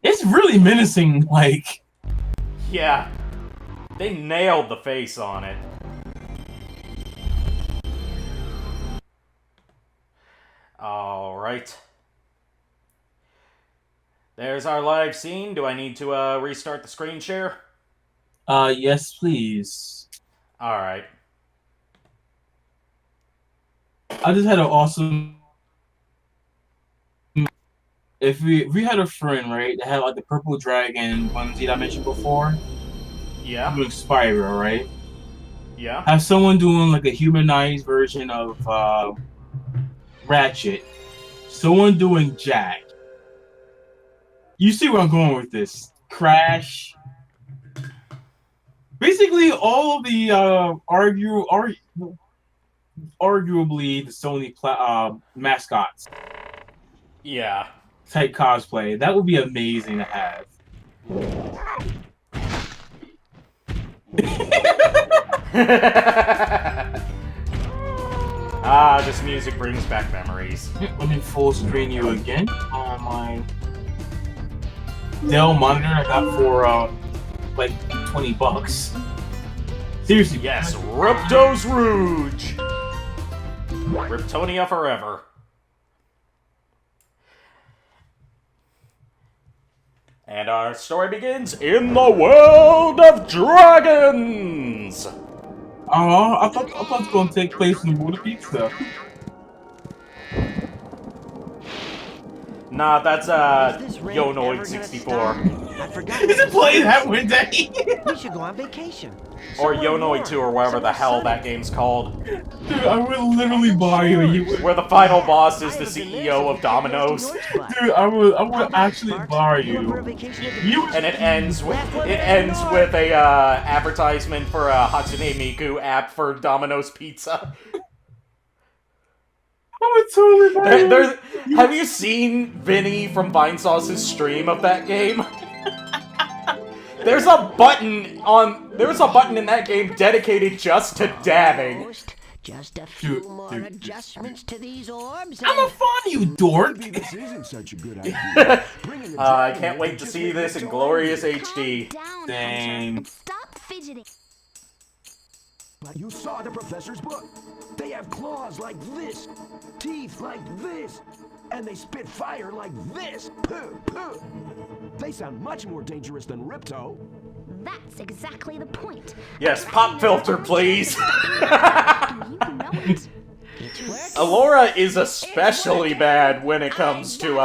It's really menacing, like... Yeah, they nailed the face on it. Alright. There's our live scene. Do I need to restart the screen share? Yes, please. Alright. I just had an awesome... If we had a friend, right, that had like the purple dragon onesie that I mentioned before, Yeah. doing Spyro, right? Yeah. Have someone doing like a humanized version of Ratchet. Someone doing Jack. You see where I'm going with this? Crash. Basically, all of the arguably the Sony mascots Yeah. type cosplay. That would be amazing to have. This music brings back memories. Let me full screen you again on my Dell monitor I got for like $20. Seriously. Yes, Ripto's Rouge! Riptonia forever. And our story begins in the world of dragons! I thought it was going to take place in the World of Pizza. Nah, that's Yonoid64. I forgot. Is it playing that one day? We should go on vacation. Or Yonoid 2, or whatever the hell that game's called. Dude, I would literally buy you. Where the final boss is the CEO of Domino's. Dude, I would actually buy you. And it ends with a advertisement for a Hatsune Miku app for Domino's Pizza. I would totally buy you. Have you seen Vinny from Vinesauce's stream of that game? There's a button in that game dedicated just to dabbing. Just a few more adjustments to these orbs. I'm a fan, you dork. Maybe this isn't such a good idea. I can't wait to see this in glorious HD. Dang. Stop fidgeting. You saw the professor's book. They have claws like this, teeth like this, and they spit fire like this. Puh, puh. They sound much more dangerous than Ripto. That's exactly the point. Yes, pop filter, please. You know it. Alora is especially bad when it comes to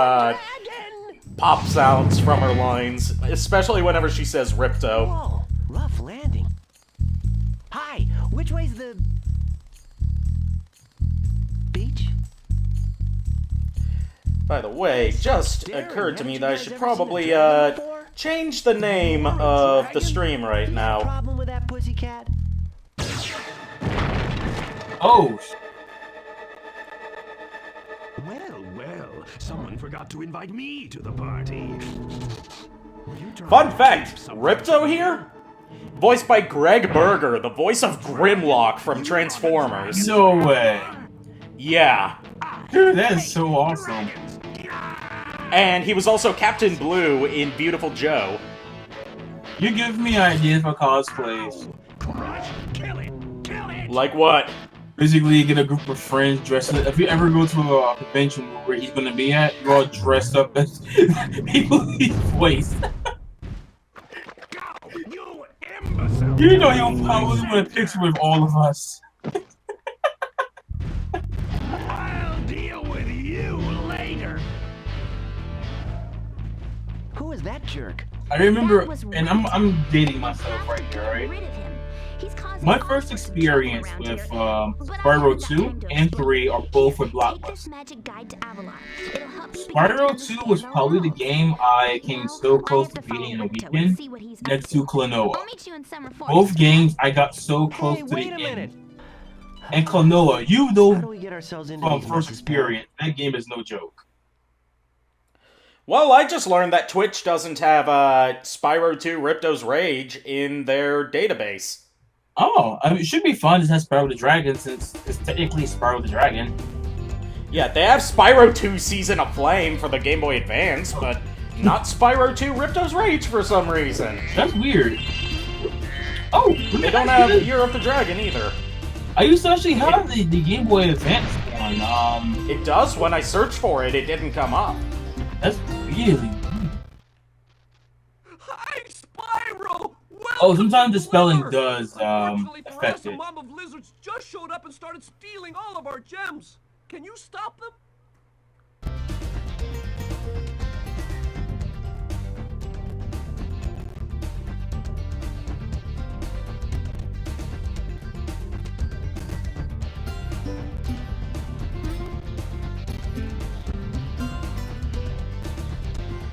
pop sounds from her lines, especially whenever she says Ripto. Whoa, rough landing. Hi, which way's the beach? By the way, just occurred to me that I should probably change the name of the stream right now. Problem with that pussycat? Oh. Well, someone forgot to invite me to the party. Fun fact, Ripto here? Voiced by Greg Berger, the voice of Grimlock from Transformers. No way. Yeah. Dude, that is so awesome. And he was also Captain Blue in Beautiful Joe. You give me ideas for cosplays. Kill it! Kill it! Like what? Basically, you get a group of friends dressed up. If you ever go to a convention where he's gonna be at, you're all dressed up as people he's voiced. You imbecile! You know you'll probably want a picture with all of us. I'll deal with you later. Who is that jerk? I remember, and I'm dating myself right here, right? Rid of him. He's causing My all first sorts of experience trouble with around here. But Spyro I 2 and 3 are both with Take this Blockbuster. magic guide to Avalon. It'll help you begin to Spyro 2 understand was our probably the world. game I came Now, so I close have to to follow beating in a Ripto and weekend see what he's next up to Klonoa. I'll meet you in Summer Forest. Both games I got so close Hey, to the wait a minute. end. And Klonoa, you How know do we get ourselves into from these first messes, experience, that game is no joke. Well, I just learned that Twitch doesn't have Spyro 2 Ripto's Rage in their database. Oh, I mean, it should be fun to have Spyro the Dragon since it's technically Spyro the Dragon. Yeah, they have Spyro 2 Season of Flame for the Game Boy Advance, but not Spyro 2 Ripto's Rage for some reason. That's weird. Oh, They don't have Year of the Dragon either. I used to actually have the Game Boy Advance one. It does. When I searched for it, it didn't come up. That's really. Hi, Spyro! Oh, sometimes the spelling Welcome, does Unfortunately for affect us, a it. mob of lizards just showed up and started stealing all of our gems. Can you stop them?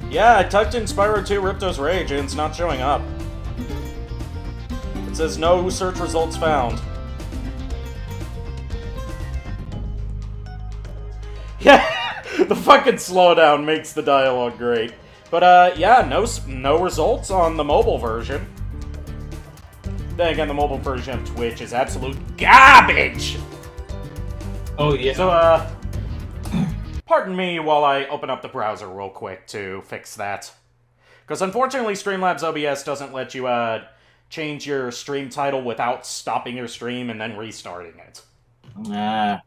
Yeah, I typed in Spyro 2 Ripto's Rage and it's not showing up. It says no search results found. Yeah, the fucking slowdown makes the dialogue great. But, yeah, no results on the mobile version. Then again, the mobile version of Twitch is absolute garbage! Oh yeah. So, pardon me while I open up the browser real quick to fix that. Because unfortunately, Streamlabs OBS doesn't let you, change your stream title without stopping your stream and then restarting it. Nah.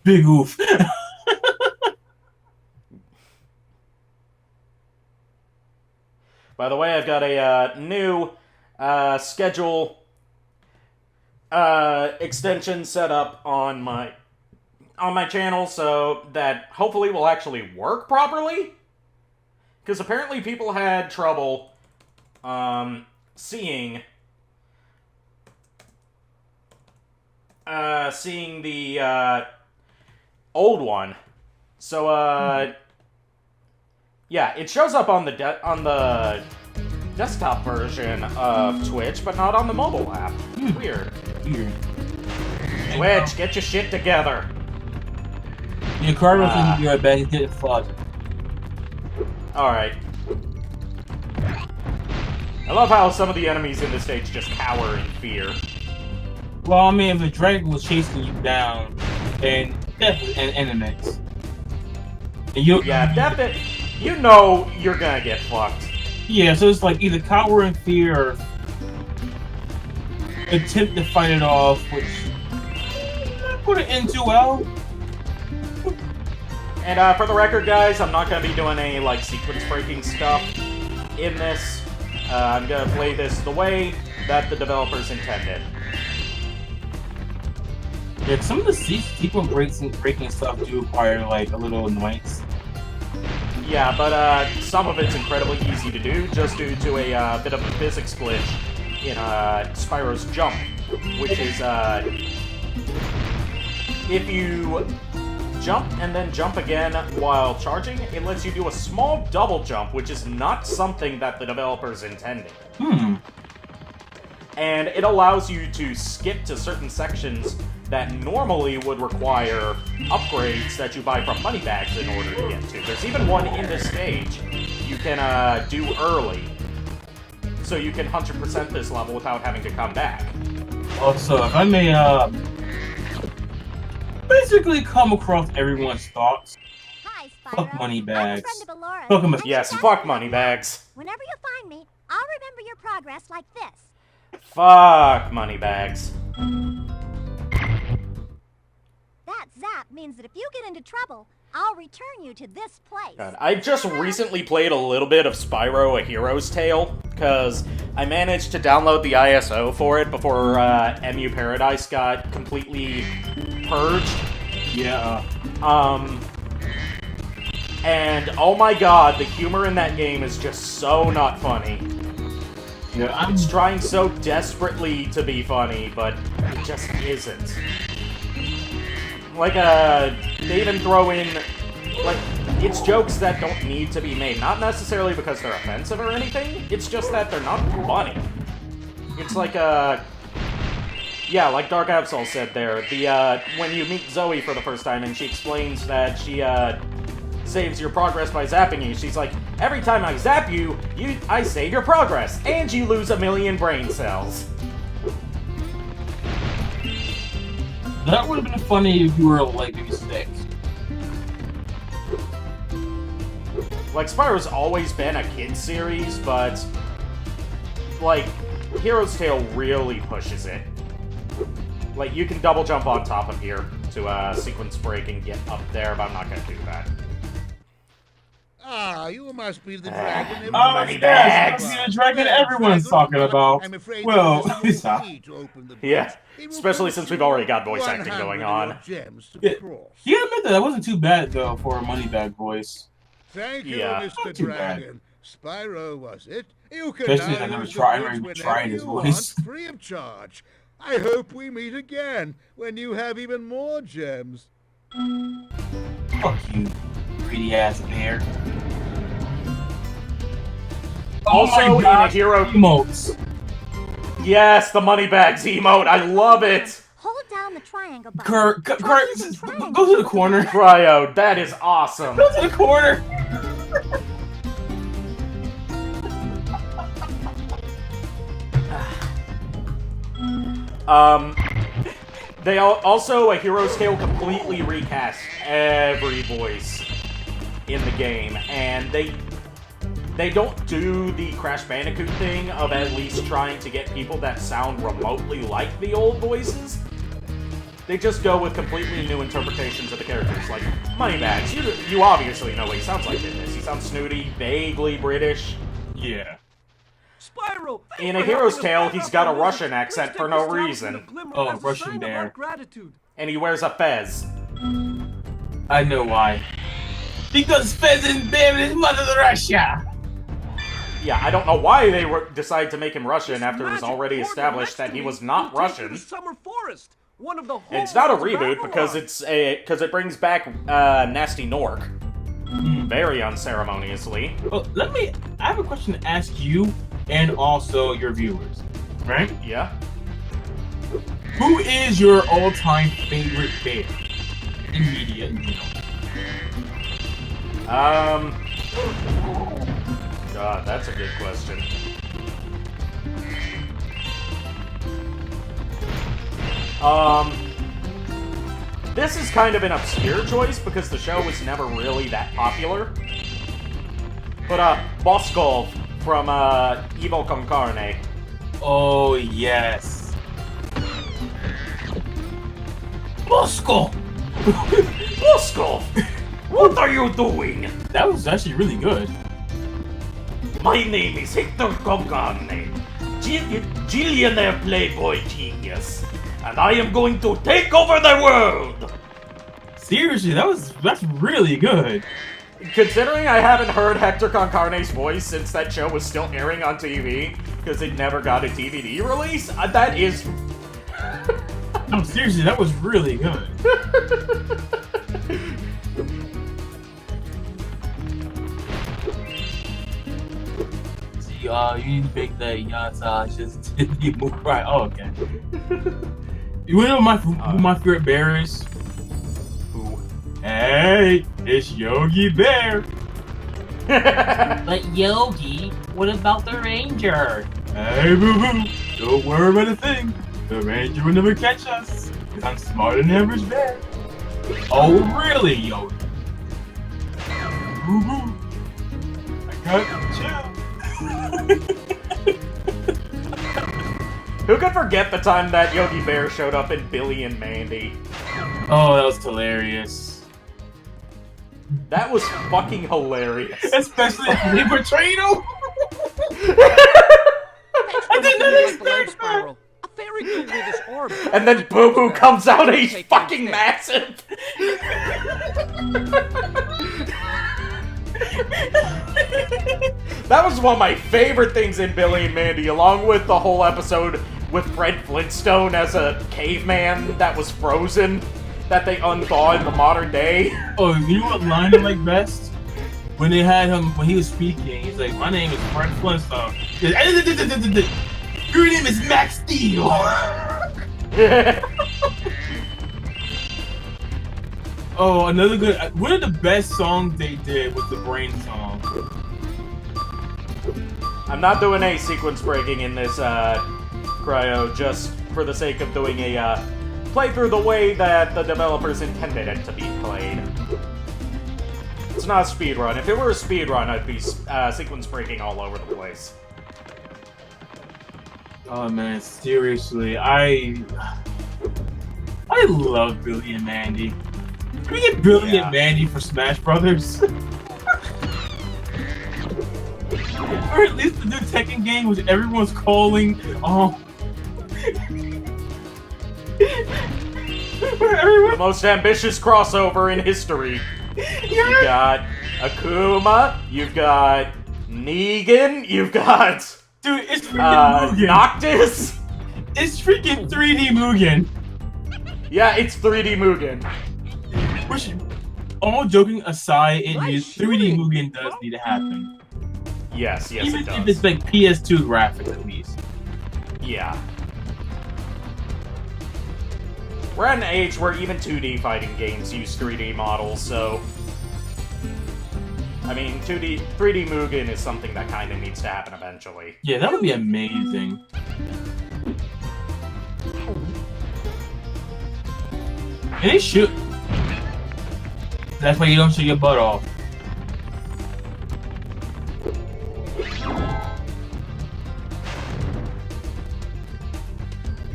Big oof. By the way, I've got a new schedule extension set up on my channel so that hopefully will actually work properly. Because apparently people had trouble seeing the old one. So yeah, it shows up on the desktop version of Twitch, but not on the mobile app. Weird. Weird. Twitch, get your shit together. Your car will think you're right back and get it flooded. Alright. I love how some of the enemies in this stage just cower in fear. Well, I mean, if a dragon was chasing you down, then definitely an enemies. And Yeah, definitely. You know you're gonna get fucked. Yeah, so it's like either cower in fear or attempt to fight it off, which put it into well. And for the record, guys, I'm not gonna be doing any like sequence breaking stuff in this. I'm gonna play this the way that the developers intended. Yeah, some of the sequence breaking stuff do require like a little annoyance. Yeah, but some of it's incredibly easy to do, just due to a bit of a physics glitch in Spyro's jump, which is if you jump and then jump again while charging, it lets you do a small double jump, which is not something that the developers intended. And it allows you to skip to certain sections that normally would require upgrades that you buy from moneybags in order to get to. There's even one in this stage you can do early, so you can 100% this level without having to come back. Also, if I may, basically come across everyone's thoughts. Hi, Spyro. Fuck moneybags. I'm a friend of Alora. Fuck 'em. Yes, fuck moneybags. Whenever you find me, I'll remember your progress like this. Fuck moneybags. That zap means that if you get into trouble, I'll return you to this place. God, I just recently played a little bit of Spyro: A Hero's Tale, because I managed to download the ISO for it before MU Paradise got completely purged. Yeah. And oh my god, the humor in that game is just so not funny. Yeah, It's trying so desperately to be funny, but it just isn't. Like, they even throw in, like, it's jokes that don't need to be made. Not necessarily because they're offensive or anything, it's just that they're not funny. It's like, yeah, like Dark Absol said there, when you meet Zoe for the first time and she explains that she, saves your progress by zapping you, she's like, every time I zap you, I save your progress, and you lose 1,000,000 brain cells. That would have been funny if you were like maybe 6. Like, Spyro's always been a kid series, but, like, Hero's Tale really pushes it. Like, you can double jump on top of here to sequence break and get up there, but I'm not gonna do that. Ah, you must be the dragon. Oh, yes, the dragon everyone's talking about. Well, yeah, especially since we've already got voice acting going on. Yeah, admit that wasn't too bad, though, for a Moneybag voice. Thank you, Yeah. Mr. Dragon. Spyro, was it? You can Especially now I never use the tried bridge his whenever you voice. want, free of charge. I hope we meet again when you have even more gems. Fuck you, greedy ass bear. Also, in a hero emotes. Yes, the Moneybags emote. I love it. Hold down the triangle button. Kurt, Try go the triangle. to the corner. Cryo, that is awesome. Go to the corner. They also, A Hero's Tale completely recast every voice in the game, and they don't do the Crash Bandicoot thing of at least trying to get people that sound remotely like the old voices. They just go with completely new interpretations of the characters, like Moneybags. You obviously know what he sounds like in this. He sounds snooty, vaguely British. Yeah. Spyro, In A Hero's Tale, he's got a Russian accent for no reason. Oh, Russian bear. And he wears a fez. I know why. Because Pheasant Bear is Mother Russia! Yeah, I don't know why they decided to make him Russian after it was already established that he was not Russian. Summer Forest, one of the And it's not a reboot because it brings back Nasty Nork very unceremoniously. Well, I have a question to ask you and also your viewers, right? Yeah. Who is your all-time favorite bear in media in general? God, that's a good question. This is kind of an obscure choice because the show was never really that popular. But, Boskov from, Evil Con Carne. Oh, yes. Boskov! Boskov! What are you doing? That was actually really good. My name is Hector Concarne, Gillionaire Playboy Genius, and I am going to take over the world! Seriously, that's really good. Considering I haven't heard Hector Concarne's voice since that show was still airing on TV, because it never got a DVD release, that is... No, seriously, that was really good. See, you need to make that Yata just didn't move right. Oh, okay. You know who my favorite bear is? Who? Hey, it's Yogi Bear. But Yogi, what about the ranger? Hey, boo-boo, don't worry about a thing. The ranger will never catch us, because I'm smarter than average bear. Oh, really, Yogi? Boo-boo, I got chill. Who could forget the time that Yogi Bear showed up in Billy and Mandy? Oh, that was hilarious. That was fucking hilarious. Especially when he portrayed him. I didn't expect Spyro. A fairy could with his orb. And then Boo Boo comes out and he's fucking massive. That was one of my favorite things in Billy and Mandy, along with the whole episode with Fred Flintstone as a caveman that was frozen, that they unthaw in the modern day. Oh, you know what line I like best? When they had him, when he was speaking, he's like, my name is Fred Flintstone. He goes, your name is Max Steel. Oh, another good, one of the best songs they did was the Brain song. I'm not doing any sequence breaking in this, Cryo, just for the sake of doing a, playthrough the way that the developers intended it to be played. It's not a speedrun. If it were a speedrun, I'd be sequence breaking all over the place. Oh man, seriously, I love Billy and Mandy. Can we get Billy and Mandy for Smash Brothers? Or at least the new Tekken game, which everyone's calling, the most ambitious crossover in history. You've got Akuma, you've got Negan, you've got... Dude, it's freaking Mugen. Noctis? It's freaking 3D Mugen. Yeah, it's 3D Mugen. Which, all joking aside, 3D Mugen does need to happen. Yes, yes, Even it does. if it's like PS2 graphics, at least. Yeah. We're at an age where even 2D fighting games use 3D models, so... I mean, 3D Mugen is something that kind of needs to happen eventually. Yeah, that would be amazing. And they should. That's why you don't shoot your butt off.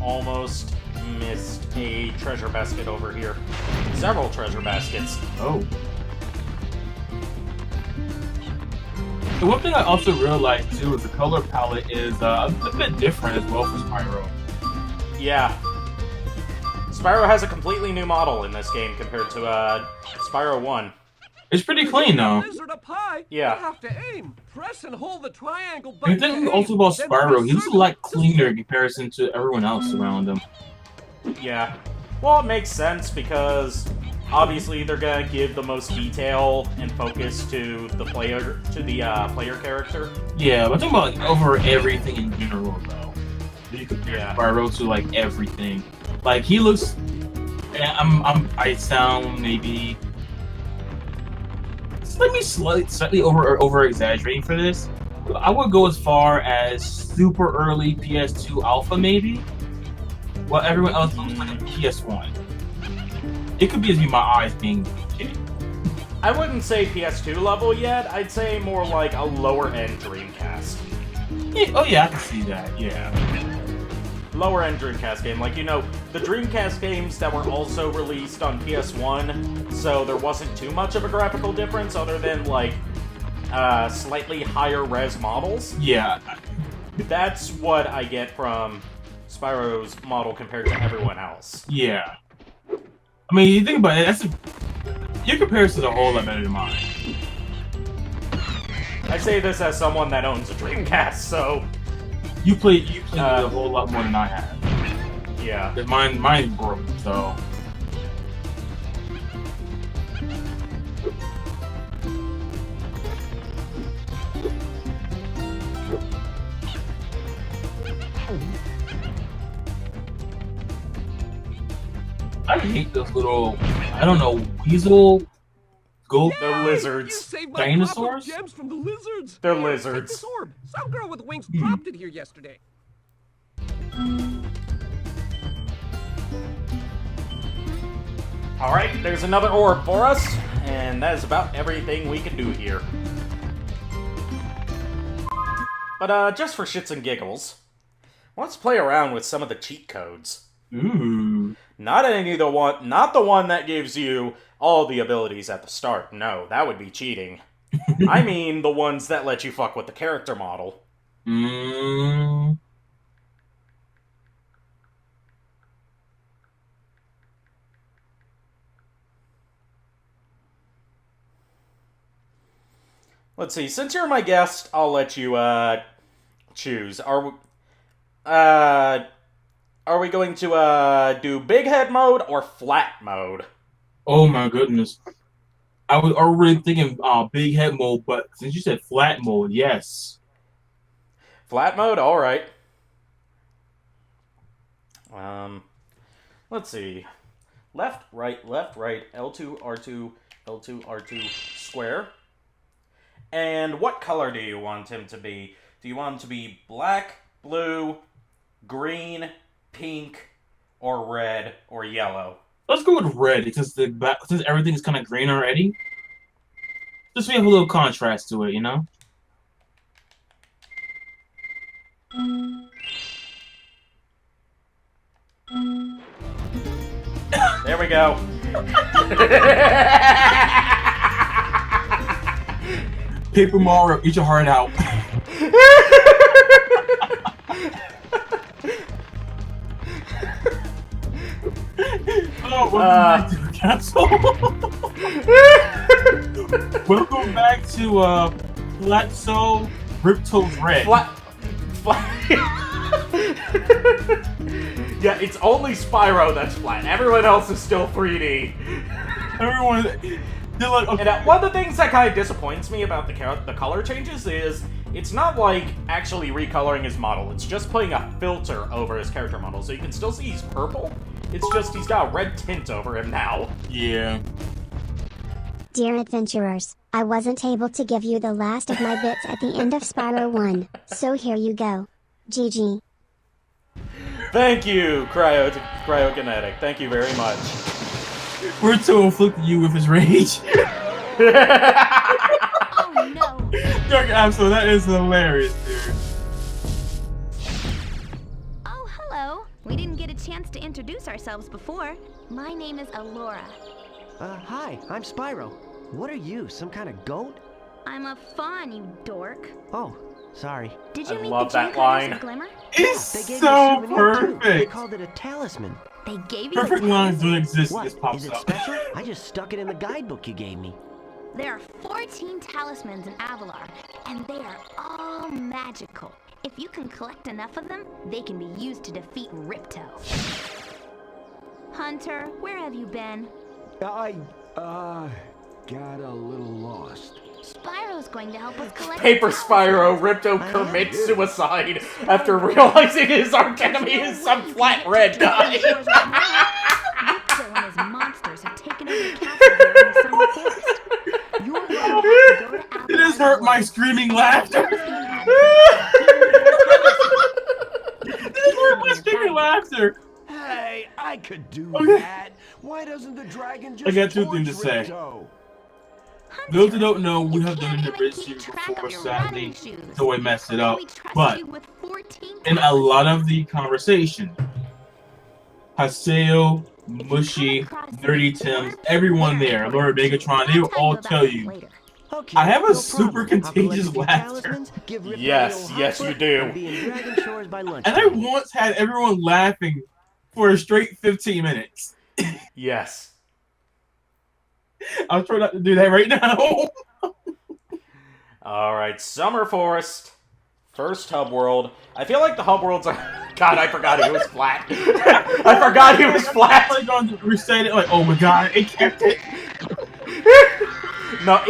Almost missed a treasure basket over here. Several treasure baskets. Oh. The one thing I also realized too is the color palette is a bit different as well for Spyro. Yeah. Spyro has a completely new model in this game compared to Spyro 1. It's pretty clean though. Lizard up high. Yeah. You have to aim. Press and hold the triangle And button. the thing to also aim, about then Spyro, press he looks a circle. lot cleaner in comparison to everyone else around him. Yeah. Well, it makes sense because obviously they're gonna give the most detail and focus to the player character. Yeah, but I'm talking about like, over everything in general though. You compare Spyro to like everything. Like he looks. I sound maybe slightly over exaggerating for this. But I would go as far as super early PS2 alpha maybe. While everyone else looks like a PS1. It could be just my eyes being kidding. I wouldn't say PS2 level yet. I'd say more like a lower end Dreamcast. Yeah, oh yeah, I can see that. Yeah. Lower end Dreamcast game, like, you know, the Dreamcast games that were also released on PS1, so there wasn't too much of a graphical difference other than, like, slightly higher res models. Yeah. That's what I get from Spyro's model compared to everyone else. Yeah. I mean, you think about it, your comparison's a whole lot better than mine. I say this as someone that owns a Dreamcast, so... You played a whole lot more than I have. Yeah. Mine's broke, so... I hate those little, I don't know, weasel, gold. They're lizards. You saved my Dinosaurs? copper gems from the lizards. They're Here, lizards. Take this orb. Some girl with wings dropped it here yesterday. Alright, there's another orb for us, and that is about everything we can do here. But, just for shits and giggles, let's play around with some of the cheat codes. Ooh. Not the one that gives you all the abilities at the start. No, that would be cheating. I mean the ones that let you fuck with the character model. Let's see, since you're my guest, I'll let you, choose. Are we going to, do big head mode or flat mode? Oh my goodness. I was already thinking big head mode, but since you said flat mode, yes. Flat mode? Alright. Let's see. Left, right, L2, R2, L2, R2, square. And what color do you want him to be? Do you want him to be black, blue, green, pink, or red, or yellow? Let's go with red, since everything is kind of green already. Just we have a little contrast to it, you know? There we go. Paper Mario, eat your heart out. Oh, welcome back to the castle. Welcome back to Platzo Ripto's Red. Yeah, it's only Spyro that's flat. Everyone else is still 3D. Everyone, they're like, okay. And one of the things that kind of disappoints me about the color changes is it's not like actually recoloring his model. It's just putting a filter over his character model, so you can still see he's purple. It's just he's got a red tint over him now. Yeah. Dear adventurers, I wasn't able to give you the last of my bits at the end of Spyro 1, so here you go. GG. Thank you, Cryokinetic. Thank you very much. Ripto inflicted you with his rage. Oh no! Dark Absol, that is hilarious, dude. Oh, hello. We didn't get a chance to introduce ourselves before. My name is Alora. Hi, I'm Spyro. What are you, some kind of goat? I'm a fawn, you dork. Oh, sorry. Did you I meet love the that Dreamcutters line. of Glimmer? It's They gave me a so souvenir, too. They perfect. called it a talisman. They gave you Perfect a lines talisman? don't exist. What? This pops Is it up. special? I just stuck it in the guidebook you gave me. There are 14 talismans in Avalar, and they are all magical. If you can collect enough of them, they can be used to defeat Ripto. Hunter, where have you been? I, got a little lost. Spyro's going to help us collect Paper the talismans. Spyro, Ripto commits suicide after realizing his arch enemy is some flat red guy. Ripto and his monsters have taken over the castle here in the Summer Forest. You're going to have to go to Avalar. It has hurt my screaming laughter. It has hurt my screaming laughter. Hey, I could do Okay. that. Why doesn't the dragon just I got two torch things to say. Ripto? Those who don't know, we You have done can't an even bridge keep series track before, of your sadly, running shoes. so I messed it How up. do we trust But you with 14 in a lot of the conversation, Haseo, Mushy, Nerdy Tims, everyone there, LordMegatron, they will all tell you, Okay, I have a no super problem. I'll collect contagious a few laughter. talismans, give Ripto a Yes, little yes, hot you foot, do. and be in Dragon Shores by and I lunchtime. once had everyone laughing for a straight 15 minutes. Yes. I'm trying not to do that right now. Alright, Summer Forest. First hub world. I feel like the hub worlds are... God, I forgot he was flat. I forgot he was flat. Like on to reset it, like, oh my god, it kept it. No,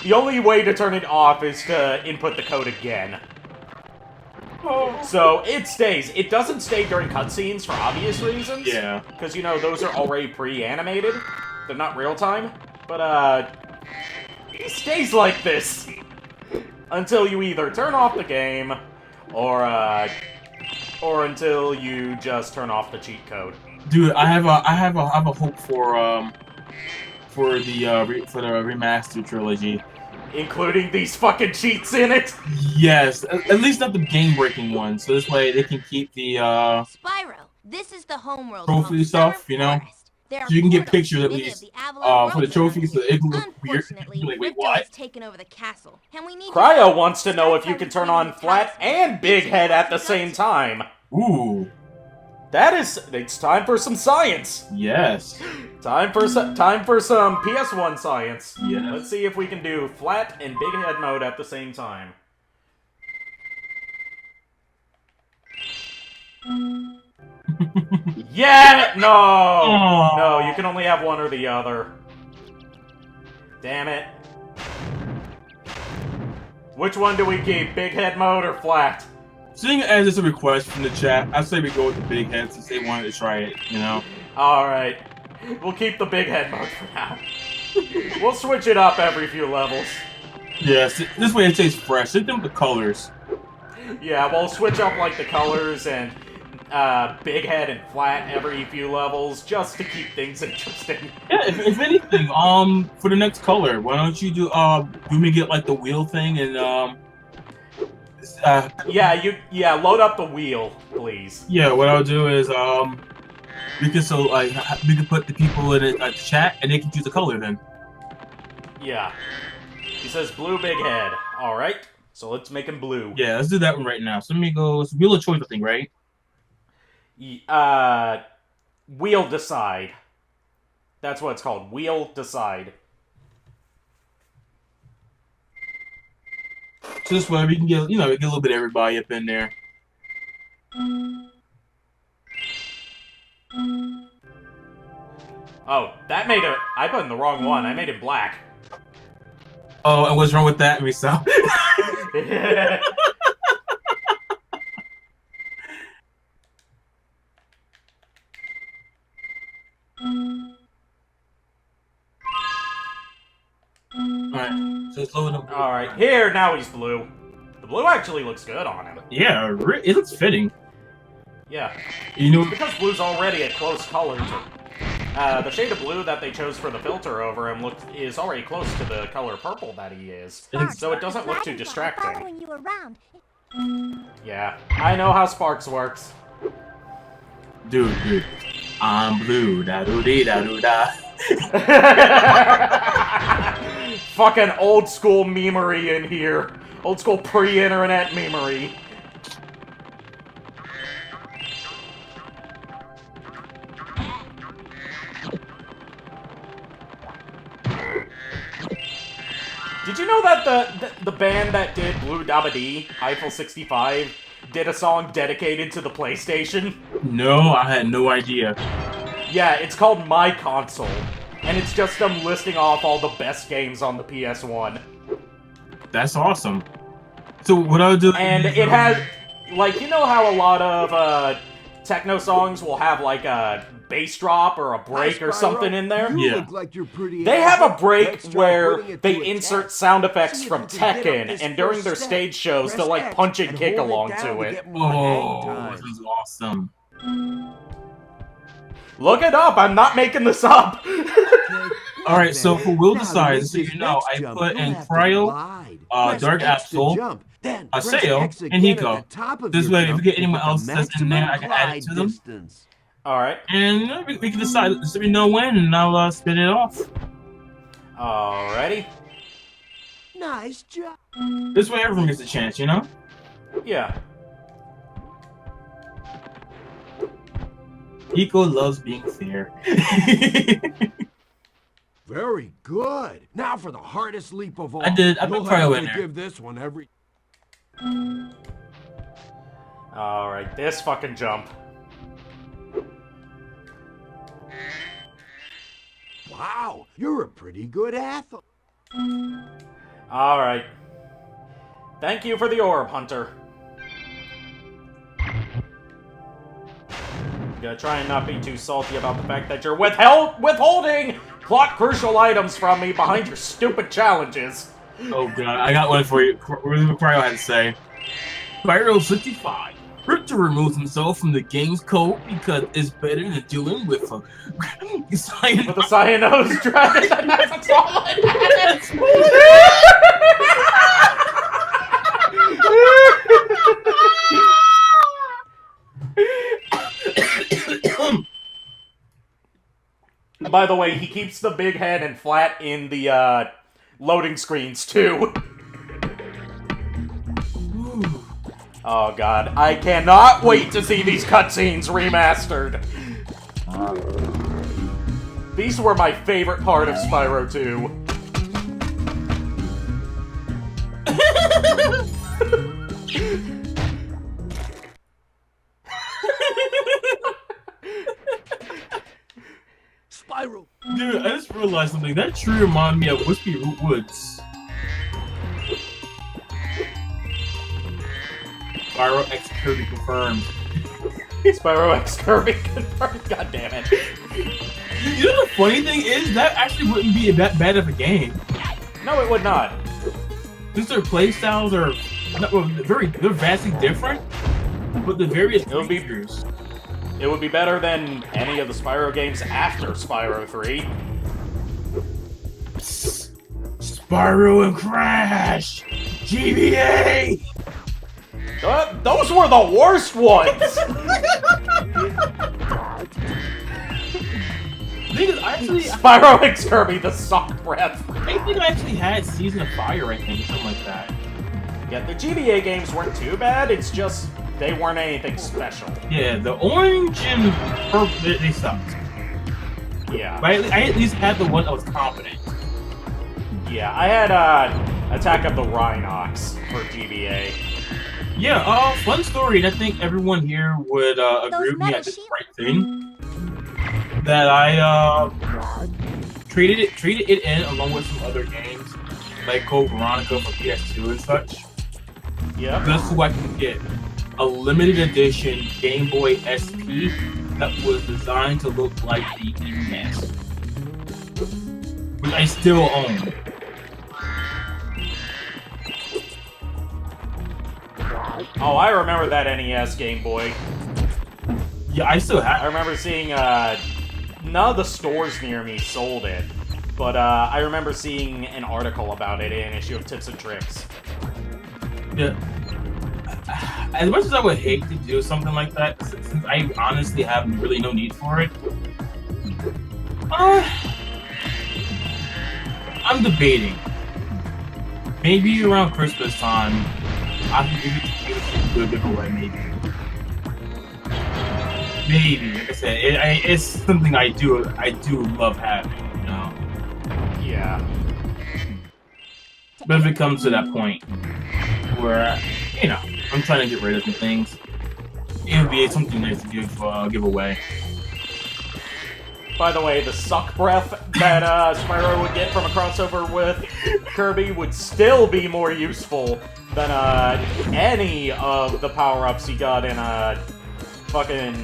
the only way to turn it off is to input the code again. Oh. So, it stays. It doesn't stay during cutscenes for obvious reasons. Yeah. Because, you know, those are already pre-animated. They're not real-time. But, it stays like this. Until you either turn off the game, or until you just turn off the cheat code. Dude, I have a hope for the remastered trilogy. Including these fucking cheats in it? Yes, at least not the game-breaking ones. So this way they can keep the Spyro, this is the homeworld trophy called stuff, Summer you know? Forest. There are So you can get portals pictures to at many least of the Avalar for the worlds trophies, so around it can here. look weird. Unfortunately, You're like, wait, Ripto what? has taken over the castle, and we need Cryo help. wants to know if Starts you by can turn retrieving on the Flat talisman. and Big Head at the same time. Ooh, It's time for some science. yes. Time for some PS1 science. Yes. Let's see if we can do Flat and Big Head mode at the same time. Yeah! No! Aw. No, you can only have one or the other. Damn it. Which one do we keep? Big Head mode or Flat? Seeing as it's a request from the chat, I say we go with the big head since they wanted to try it, you know? Alright. We'll keep the Big Head mode for now. We'll switch it up every few levels. Yes, this way it tastes fresh. Same thing with the colors. Yeah, we'll switch up, like, the colors and big head and flat every few levels just to keep things interesting. Yeah, if anything, for the next color, why don't you do me get like the wheel thing and yeah, load up the wheel, please. Yeah, what I'll do is we can put the people in the chat and they can choose the color then. Yeah. He says blue big head. All right. So let's make him blue. Yeah, let's do that one right now. So let me go. It's Wheel of Choice, I think, right? Wheel Decide. That's what it's called. Wheel Decide. So this way we can get, get a little bit of everybody up in there. Oh, that made it. I put in the wrong one. I made it black. Oh, and what's wrong with that? So. Alright, so it's loading up. Alright, here, now he's blue. The blue actually looks good on him. Yeah, it looks fitting. Yeah. You because blue's already a close color to... the shade of blue that they chose for the filter over him is already close to the color purple that he is. So it doesn't look too distracting. Yeah, I know how Sparks works. Dude. I'm blue, da-doo-dee-da-doo-da. Fucking old school memery in here. Old school pre-internet memery. Did you know that the band that did Blue Dabba Dee, Eiffel 65, did a song dedicated to the PlayStation? No, I had no idea. Yeah, it's called My Console, and it's just them listing off all the best games on the PS1. That's awesome. So what I'll do... And it has, like, you know how a lot of techno songs will have, like, a bass drop or a break or something in there? You look like you're pretty they have a break where they insert sound effects from Tekken, and during their stage shows, they'll, like, punch and kick along to it. Oh, this is awesome. Look it up! I'm not making this up! Alright, so for Will Decide, so you know, I put in Cryo, Dark Absol, Haseo, and Hiko. This way, if you get anyone else that's in there, I can add it to them. Alright. And we can decide, so we know when, and I'll spin it off. Alrighty. Nice job. This way everyone gets a chance, you know? Yeah. Hiko loves being fair. Very good. Now for the hardest leap of all. I put Cryo in there. Give this one every... Alright, this fucking jump. Wow, you're a pretty good athlete. Alright. Thank you for the orb, Hunter. Gonna try and not be too salty about the fact that you're withholding plot crucial items from me behind your stupid challenges. Oh god, I got one for you. What Cryo had to say. Spyro 65. Richter removes himself from the game's code because it's better than dealing with a cyanose dragon. That's all it is. By the way, he keeps the big head and flat in the loading screens too. Oh god, I cannot wait to see these cutscenes remastered! These were my favorite part of Spyro 2. Spyro! Dude, I just realized something. That tree reminded me of Whiskey Root Woods. Spyro X Kirby confirmed. Spyro X Kirby confirmed. God damn it. You know the funny thing is, that actually wouldn't be that bad of a game. No, it would not. Since their playstyles are they're vastly different. But the various It would be- features. It would be better than any of the Spyro games after Spyro 3. Spyro and Crash! GBA! Those were the worst ones! Spyro and Kirby, the sock breath. I think I actually had Season of Fire, I think, something like that. Yeah, the GBA games weren't too bad, it's just they weren't anything special. Yeah, the orange and purple, they sucked. Yeah. But I at least had the one that was competent. Yeah, I had Attack of the Rhinox for GBA. Yeah, fun story, and I think everyone here would agree with me at this right thing. That I traded it in along with some other games, like Code Veronica for PS2 and such. Yeah. Just so I can get a limited edition Game Boy SP that was designed to look like the NES, which I still own. Oh, I remember that NES Game Boy. Yeah, I still have. I remember seeing, none of the stores near me sold it, but I remember seeing an article about it in an issue of Tips and Tricks. Yeah. As much as I would hate to do something like that, since I honestly have really no need for it, I'm debating. Maybe around Christmas time, I can give it to a giveaway, maybe. Maybe, like I said, it's something I do love having, you know? Yeah. But if it comes to that point where, you know, I'm trying to get rid of some things, it would be something nice to give away. By the way, the suck breath that Spyro would get from a crossover with Kirby would still be more useful than any of the power-ups he got in fucking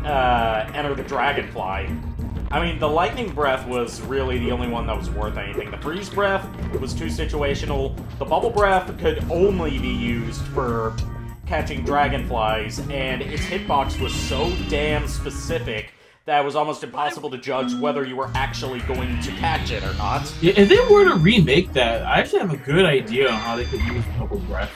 Enter the Dragonfly. I mean, the lightning breath was really the only one that was worth anything. The freeze breath was too situational. The bubble breath could only be used for catching dragonflies, and its hitbox was so damn specific that it was almost impossible to judge whether you were actually going to catch it or not. Yeah, if they were to remake that, I actually have a good idea on how they could use bubble breath.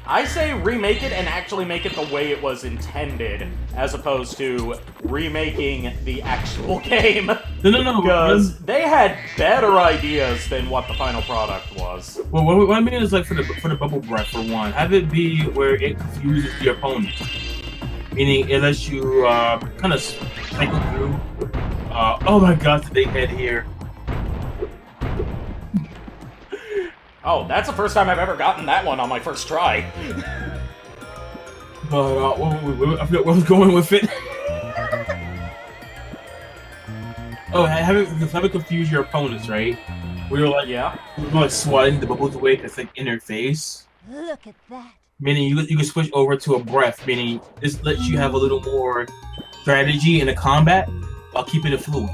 I say remake it and actually make it the way it was intended, as opposed to remaking the actual game. No. Because they had better ideas than what the final product was. Well, what I mean is, like, for the bubble breath, for one, have it be where it confuses the opponent. Meaning, it lets you kind of cycle through. Oh my god, the big head here. Oh, that's the first time I've ever gotten that one on my first try. But, I forgot where I was going with it. Oh, have it confuse your opponents, right? Where you're like, swatting the bubbles away because it's like in their face. Look at that. Meaning you can switch over to a breath, meaning this lets you have a little more strategy in the combat while keeping it fluid.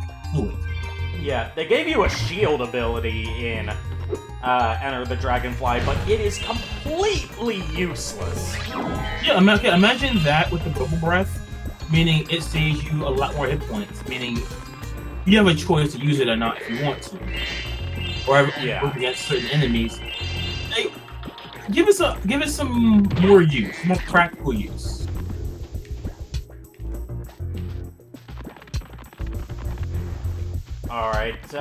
Yeah, they gave you a shield ability in Enter the Dragonfly, but it is completely useless. Yeah, imagine that with the bubble breath, meaning it saves you a lot more hit points, meaning you have a choice to use it or not if you want to. Or against certain enemies. Hey, give it some more use, more practical use. Alright,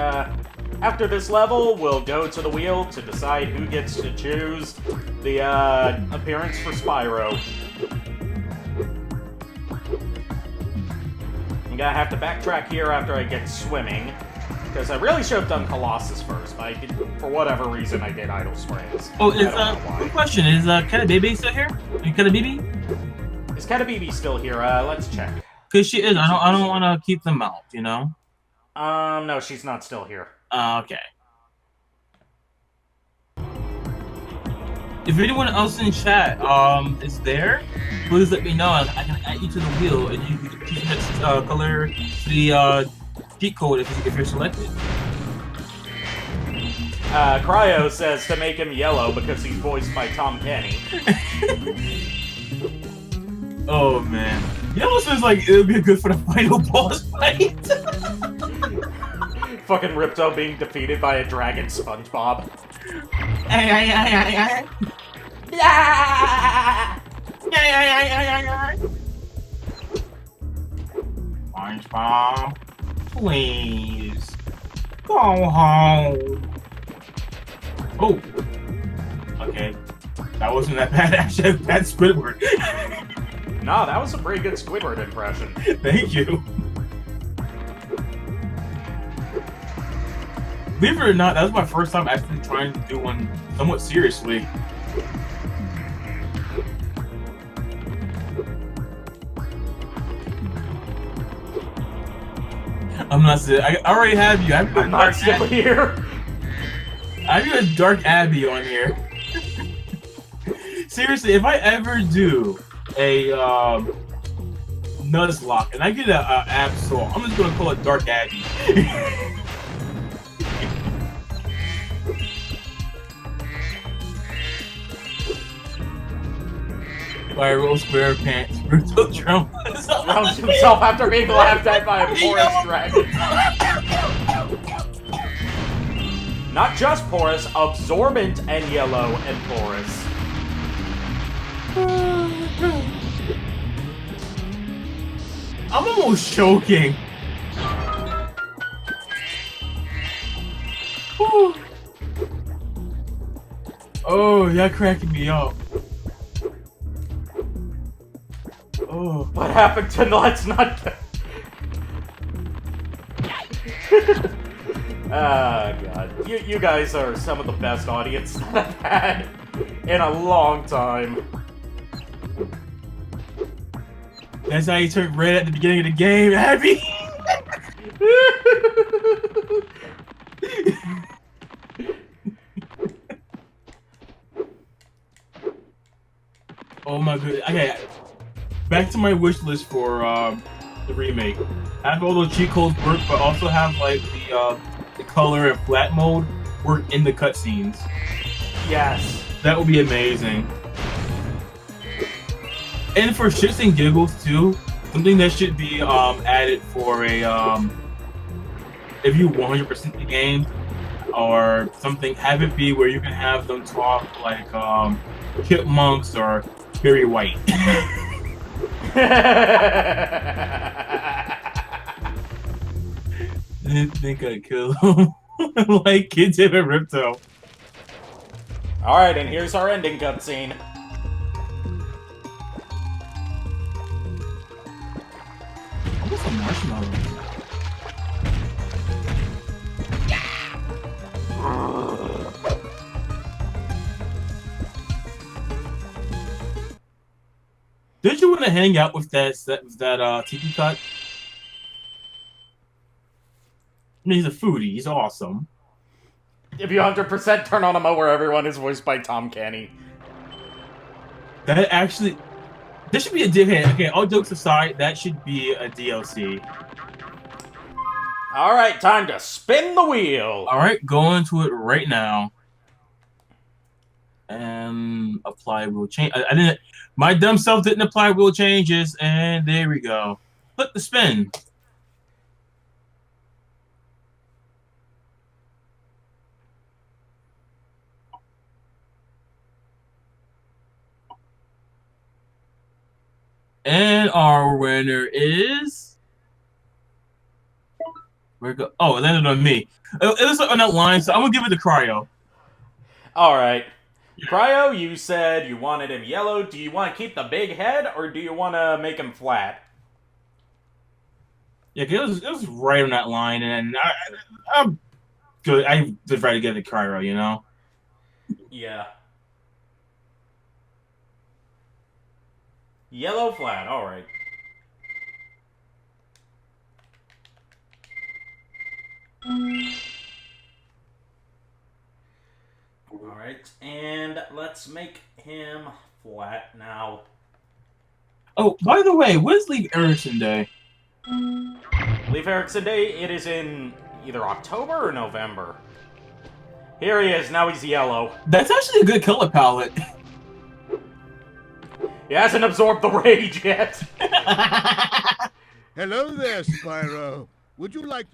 after this level, we'll go to the wheel to decide who gets to choose the appearance for Spyro. I'm gonna have to backtrack here after I get swimming, because I really should have done Colossus first, but I did, for whatever reason, I did Idle Springs. Oh, quick question, is Katabibi still here? Katabibi? Is Katabibi still here? Let's check. Because she is, I don't want to keep them out, you know? No, she's not still here. Okay. If anyone else in chat is there, please let me know. I can add you to the wheel, and you can choose the next color, the cheat code if you're selected. Cryo says to make him yellow because he's voiced by Tom Kenny. Oh man. Yellow seems like it would be good for the final boss fight. Fucking Ripto being defeated by a dragon SpongeBob. SpongeBob, please go home. Oh, okay. That wasn't that bad. Actually, that's Squidward. Nah, that was a pretty good Squidward impression. Thank you. Believe it or not, that was my first time actually trying to do one somewhat seriously. I'm not still. I already have you. I'm not still here. I have you a Dark Abbey on here. Seriously, if I ever do a Nuzlocke and I get a Absol, I'm just gonna call it Dark Abbey. Spyro SquarePants, Brutal Drum. Rounds himself after being laughed at by a porous dragon. Not just porous, absorbent and yellow and porous. I'm almost choking. Whew. Oh, you're cracking me up. Oh. What happened to Let's Not... Ah, God. You guys are some of the best audience that I've had in a long time. That's how you turned red at the beginning of the game, Abby. Oh my goodness. Okay, back to my wish list for the remake. Have all those cheat codes work, but also have like the color and flat mode work in the cutscenes. Yes. That would be amazing. And for shits and giggles too, something that should be added for a if you 100% the game or something, have it be where you can have them talk like chipmunks or Barry White. Didn't think I'd kill him. Like kids in a Ripto. Alright, and here's our ending cutscene. What's a marshmallow? Did you want to hang out with that tiki cut? I mean, he's a foodie. He's awesome. If you 100% turn on a mode where everyone is voiced by Tom Kenny. That actually... This should be a DLC. Okay, all jokes aside, that should be a DLC. Alright, time to spin the wheel! Alright, go into it right now. And apply rule change. I didn't... My dumb self didn't apply rule changes, and there we go. Flip the spin. And our winner is... Where go? Oh, it landed on me. It was on that line, so I'm gonna give it to Cryo. Alright. Cryo, you said you wanted him yellow. Do you want to keep the big head, or do you want to make him flat? Yeah, it was right on that line, and I'm good. I just try to get the Cryo, you know? Yeah. Yellow flat, alright. Alright, and let's make him flat now. Oh, by the way, when's Leif Erikson Day? Leif Erikson Day, it is in either October or November. Here he is, now he's yellow. That's actually a good color palette. He hasn't absorbed the rage yet. Hello there, Spyro. Would you like...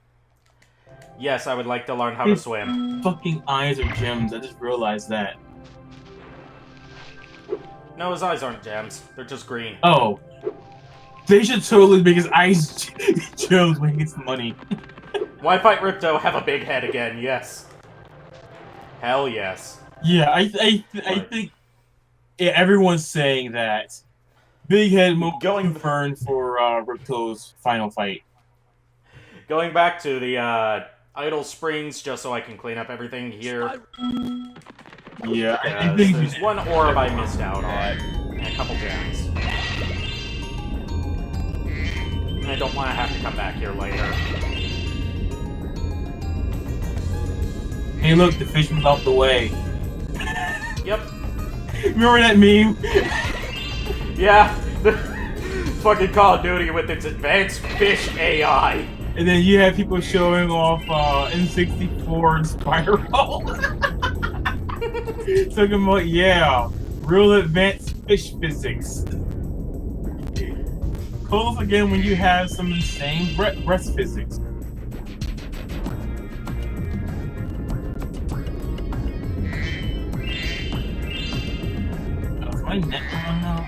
Yes, I would like to learn how to swim. Fucking eyes are gems. I just realized that. No, his eyes aren't gems. They're just green. Oh. They should totally make his eyes gems when he gets the money. Why fight Ripto? Have a big head again, yes. Hell yes. Yeah, I think everyone's saying that big head going confirmed for Ripto's final fight. Going back to the Idle Springs, just so I can clean up everything here. Yeah, I think there's one orb I missed out on, and a couple gems. And I don't want to have to come back here later. Hey look, the fish was out the way. Yep. Remember that meme? Yeah. Fucking Call of Duty with its advanced fish AI. And then you have people showing off N64 and Spyro. Talking about, yeah, real advanced fish physics. Call us again when you have some insane breast physics. Is my neck on now?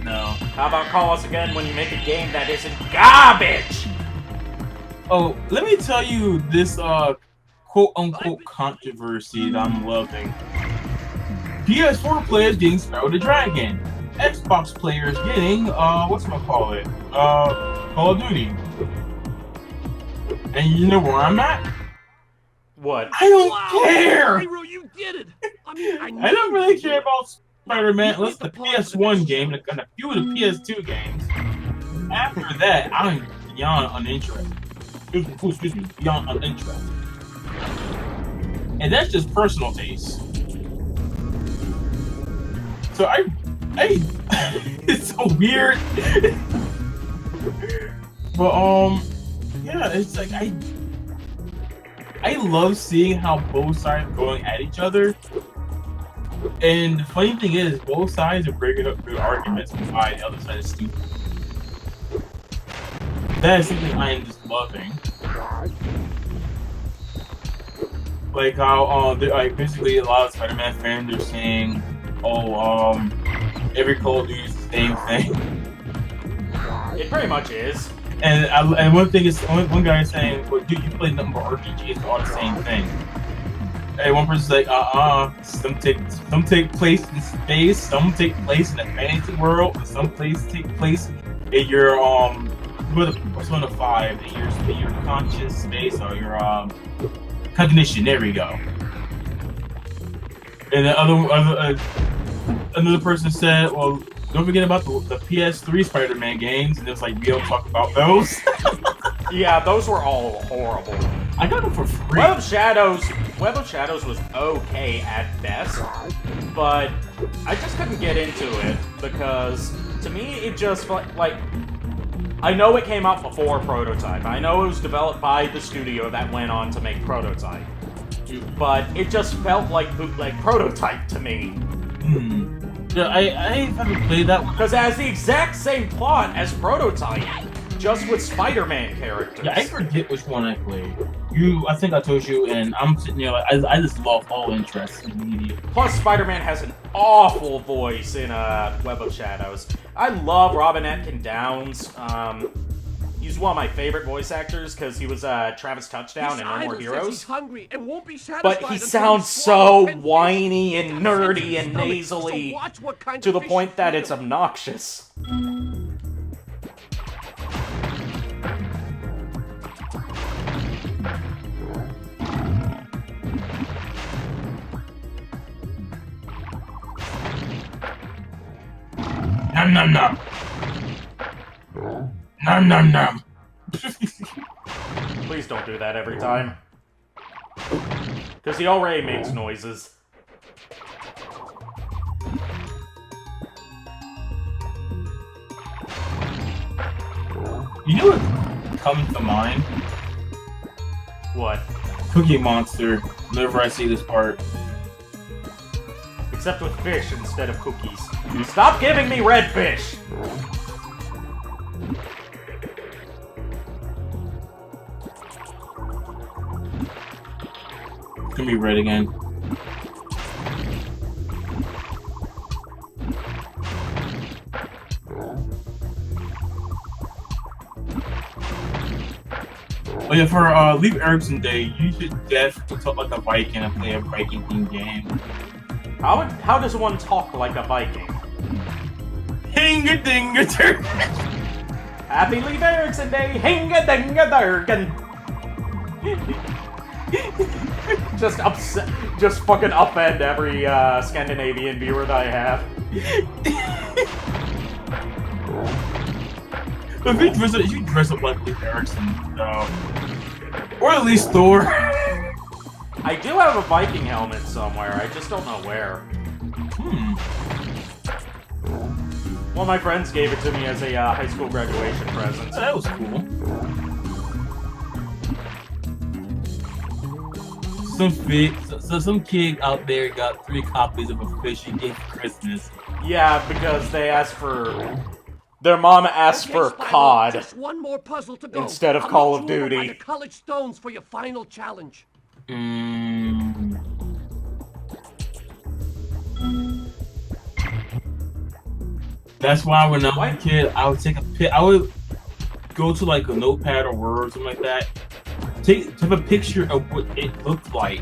No. How about call us again when you make a game that isn't garbage? Oh, let me tell you this quote-unquote controversy that I'm loving. PS4 players getting Spyro the Dragon. Xbox players getting, whatchamacallit? Call of Duty. And you know where I'm at? What? I don't care! Spyro, you did it! I mean, I don't really care about Spider-Man unless the PS1 game and a few of the PS2 games. After that, I'm beyond uninterested. Excuse me, beyond uninterested. And that's just personal taste. So I it's so weird. But yeah, it's like I love seeing how both sides are going at each other. And the funny thing is, both sides are bringing up good arguments for why the other side is stupid. That is something I am just loving. Like how like basically a lot of Spider-Man fans are saying, oh, every Call of Duty is the same thing. It pretty much is. And one thing is, one guy is saying, well, dude, you play nothing but RPGs, it's all the same thing. And one person's like, some take place in space, some take place in a fantasy world, and some take place in your Persona 5, in your conscious space or your cognition. There we go. And the another person said, well, don't forget about the PS3 Spider-Man games, and it's like, we don't talk about those. Yeah, those were all horrible. I got them for free. Web of Shadows was okay at best, but I just couldn't get into it because to me it just felt like, I know it came out before Prototype. I know it was developed by the studio that went on to make Prototype, but it just felt like bootleg Prototype to me. Yeah, I haven't played that one. Because it has the exact same plot as Prototype, just with Spider-Man characters. Yeah, I forget which one I played. I think I told you, and I'm sitting there like, I just lost all interest immediately. Plus, Spider-Man has an awful voice in Web of Shadows. I love Robin Atkin Downs. He's one of my favorite voice actors because he was Travis Touchdown in No More Heroes. He's hungry and won't be satisfied, but he sounds so whiny and nerdy and nasally to the point that it's obnoxious. Nom nom nom. Nom nom nom. Please don't do that every time. Because he already makes noises. You know what comes to mind? What? Cookie Monster, whenever I see this part. The Except with fish instead of cookies. Stop giving me red fish! It's gonna be red again. Oh yeah, for Leif Erikson Day, you should definitely talk like a Viking and play a Viking themed game. How does one talk like a Viking? Hinga-dinga-durgan! Happy Leif Erikson Day! Hinga-dinga-durgan! Just upset, just fucking upend every Scandinavian viewer that I have. But if you dress up like Leif Erikson, or at least Thor. I do have a Viking helmet somewhere, I just don't know where. One of my friends gave it to me as a high school graduation present. Oh, that was cool. Some kid out there got 3 copies of a fish he gave for Christmas. Yeah, because they asked for... Their mom asked for COD Just one more puzzle to go. instead of Call of Duty. The college stones for your final challenge. That's why when I was a kid, I would take a pic. I would go to like a notepad or Word or something like that. Take a picture of what it looked like,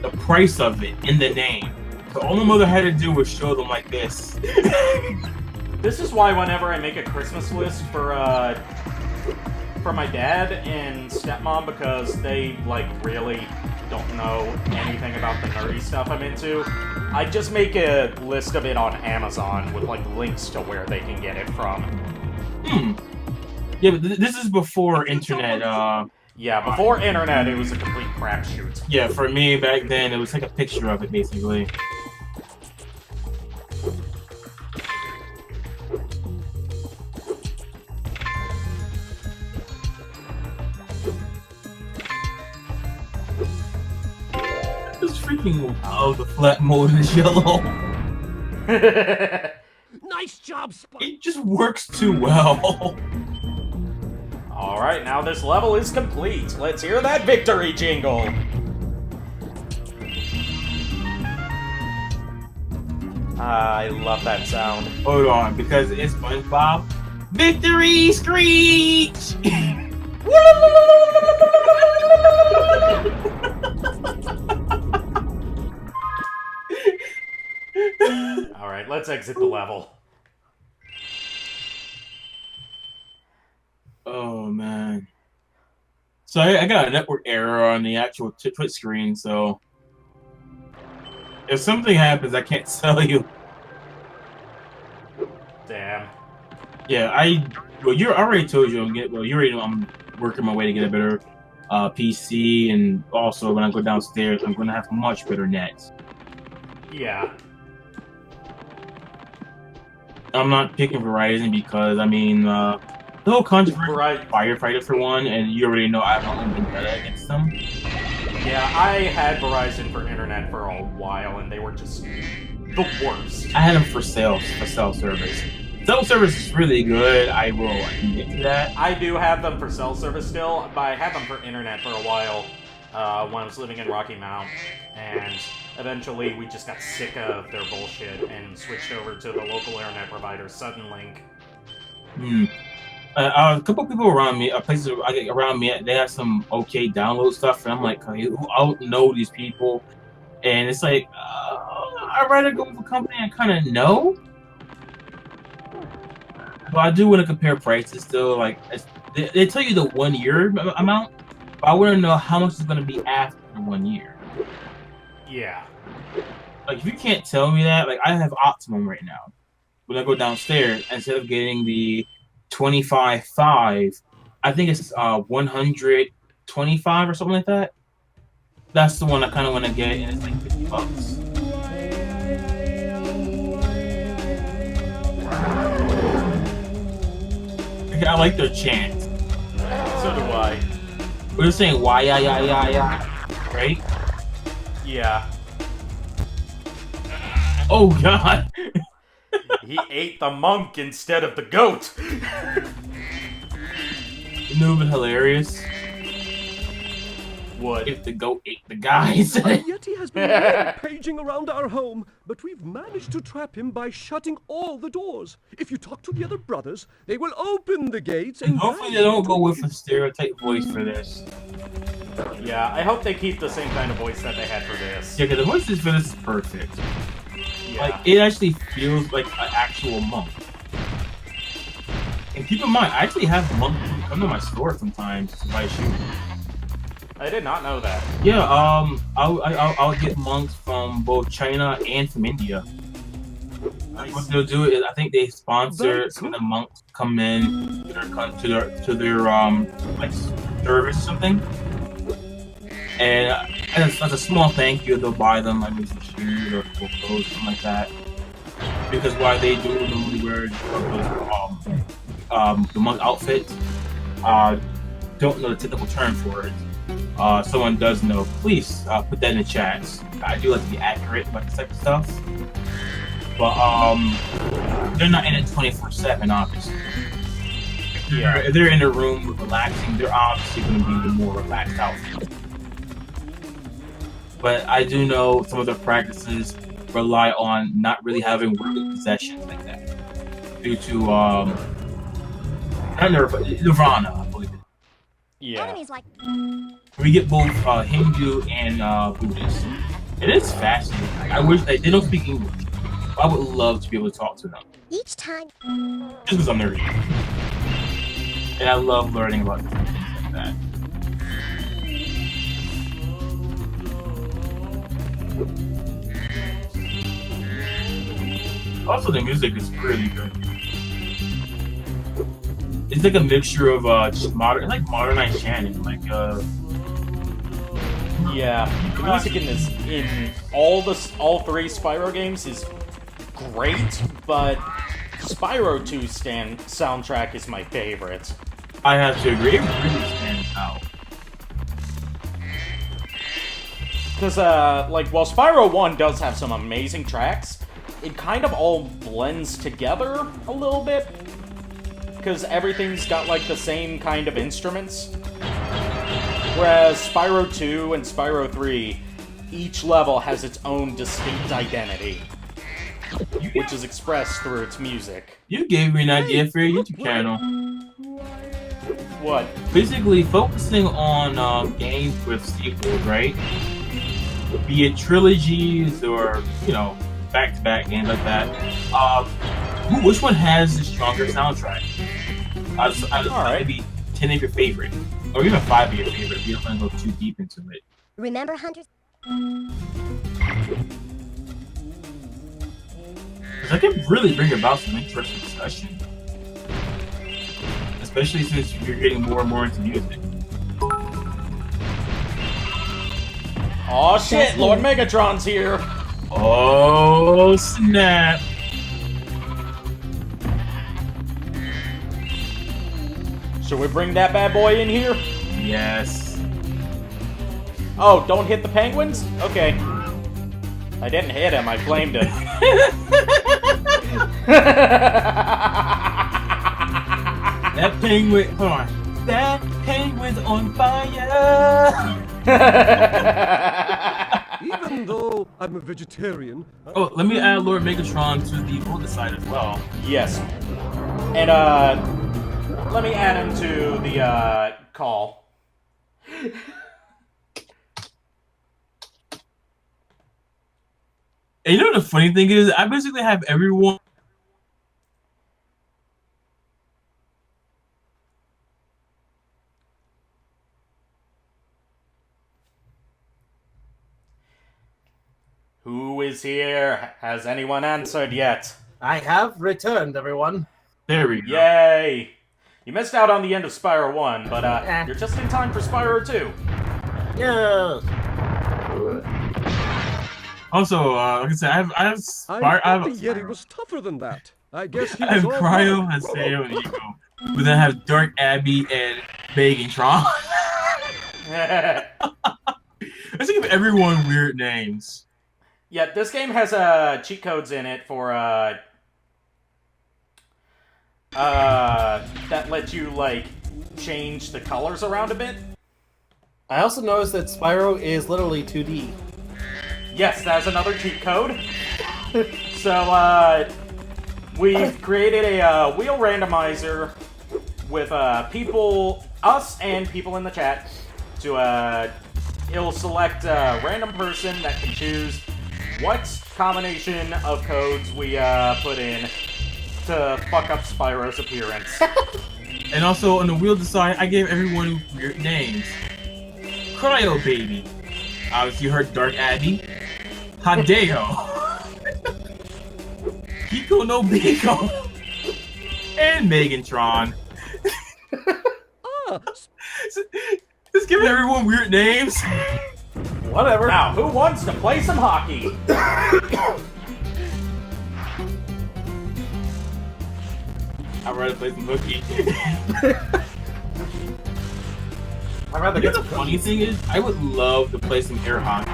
the price of it, and the name. So all my mother had to do was show them like this. This is why whenever I make a Christmas list for my dad and stepmom, because they like really don't know anything about the nerdy stuff I'm into, I just make a list of it on Amazon with like links to where they can get it from. Yeah, but this is before internet. Yeah, before internet, it was a complete crapshoot. Yeah, for me back then, it was like a picture of it basically. Oh, the flat mode is yellow. Nice job, Spyro. It just works too well. Alright, now this level is complete. Let's hear that victory jingle. I love that sound. Hold on, because it's SpongeBob. Victory screech! Alright, let's exit the level. Oh, man. So I got a network error on the actual Twitch screen, so... if something happens, I can't tell you. Damn. Yeah, I already told you you already know I'm working my way to get a better PC, and also when I go downstairs, I'm going to have much better net. Yeah. I'm not picking Verizon because, I mean, the whole controversy firefighter for one, and you already know I've only been better against them. Yeah, I had Verizon for internet for a while, and they were just the worst. I had them for cell service. Cell service is really good. I will admit to that. I do have them for cell service still, but I had them for internet for a while when I was living in Rocky Mount, and eventually we just got sick of their bullshit and switched over to the local internet provider, Suddenlink. A couple people around me, places around me, they have some okay download stuff, and I'm like, I don't know these people, and it's like, I'd rather go with a company I kind of know, but I do want to compare prices still. Like, they tell you the 1 year amount, but I want to know how much it's going to be after 1 year. Yeah. Like, if you can't tell me that, like, I have Optimum right now. When I go downstairs, instead of getting the 25.5, I think it's 125 or something like that. That's the one I kind of want to get, and it's like $50. I like their chant. So do I. We're saying why ya, right? Yeah. Oh god! He ate the monk instead of the goat. It would have been hilarious. What? If the goat ate the guys. A Yeti has been rampaging around our home, but we've managed to trap him by shutting all the doors. If you talk to the other brothers, they will open the gates and hopefully they don't go with a stereotype voice for this. Yeah, I hope they keep the same kind of voice that they had for this. Yeah, because the voice for this is perfect. Yeah. Like, it actually feels like an actual monk. And keep in mind, I actually have monks who come to my store sometimes to buy shoes. I did not know that. Yeah, I'll get monks from both China and from India. Nice. What they'll do is, I think they sponsor some of the monks come in to their like service or something, and as a small thank you, they'll buy them like maybe some shoes or clothes, something like that. Because while they do normally wear the monk outfit, don't know the technical term for it. Someone does know, please put that in the chat. I do like to be accurate about this type of stuff. But they're not in it 24/7, obviously. If they're in a room relaxing, they're obviously going to be the more relaxed outfit. But I do know some of their practices rely on not really having worldly possessions like that. Due to, Nirvana, I believe it. Yeah. Enemies like We get both Hindu and Buddhist. It is fascinating. I wish they don't speak English. I would love to be able to talk to them. Each time. Just because I'm nerdy. And I love learning about different things like that. Also, the music is really good. It's like a mixture of just modernized Shannon, like Yeah, the music in all three Spyro games is great, but Spyro 2's soundtrack is my favorite. I have to agree, it really stands out. Because, while Spyro 1 does have some amazing tracks, it kind of all blends together a little bit. Because everything's got, like, the same kind of instruments. Whereas Spyro 2 and Spyro 3, each level has its own distinct identity. Which is expressed through its music. You gave me an idea for your YouTube channel. What? Basically, focusing on games with sequels, right? Be it trilogies or, back-to-back games like that. Which one has the stronger soundtrack? Maybe 10 of your favorite, or even 5 of your favorite if you don't want to go too deep into it. Remember, Hunters? Because I can really bring about some interesting discussion. Especially since you're getting more and more into music. Aw shit, Lord Megatron's here! Oh snap! Should we bring that bad boy in here? Yes. Oh, don't hit the penguins? Okay. I didn't hit him, I flamed him. That penguin, hold on. That penguin's on fire! Even though I'm a vegetarian... Oh, let me add Lord Megatron to the older side as well. Yes. And, let me add him to the, call. And you know the funny thing is, I basically have everyone... Who is here? Has anyone answered yet? I have returned, everyone. There we go. Yay! You missed out on the end of Spyro 1, but you're just in time for Spyro 2. Yeah. Also, like I said, I have I thought the Yeti was tougher than that. I guess he I have was all Cryo, wrong. Haseo, and Ego. But then I have Dark Abbey and Megatron. Let's give everyone weird names. Yeah, this game has cheat codes in it for that let you like change the colors around a bit. I also noticed that Spyro is literally 2D. Yes, that's another cheat code. So we've created a wheel randomizer with us and people in the chat to it'll select a random person that can choose what combination of codes we put in to fuck up Spyro's appearance. And also on the wheel to the side, I gave everyone weird names. Cryo Baby. Obviously you heard Dark Abby. Haseo. Hiko no Biko. And Megatron. Just giving everyone weird names. Whatever. Now, who wants to play some hockey? I'd rather play some hooky. I'd rather get The funny thing is, I would love to play some air hockey.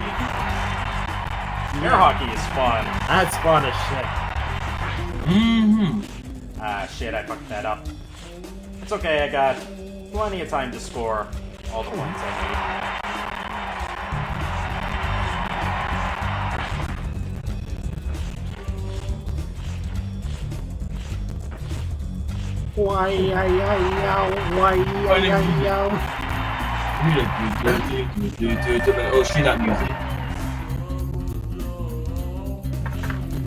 Air hockey is fun. That's fun as shit. Mm-hmm. Ah, shit, I fucked that up. It's okay, I got plenty of time to score all the points I Oh shit, that music.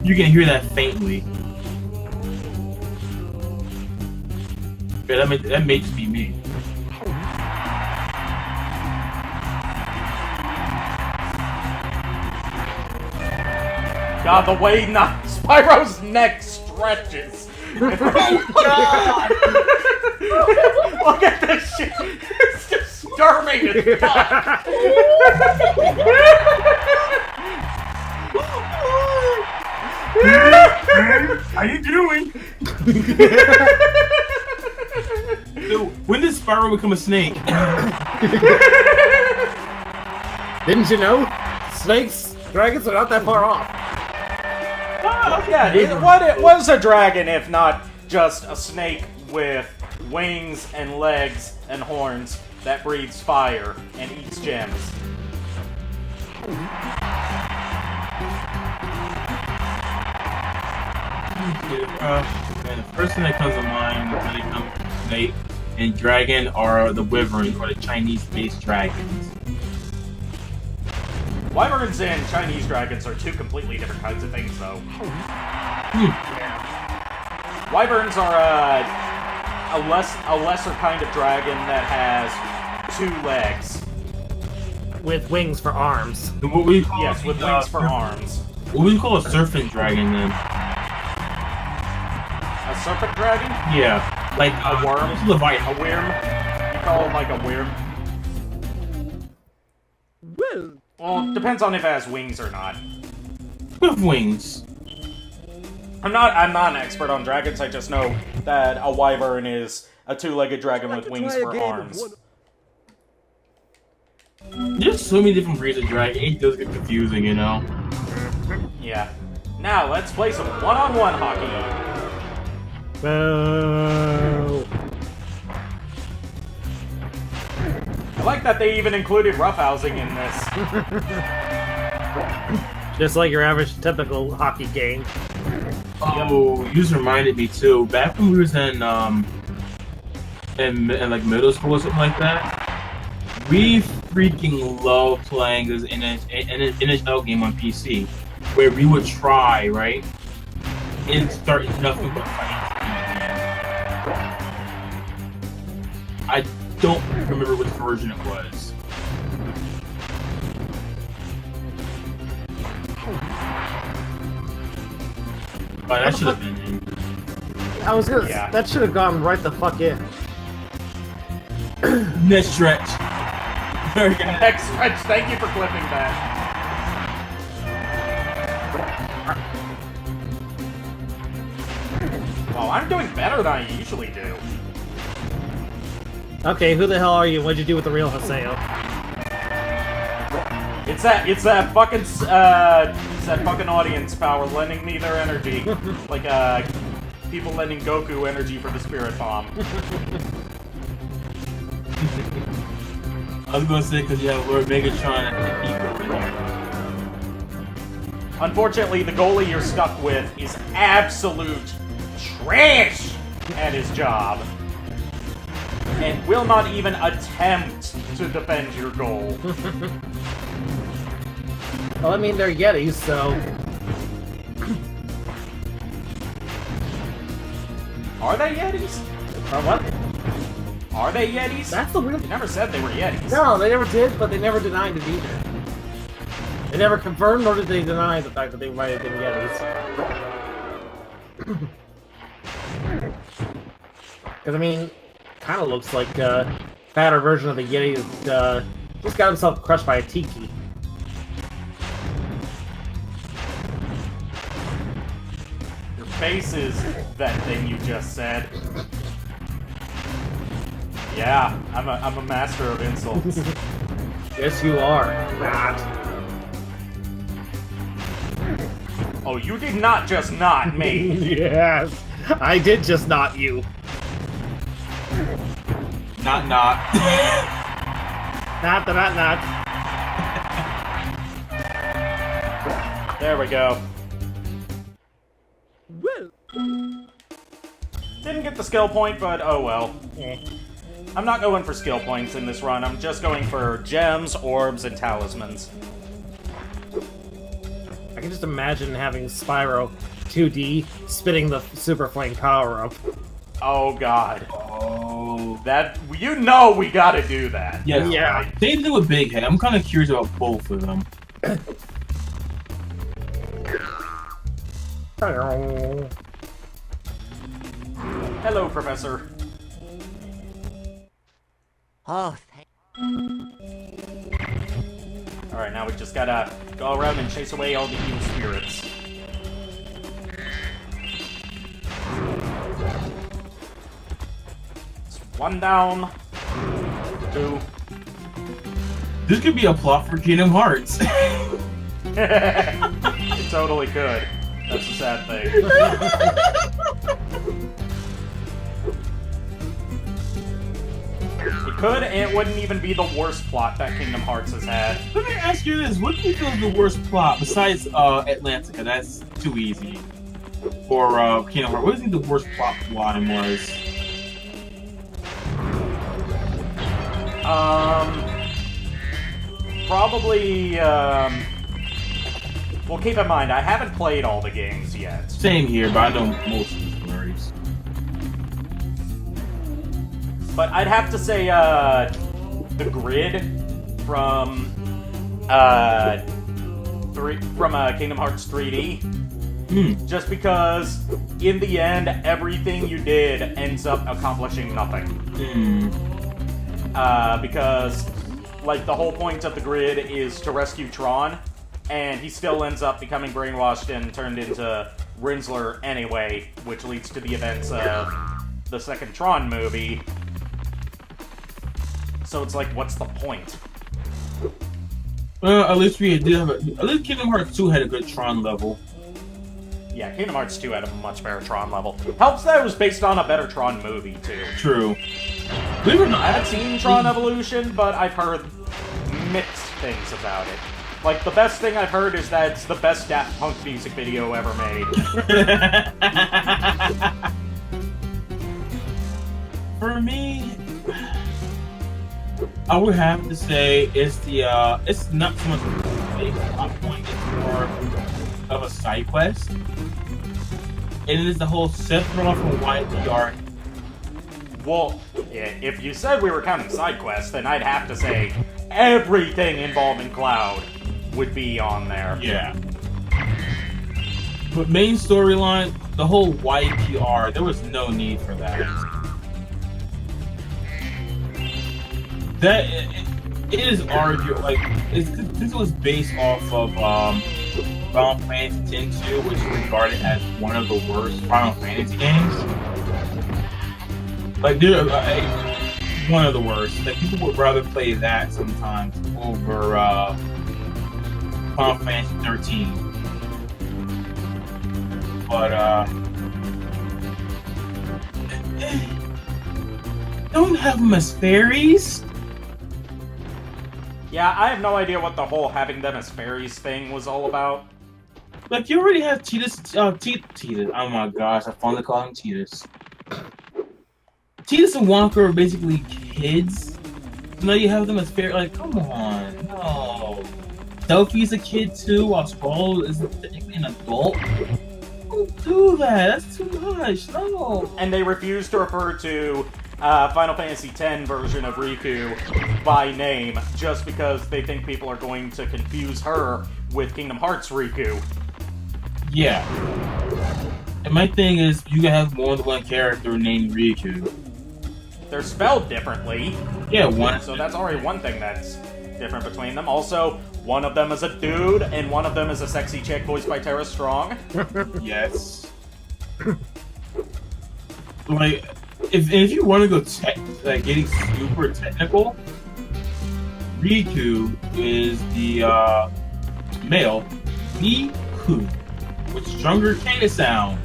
You can hear that faintly. Yeah, that may just be me. God, the way Spyro's neck stretches. Oh god! Look at this shit! It's disturbing as fuck! How you doing? So, when did Spyro become a snake? Didn't you know? Snakes, dragons are not that far off. Yeah, it was a dragon, if not just a snake with wings and legs and horns that breathes fire and eats gems. The first thing that comes to mind when it comes to snake and dragon are the wyverns, or the Chinese-based dragons. Wyverns and Chinese dragons are two completely different kinds of things, though. Wyverns are a lesser kind of dragon that has 2 legs. With wings for arms. What we call Yes, with wings for arms. What would you call a serpent dragon then? A serpent dragon? Yeah, like A worm? Leviathan. A worm? You call it like a worm? Well, it depends on if it has wings or not. With wings. I'm not an expert on dragons, I just know that a wyvern is a 2-legged dragon with wings for arms. There's so many different breeds of dragon, it does get confusing, you know? Yeah. Now, let's play some one-on-one hockey. Boo. I like that they even included roughhousing in this. Just like your average typical hockey game. Oh, you just reminded me too. Back when we was in like middle school or something like that, we freaking loved playing this NHL game on PC, where we would try, right, and start nothing but fighting. I don't remember which version it was. But that should have been in. I was gonna. Yeah. That should have gone right the fuck in. Net stretch. Very good. Next stretch, thank you for clipping that. Oh, I'm doing better than I usually do. Okay, who the hell are you? What'd you do with the real Haseo? It's that fucking audience power lending me their energy, like people lending Goku energy for the Spirit Bomb. I was gonna say because you have Lord Megatron and TheHikoReport. Unfortunately, the goalie you're stuck with is absolute trash at his job, and will not even attempt to defend your goal. Well, I mean, they're Yetis, so... Are they Yetis? Or what? Are they Yetis? That's the weird... They never said they were Yetis. No, they never did, but they never denied it either. They never confirmed, nor did they deny the fact that they might have been Yetis. Because, I mean, kind of looks like a fatter version of the Yeti that just got himself crushed by a Tiki. Your face is that thing you just said. Yeah, I'm a master of insults. Yes, you are. Not. Oh, you did not just not me. Yes, I did just not you. Not. Not. There we go. Well, Didn't get the skill point, but oh well. I'm not going for skill points in this run, I'm just going for gems, orbs, and talismans. I can just imagine having Spyro 2D spitting the Super Flame power up. Oh god. Oh. That, you know we gotta do that. Yes. Yeah. Same thing with Big Head. I'm kind of curious about both of them. Hello, Professor. Oh, Alright, now we just gotta go around and chase away all the evil spirits. It's one down. Two. This could be a plot for Kingdom Hearts. It totally could. That's the sad thing. It could, and it wouldn't even be the worst plot that Kingdom Hearts has had. Let me ask you this: what do you feel is the worst plot besides Atlantica? That's too easy. Or Kingdom Hearts. What do you think the worst plot line was? Probably. Well, keep in mind, I haven't played all the games yet. Same here, but I know most of the stories. But I'd have to say, the grid from Kingdom Hearts 3D. Just because, in the end, everything you did ends up accomplishing nothing. Because, like, the whole point of the grid is to rescue Tron, and he still ends up becoming brainwashed and turned into Rinsler anyway, which leads to the events of the second Tron movie. So it's like, what's the point? Well, at least we did have at least Kingdom Hearts 2 had a good Tron level. Yeah, Kingdom Hearts 2 had a much better Tron level. Helps that it was based on a better Tron movie, too. True. I haven't seen Tron Evolution, but I've heard mixed things about it. Like, the best thing I've heard is that it's the best Daft Punk music video ever made. For me, I would have to say it's not so much a big plot point, it's more of a side quest. And it is the whole Sephiroth from YPR. Well, yeah, if you said we were counting side quests, then I'd have to say everything involving Cloud would be on there. Yeah. But main storyline, the whole YPR, there was no need for that. That it is argued like this was based off of Final Fantasy X-2, which is regarded as one of the worst Final Fantasy games. Like, they're one of the worst. Like, people would rather play that sometimes over Final Fantasy 13. But don't have them as fairies. Yeah, I have no idea what the whole having them as fairies thing was all about. Like, you already have Tidus, oh my gosh, I finally call him Tidus. Tidus and Wonka are basically kids. Now you have them as fairies, like, come on, no. Delphi's a kid too, while Squall is technically an adult. Don't do that, that's too much, no. And they refuse to refer to Final Fantasy X version of Riku by name just because they think people are going to confuse her with Kingdom Hearts Riku. Yeah. And my thing is, you can have more than one character named Riku. They're spelled differently. Yeah, one. So that's already one thing that's different between them. Also, one of them is a dude, and one of them is a sexy chick voiced by Tara Strong. Yes. Like, if you want to go getting super technical, Riku is the male Riku with stronger K sound.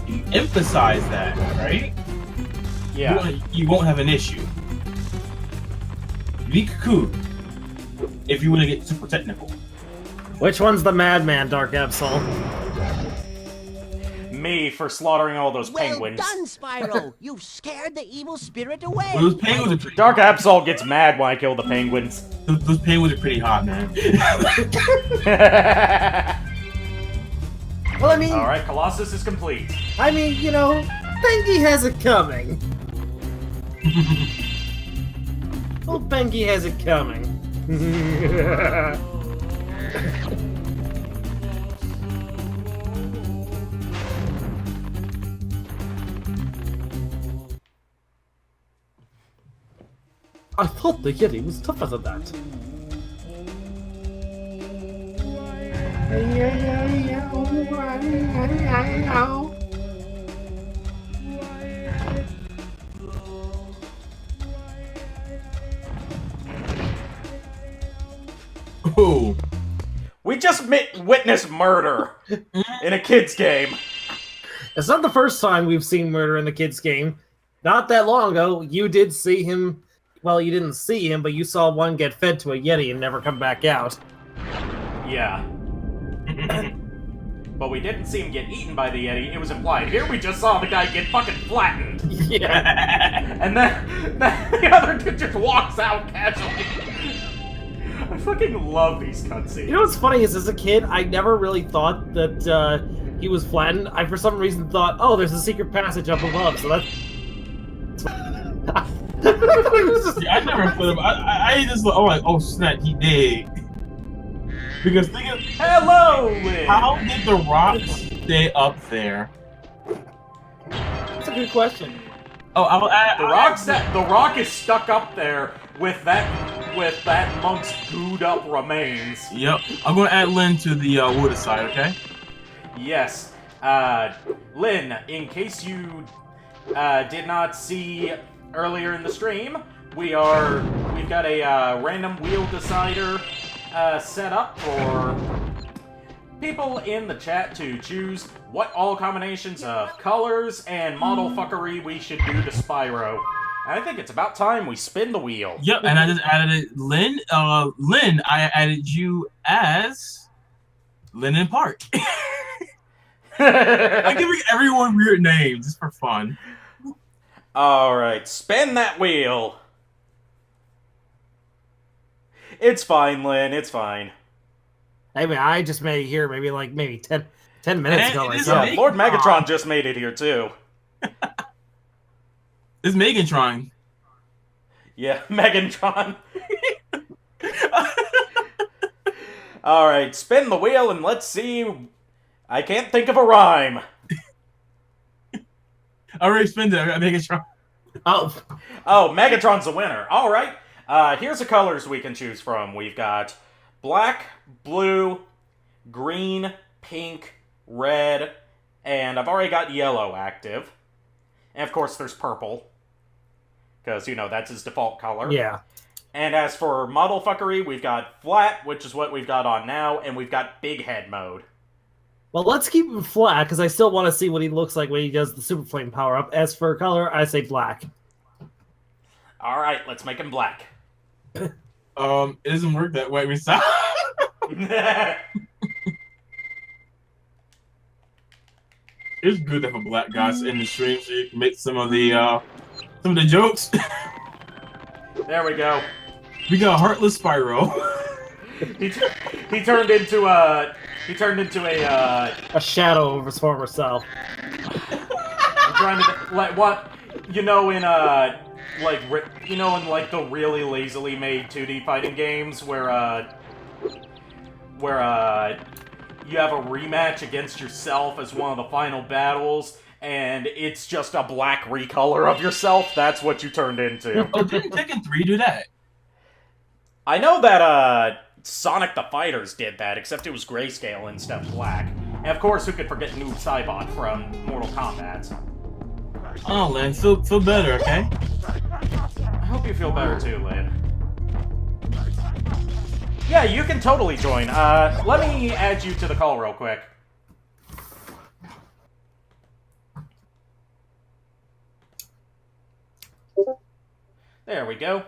You emphasize that, right? Yeah. You won't have an issue. Riku, if you want to get super technical. Which one's the madman, Dark Absol? Me for slaughtering all those Well penguins. done, Spyro! You've scared the evil spirit away! Well, those penguins are pretty Dark Absol gets mad when I kill the penguins. Those penguins are pretty hot, man. Well, I mean... Alright, Colossus is complete. I mean, you know, Bengi has it coming. Well, Bengi has it coming. I thought the Yeti was tougher than that. Ooh. We just witnessed murder in a kid's game. It's not the first time we've seen murder in the kids' game. Not that long ago, you did see him. Well, you didn't see him, but you saw one get fed to a Yeti and never come back out. Yeah. But we didn't see him get eaten by the Yeti, it was implied. Here we just saw the guy get fucking flattened. Yeah. And then the other dude just walks out casually. I fucking love these cutscenes. You know what's funny is, as a kid, I never really thought that he was flattened. I, for some reason, thought, oh, there's a secret passage up above, so that's... I never put him. I just like, oh snap, he did. Because think of hello, Lynn. How did the rocks stay up there? That's a good question. Oh, the rock is stuck up there with that monk's gooed up remains. Yep, I'm gonna add Lynn to the water side, okay? Yes, Lynn. In case you did not see earlier in the stream, we've got a random wheel decider set up for people in the chat to choose what all combinations of colors and model fuckery we should do to Spyro. I think it's about time we spin the wheel. Yep, and I just added it. Lynn, I added you as Lennon Park. I'm giving everyone weird names just for fun. Alright, spin that wheel. It's fine, Lynn, it's fine. I mean, I just made it here maybe 10 minutes ago myself. Yeah, Lord Megatron just made it here, too. It's Megatron. Yeah, Megatron. Alright, spin the wheel and let's see. I can't think of a rhyme. I already spent it. I got Megatron. Oh, Megatron's the winner. Alright. Here's the colors we can choose from. We've got black, blue, green, pink, red, and I've already got yellow active. And of course there's purple. Because, you know, that's his default color. Yeah. And as for model fuckery, we've got flat, which is what we've got on now, and we've got big head mode. Well, let's keep him flat, because I still want to see what he looks like when he does the Super Flame power-up. As for color, I say black. Alright, let's make him black. It doesn't work that way. We saw. It's good to have a black guy in the stream so you can make some of the jokes. There we go. We got Heartless Spyro. he turned into a shadow of his former self. I'm trying to like what in the really lazily made 2D fighting games where you have a rematch against yourself as one of the final battles, and it's just a black recolor of yourself. That's what you turned into. Oh, didn't Tekken 3 do that? I know that Sonic the Fighters did that, except it was grayscale instead of black. And of course, who could forget Noob Saibot from Mortal Kombat? Oh, Lynn, feel better, okay? I hope you feel better too, Lynn. Yeah, you can totally join. Let me add you to the call real quick. There we go.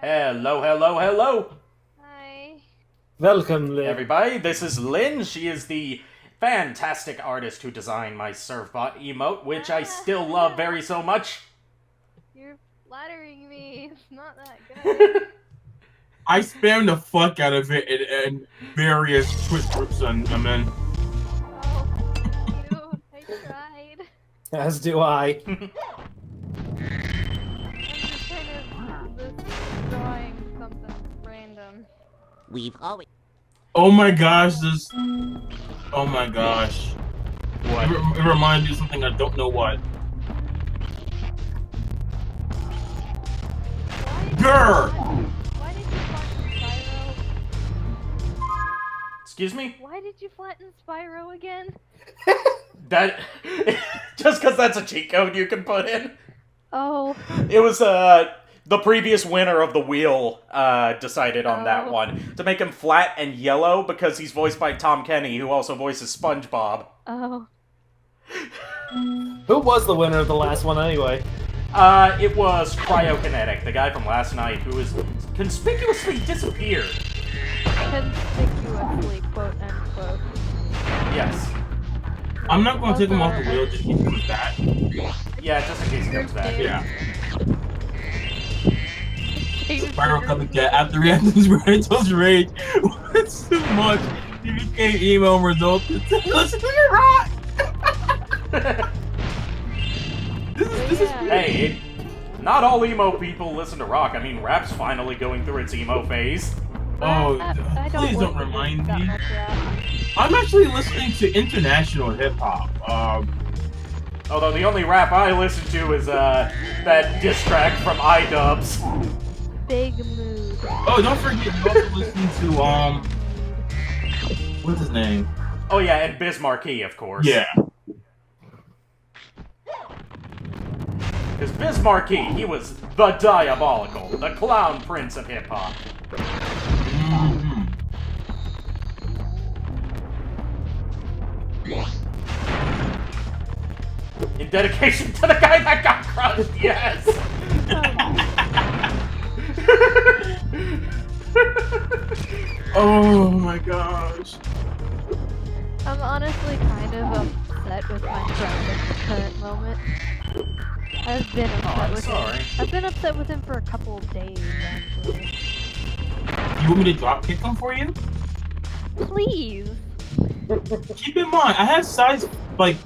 Hello, hello, hello! Hi. Welcome, Lynn. Everybody, this is Lynn. She is the fantastic artist who designed my Surfbot emote, which I still love very so much. You're flattering me. It's not that good. I spammed the fuck out of it in various Twitch groups I'm in. Oh, thank you. I tried. As do I. I'm just kind of drawing something random. We've always... Oh my gosh, this... Oh my gosh. What? It reminds me of something I don't know what. Grr! Why did you flatten Spyro? Excuse me? Why did you flatten Spyro again? That... just because that's a cheat code you can put in. Oh. It was, the previous winner of the wheel, decided on that one. To make him flat and yellow, because he's voiced by Tom Kenny, who also voices SpongeBob. Oh. Who was the winner of the last one, anyway? It was Cryokinetic, the guy from last night, who is conspicuously disappeared. Conspicuously, quote unquote. Yes. I'm not going to take him off the wheel just in case he comes back. Yeah, just in case he comes back. Yeah. Spyro coming cat after reacting Rento's rage with so much he became emo and resulted. Listen to your rock! this is Hey, not all emo people listen to rock. I mean, rap's finally going through its emo phase. Oh, please don't remind me. I'm actually listening to international hip-hop. Although the only rap I listen to is, that diss track from iDubbbz. Big mood. Oh, don't forget, you also listen to, what's his name? Oh yeah, and Biz Markie, of course. Yeah. Because Biz Markie, he was the diabolical, the clown prince of hip-hop. In dedication to the guy that got crushed, yes! Oh my gosh. I'm honestly kind of upset with my friend at the current moment. I've been upset with him. I've been upset with him for a couple of days, actually. You want me to drop kick him for you? Please! Keep in mind, I have size, like,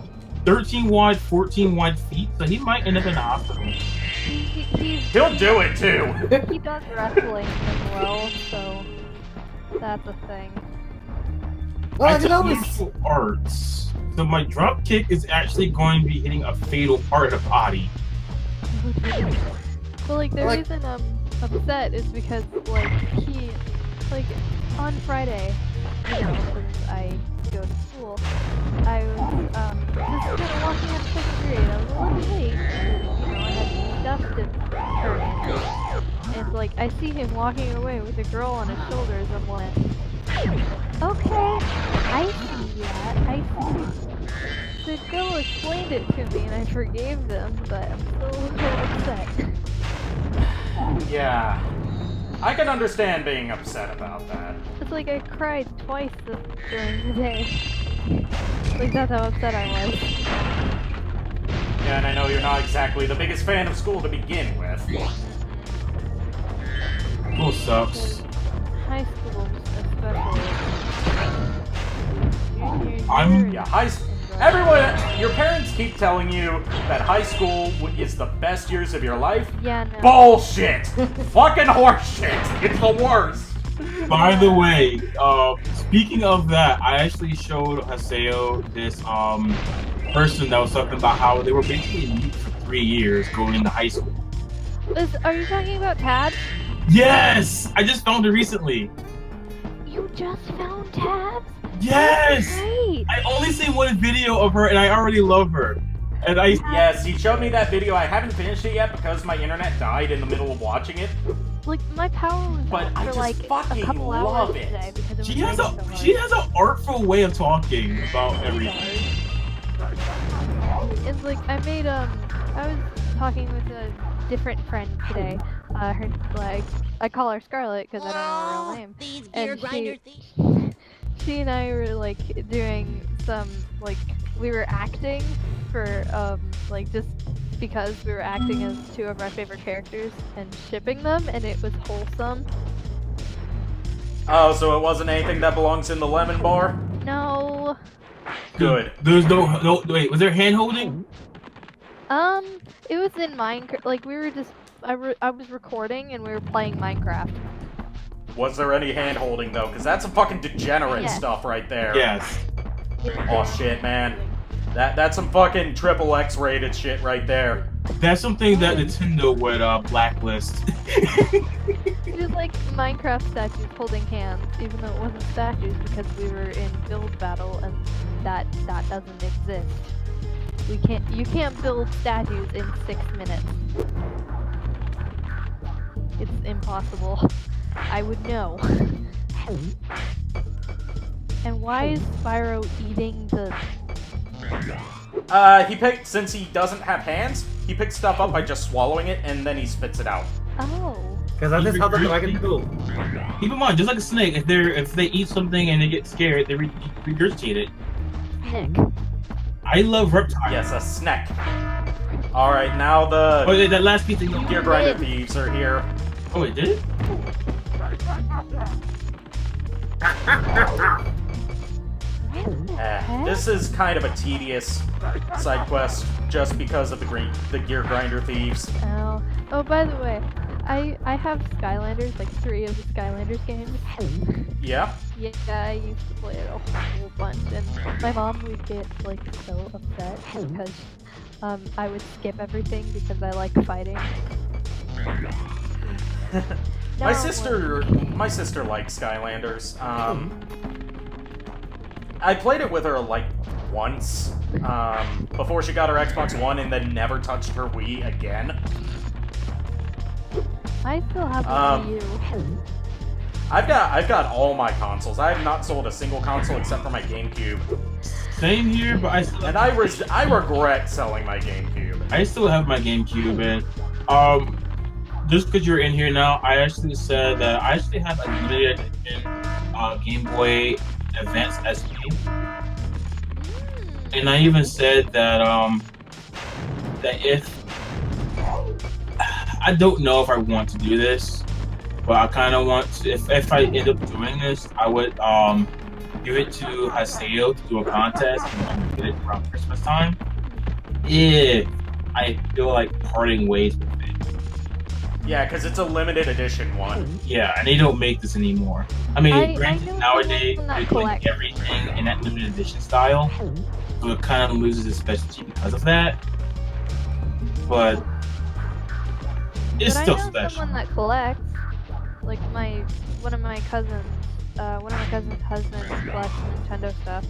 13 wide, 14 wide feet, so he might end up in the hospital. He'll do it, too! He does wrestling as well, so that's a thing. Well, I took martial arts, so my drop kick is actually going to be hitting a fatal part of the body. But like the reason I'm upset is because like on Friday, you know, since I go to school, I was just kind of walking out of second period. I was a little late, you know, And like I see him walking away with a girl on his shoulders. I'm like, okay, I see that. I see. The girl explained it to me, and I forgave them, but I'm still a little bit upset. Yeah. I can understand being upset about that. It's like I cried twice during the day. Like that's how upset I was. Yeah, and I know you're not exactly the biggest fan of school to begin with. School sucks. High school, especially. Everyone, your parents keep telling you that high school is the best years of your life. Yeah, no. Bullshit! Fucking horseshit! It's the worst! By the way, speaking of that, I actually showed Haseo this person that was talking about how they were basically mute for 3 years going into high school. Are you talking about Tab? Yes! I just found it recently. You just found Tab? Yes! Great. I only seen one video of her and I already love her. And Yes, he showed me that video. I haven't finished it yet because my internet died in the middle of watching it. Like my power was But out I for just like fucking a couple love hours it. today because it was she has raining so she much. has an artful way of talking about everything. It's like I made I was talking with a different friend today. Her like I call her Scarlett because I don't know her real name. These And gear grinder she and I were like doing some like we were acting for like just because we were acting as two of our favorite characters and shipping them, and it was wholesome. Oh, so it wasn't anything that belongs in the lemon bar? No. Good. There's no wait, was there hand holding? It was in Minecraft. Like we were just I was recording and we were playing Minecraft. Was there any hand-holding, though? Because that's some fucking degenerate Yes. stuff right there. Yes. Oh, shit, man. That's some fucking triple X rated shit right there. That's something that Nintendo would blacklist. Just like Minecraft statues holding hands, even though it wasn't statues because we were in build battle and that doesn't exist. You can't build statues in 6 minutes. It's impossible. I would know. And why is Spyro eating the... Since he doesn't have hands, he picks stuff up by just swallowing it, and then he spits it out. Oh. Because that's just how the dragon do. Keep in mind, just like a snake, if they eat something and they get scared, they regurgitate it. Nick. I love reptiles. Yes, a snack. Alright, now the... Oh, that last piece of Gear Grinder Thieves are here. Oh, it did? This is kind of a tedious side quest just because of the Gear Grinder Thieves. Oh, by the way, I have Skylanders, like 3 of the Skylanders games. Yeah? Yeah, I used to play it a whole bunch, and my mom would get like so upset because I would skip everything because I like fighting. My sister likes Skylanders. I played it with her like once before she got her Xbox One, and then never touched her Wii again. I still have a Wii U. I've got all my consoles. I have not sold a single console except for my GameCube. Same here, but I regret selling my GameCube. I still have my GameCube, and just because you're in here now, I actually said that I actually have a limited edition Game Boy Advance SP, and I even said that that if I don't know if I want to do this, but I kind of want to. If I end up doing this, I would give it to Haseo to do a contest and get it around Christmas time. If I feel like parting ways with it. Yeah, because it's a limited edition one. Yeah, and they don't make this anymore. I mean, granted, know nowadays someone that they're doing collects. everything in that limited edition style, so it kind of loses its specialty because of that. But it's But still I know special. someone that collects. Like one of my cousins' husbands collects Nintendo stuff.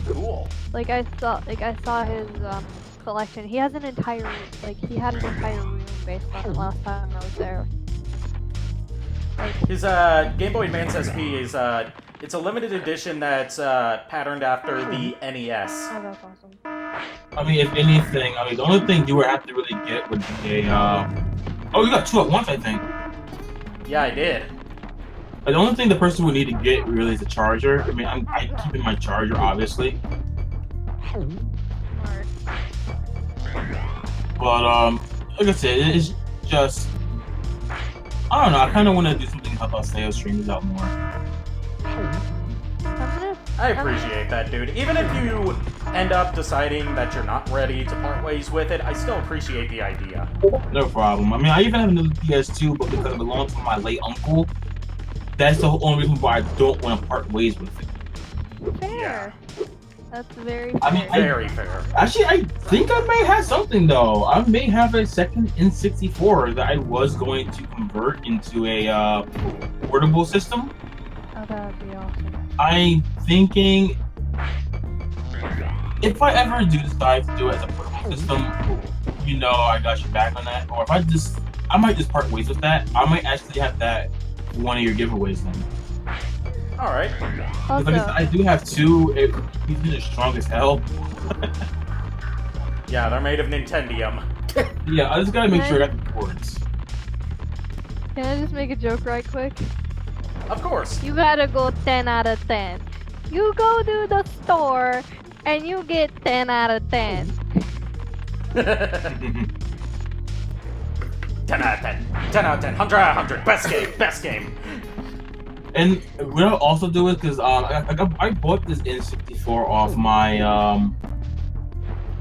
Cool. Like I saw his collection. He has an entire room based on it last time I was there. His Game Boy Advance SP is it's a limited edition that's patterned after the NES. Oh, that's awesome. I mean, if anything, the only thing you would have to really get would be a. Oh, you got 2 at once, I think. Yeah, I did. The only thing the person would need to get really is a charger. I mean, I'm keeping my charger, obviously. But like I said, it's just I don't know. I kind of want to do something about Haseo streams out more. I appreciate that, dude. Even if you end up deciding that you're not ready to part ways with it, I still appreciate the idea. No problem. I mean, I even have another PS2, but because it belongs to my late uncle, that's the only reason why I don't want to part ways with it. Fair. Yeah. That's very fair. I mean, Very fair. Actually, I think I may have something, though. I may have a second N64 that I was going to convert into a portable system. Oh, that would be awesome. I'm thinking if I ever do decide to do it as a portable system, you know I got your back on that. Or if I might just part ways with that. I might actually have that one of your giveaways then. Alright. Also, Like I do have 2. These are strong as hell. Yeah, they're made of Nintendium. Yeah, I just gotta make sure I got the cords. can I just make a joke right quick? Of course. You gotta go 10 out of 10. You go to the store and you get 10 out of 10. 10 out of 10. 10 out of 10. 100 out of 100. Best game. Best game. And what I'll also do is because I bought this N64 off my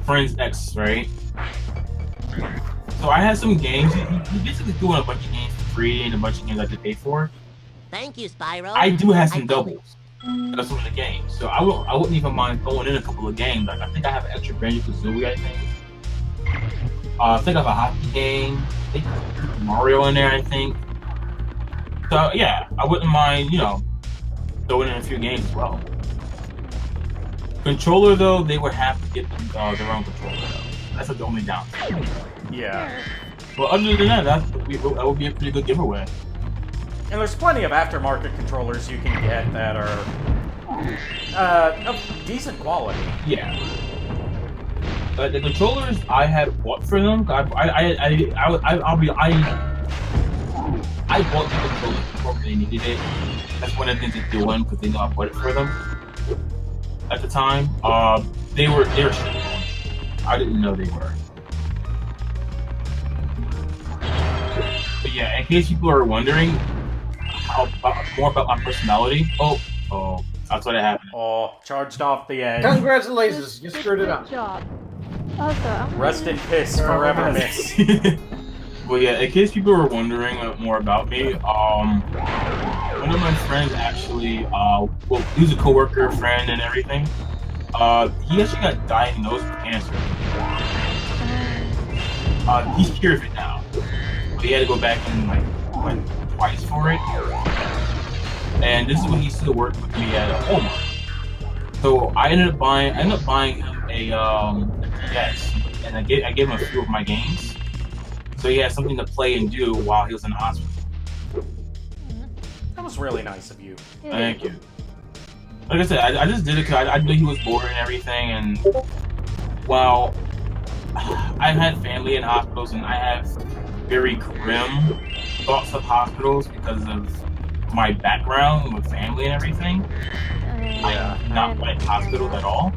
friend's ex, right? So I had some games. He basically doing a bunch of games for free and a bunch of games I could pay for. Thank you, Spyro. I do have some doubles of some of the games, so I wouldn't even mind throwing in a couple of games. Like I think I have an extra Banjo-Kazooie, I think. I think I have a hockey game. I think Mario in there, I think. So yeah, I wouldn't mind, throwing in a few games as well. Controller though, they would have to get their own controller though. That's the only downside. Yeah. But other than that, that would be a pretty good giveaway. And there's plenty of aftermarket controllers you can get that are of decent quality. Yeah. The controllers I had bought for them, I bought the controllers before they needed it. That's one of the things they're doing because they know I bought it for them. At the time, they were shipping. I didn't know they were. But yeah, in case people are wondering more about my personality. Oh, that's what happened. Oh, charged off the edge. Congratulations, you screwed it up. Good job. Also, I'm Rest in piss, forever miss. Well, yeah, in case people are wondering more about me, one of my friends actually, he was a coworker, friend, and everything. He actually got diagnosed with cancer. He's cured of it now, but he had to go back and went twice for it. And this is when he still worked with me at Walmart. So I ended up buying him a DS, and I gave him a few of my games. So he had something to play and do while he was in the hospital. That was really nice of you. Thank you. Like I said, I just did it because I knew he was bored and everything, and well, I've had family in hospitals, and I have very grim thoughts of hospitals because of my background with family and everything. I do not like hospitals at all.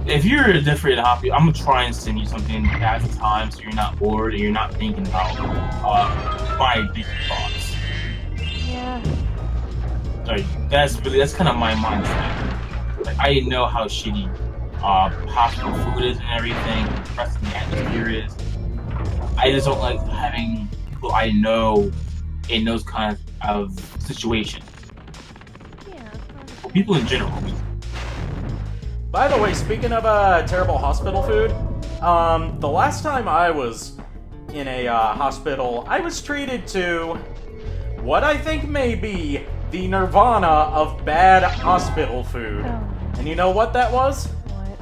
If you're different in hospital, I'm gonna try and send you something at the time so you're not bored and you're not thinking about my deep thoughts. Yeah. Like that's kind of my mindset. Like I know how shitty hospital food is and everything, depressing the atmosphere is. I just don't like having people I know in those kinds of situations. Yeah. Or people in general. By the way, speaking of terrible hospital food, the last time I was in a hospital, I was treated to what I think may be the nirvana of bad hospital food. Oh. And you know what that was? What?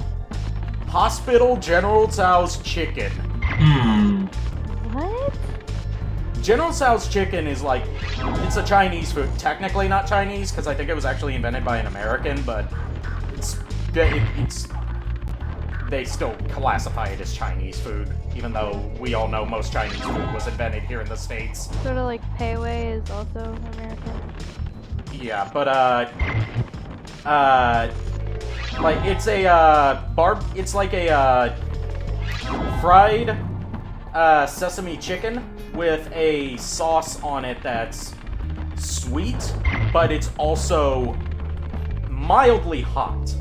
Hospital General Tso's chicken. What? General Tso's chicken is like, it's a Chinese food. Technically not Chinese, because I think it was actually invented by an American, but they still classify it as Chinese food, even though we all know most Chinese food was invented here in the States. Sort of like Pei Wei is also American. Yeah, but like it's a it's like a fried sesame chicken with a sauce on it that's sweet, but it's also mildly hot.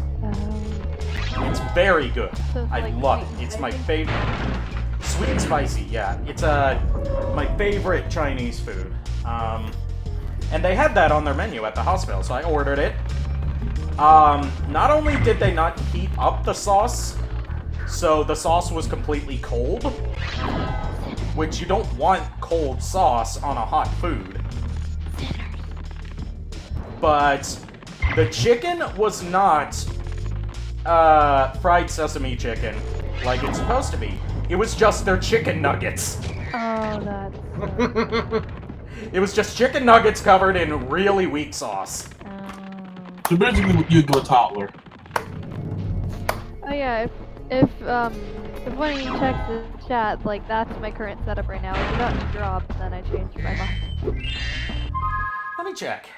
It's very good. So I like love sweet it. It's my spicy? favorite. Sweet and spicy, yeah. It's my favorite Chinese food. And they had that on their menu at the hospital, so I ordered it. Not only did they not heat up the sauce, so the sauce was completely cold, which you don't want cold sauce on a hot food. But the chicken was not fried sesame chicken like it's supposed to be. It was just their chicken nuggets. Oh, that's... It was just chicken nuggets covered in really weak sauce. So basically, you do a toddler. Oh yeah, if one of you checks the chat, like that's my current setup right now. It's about to drop, then I changed my mind. Let me check.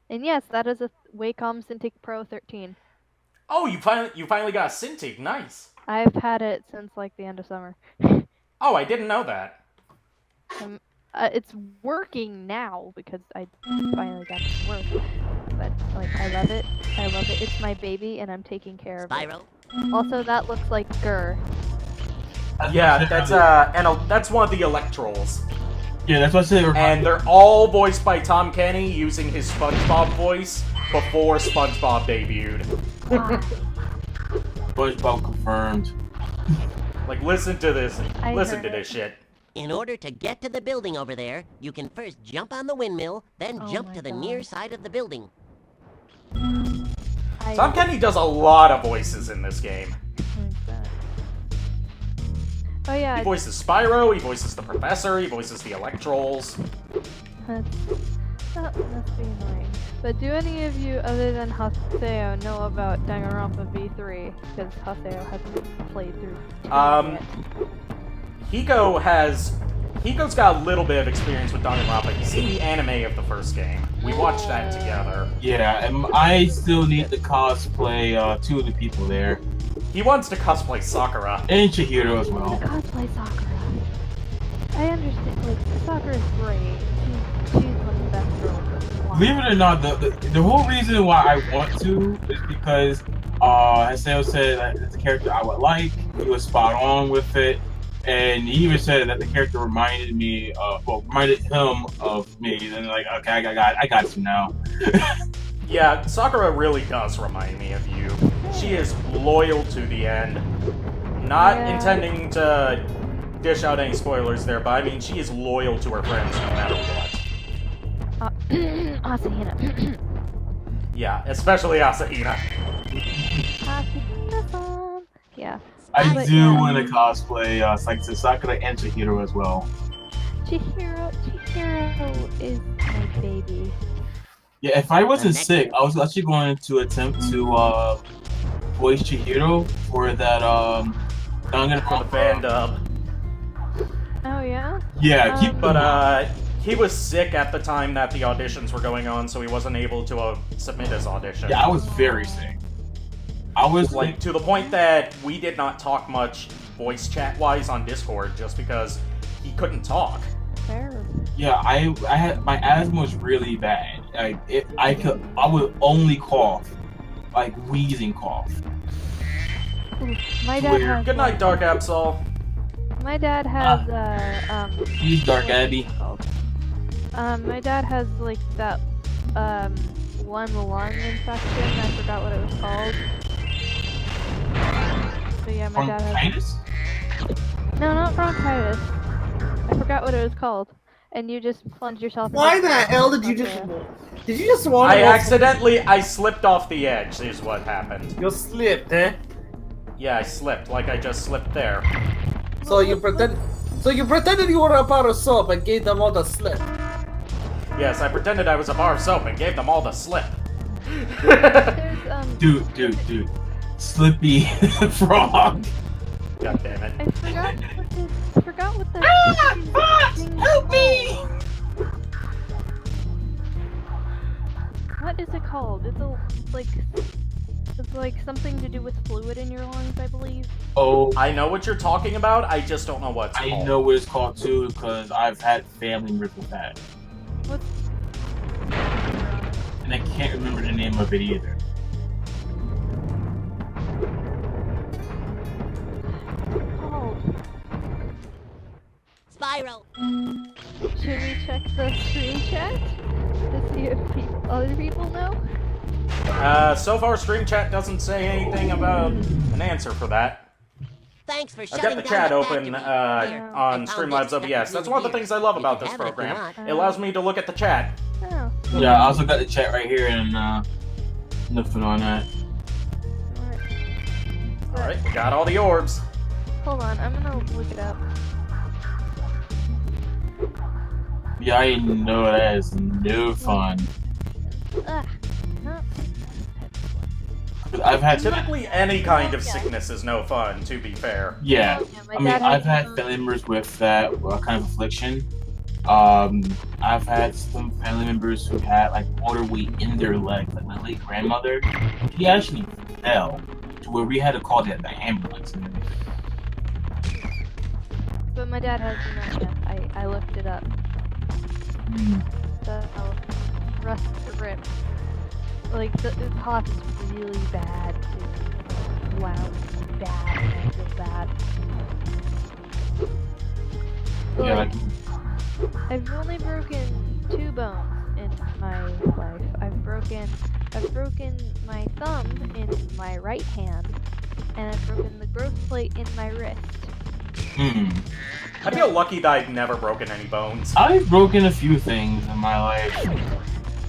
And yes, that is a Wacom Cintiq Pro 13. Oh, you finally got a Cintiq. Nice. I've had it since like the end of summer. Oh, I didn't know that. It's working now because I finally got it to work. But like, I love it. I love it. It's my baby, and I'm taking care of Spyro. it. Also, that looks like Gur. Yeah, that's one of the Electrolls. Yeah, that's what I said. And they're all voiced by Tom Kenny using his SpongeBob voice before SpongeBob debuted. SpongeBob confirmed. Like, listen to this. I Listen heard to it. this shit. In order to get to the building over there, you can first jump on the windmill, then Oh jump my to the God. near side of the building. Tom Kenny does a lot of voices in this game. Oh yeah. He voices Spyro, he voices the Professor, he voices the Electrolls. That must be annoying. But do any of you, other than Haseo, know about Danganronpa V3? Because Haseo hasn't played through 2 yet. Hiko's got a little bit of experience with Danganronpa. He's seen the anime of the first game. We watched that together. Yeah, and I still need to cosplay 2 of the people there. He wants to cosplay Sakura. And Chihiro as well. Cosplay Sakura. I understand, like, Sakura's great. She's one of the best girls. Believe it or not, the whole reason why I want to is because Haseo said that it's a character I would like. He was spot on with it. And he even said that the character reminded him of me. And like, okay, I got you now. Yeah, Sakura really does remind me of you. She is loyal to the end. Not intending to dish out any spoilers there, but I mean, she is loyal to her friends no matter what. Asahina. Yeah, especially Asahina. Asahina-san. Yeah. I do want to cosplay Sakura and Chihiro as well. Chihiro is my baby. Yeah, if I wasn't sick, I was actually going to attempt to voice Chihiro for that For the fan dub. Oh yeah? Yeah, he was sick at the time that the auditions were going on, so he wasn't able to submit his audition. Yeah, I was very sick. I was like to the point that we did not talk much voice chat wise on Discord just because he couldn't talk. Fair. Yeah, I had my asthma was really bad. I would only cough, like wheezing cough. My dad has. Good night, Dark Absol. My dad has He's Dark Abby. My dad has like that one lung infection. I forgot what it was called. So yeah, my dad has. Bronchitis? No, not bronchitis. I forgot what it was called. And you just plunged yourself. Why the hell did you just want to? I slipped off the edge. Is what happened. You slipped, eh? Yeah, I slipped. Like I just slipped there. So you pretend. So you pretended you were a bar of soap and gave them all the slip. Yes, I pretended I was a bar of soap and gave them all the slip. There's, Dude. Slippy Frog. God damn it. I forgot what the Fox, help me! What is it called? It's like something to do with fluid in your lungs, I believe. Oh, I know what you're talking about, I just don't know what it's called. I know what it's called too, because I've had family members with that. What's And I can't remember the name of it either. called? Spyro. Should we check the screen chat to see if other people know? So far Stream Chat doesn't say anything about an answer for that. Thanks for I've shutting got the down chat the open package. on Streamlabs OBS. That's one of the things I love about this program. It allows me to look at the chat. Oh. Yeah, I also got the chat right here and nothing on that. Alright, we got all the orbs. Hold on, I'm gonna look it up. Yeah, I know that is no fun. Ugh. No. I've had Typically, any kind of sickness is no fun, to be fair. yeah. my I mean, dad I've has had family members with that kind of affliction. I've had some family members who had like water weight in their legs. Like my late grandmother, she actually fell to where we had to call the ambulance. But my dad has pneumonia. I looked it up. The rust rip. Like the cough is really bad too. Loud, bad, and I feel bad. Yeah, Like, like I've only broken 2 bones in my life. I've broken my thumb in my right hand, and I've broken the growth plate in my wrist. I feel lucky that I've never broken any bones. I've broken a few things in my life.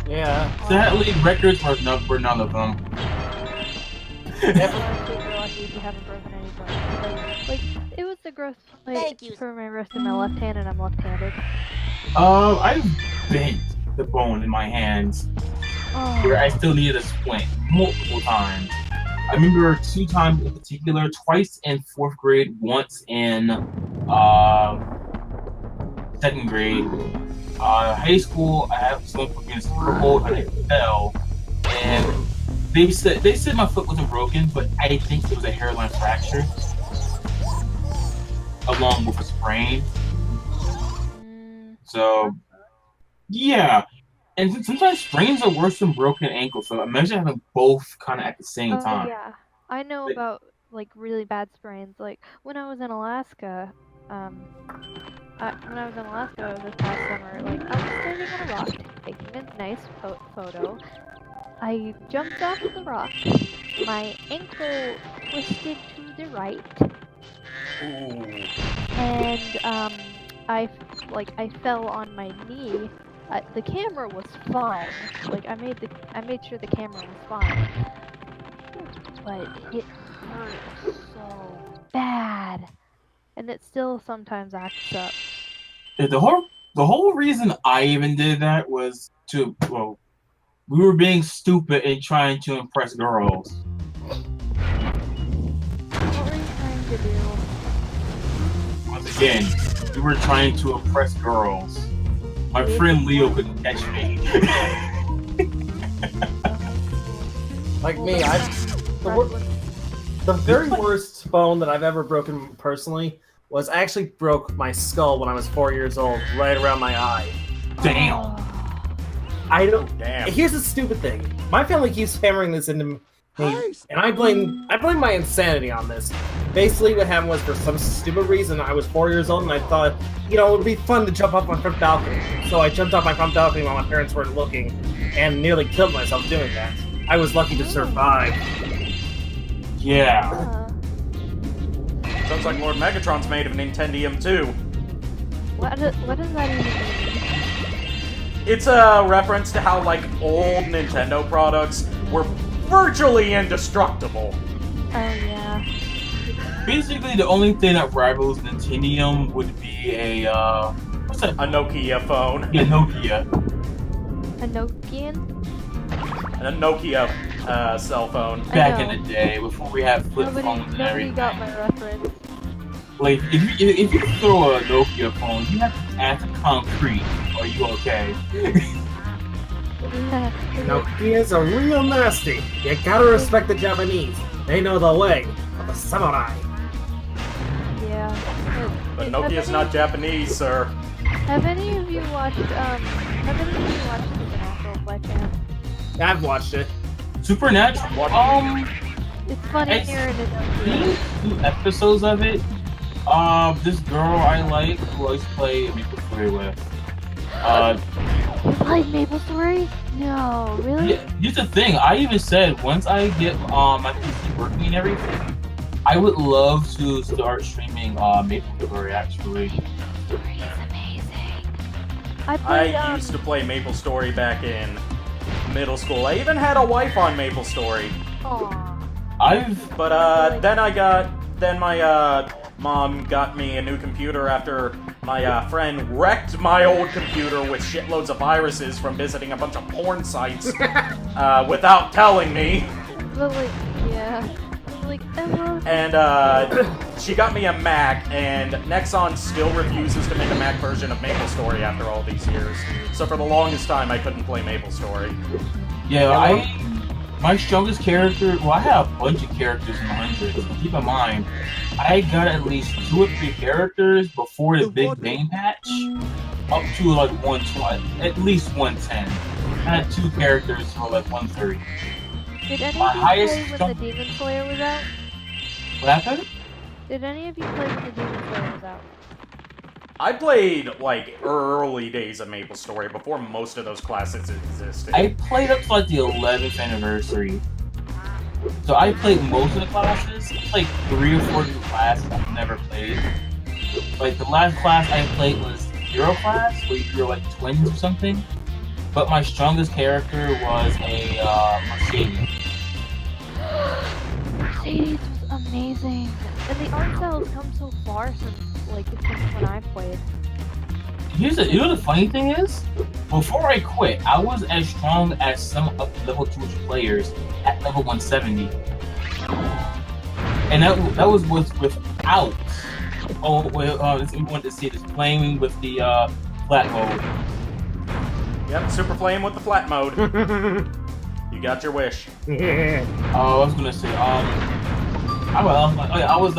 Yeah. Sadly, records were none of them. You're lucky if you haven't broken any bones. Like, it was the growth plate for my wrist in my left hand, and I'm left-handed. I've bent the bone in my hands where I still needed a splint multiple times. I remember 2 times in particular, twice in 4th grade, once in 2nd grade. High school, I have someone put me in a Super Bowl and I fell. And they said my foot wasn't broken, but I think it was a hairline fracture along with a sprain. So, yeah. And sometimes sprains are worse than broken ankles, so imagine having both kind of at the same time. Yeah, I know about like really bad sprains. Like when I was in Alaska, this past summer, like I was standing on a rock taking a nice photo. I jumped off the rock. My ankle twisted to the right. Ooh. And I fell on my knee. The camera was fine. Like I made sure the camera was fine. But it hurt so bad. And it still sometimes acts up. The whole reason I even did that was we were being stupid and trying to impress girls. What were you trying to do? Once again, we were trying to impress girls. My friend Leo couldn't catch me. Like me, the very worst bone that I've ever broken personally was I actually broke my skull when I was 4 years old, right around my eye. Damn. Damn. Here's the stupid thing. My family keeps hammering this into me, and I blame my insanity on this. Basically, what happened was, for some stupid reason, I was 4 years old, and I thought, it would be fun to jump off my front balcony. So I jumped off my front balcony while my parents weren't looking, and nearly killed myself doing that. I was lucky to survive. Yeah. Sounds like Lord Megatron's made of Nintendium too. What does that even mean? It's a reference to how, like, old Nintendo products were virtually indestructible. Oh, yeah. Basically, the only thing that rivals Nintendo would be a what's that? A Nokia phone. Yeah, Nokia. A Nokian? A Nokia cell phone. Back in the day, before we had flip phones and Nobody everything. got my reference. Like, if you throw a Nokia phone, you have to add to concrete. Are you okay? Nokias are real nasty. You gotta respect the Japanese. They know the way of the samurai. Yeah. But Nokia's not Japanese, sir. Have any of you watched Supernatural by chance? I've watched it. Supernatural? It's funny hearing it. Seen 2 episodes of it. This girl I like, who I used to play Maple Story with. You played MapleStory? No, really? Yeah, here's the thing. I even said once I get my PC working and everything, I would love to start streaming MapleStory. Actually, I used to play MapleStory back in middle school. I even had a wife on MapleStory. Aww. But then my mom got me a new computer after my friend wrecked my old computer with shitloads of viruses from visiting a bunch of porn sites without telling me. But like, yeah. Like, And she got me a Mac, and Nexon still refuses to make a Mac version of MapleStory after all these years. So for the longest time, I couldn't play MapleStory. Yeah, my strongest character. Well, I have a bunch of characters in the hundreds. So keep in mind, I got at least 2 or 3 characters before the Big Bang patch, up to like 120, at least 110. I had 2 characters for like 130. Did any My of you highest play when the Demon Slayer was out? What happened? Did any of you play when the Demon Slayer was out? I played, like, early days of MapleStory before most of those classes existed. I played up to like the 11th anniversary. So I played most of the classes. It's like 3 or 4 new classes I've never played. Like the last class I played was Hero class, where you're like twins or something. But my strongest character was a Mercedes. Mercedes was amazing. And the art styles come so far since when I played. You know the funny thing is? Before I quit, I was as strong as some of the level 2 players at level 170. And that was without. If you want to see this, playing with the flat mode. Yep, Super Flame with the flat mode. You got your wish. I was gonna say, I was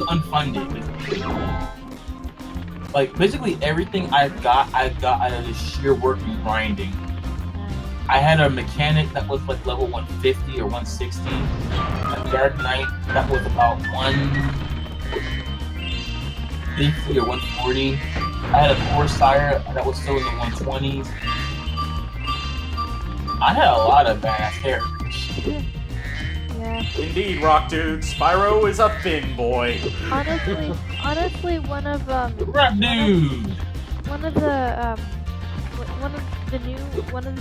unfunded. Like basically everything I got out of the sheer work and grinding. I had a mechanic that was like level 150 or 160. A Dark Knight that was about 150 or 140. I had a Corsair that was still in the 120s. I had a lot of badass characters. Yeah. Indeed, Rock Dude. Spyro is a Finn boy. Honestly, one of the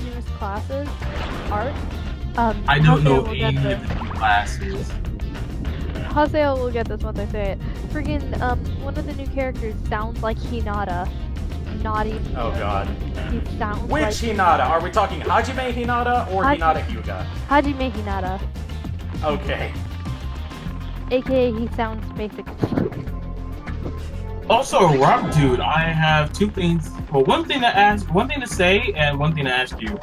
newest classes, art. I don't know any of the new classes. Haseo will get this once I say it. Friggin', one of the new characters sounds like Hinata. Not even. Oh god. He sounds Which like Hinata? Are we talking Hajime Hinata or Hinata Hyuga? Hajime Hinata. Okay. AKA he sounds basic. Also, Rock Dude, I have 2 things. Well, one thing to say, and one thing to ask you.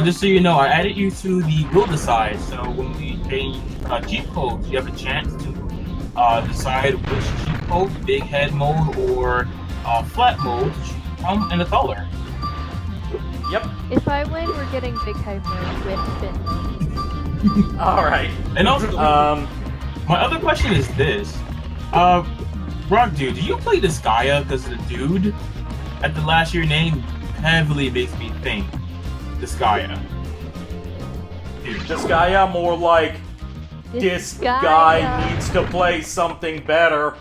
Just so you know, I added you to the Will Decide. So when we change cheat codes, you have a chance to decide which cheat code, big head mode or flat mode, come in the color. Yep. If I win, we're getting big head mode with Finn. Alright. And also, my other question is this. Rock Dude, do you play Disgaea? Because the dude at the last year name heavily makes me think Disgaea. Disgaea, more like this guy needs to play something better.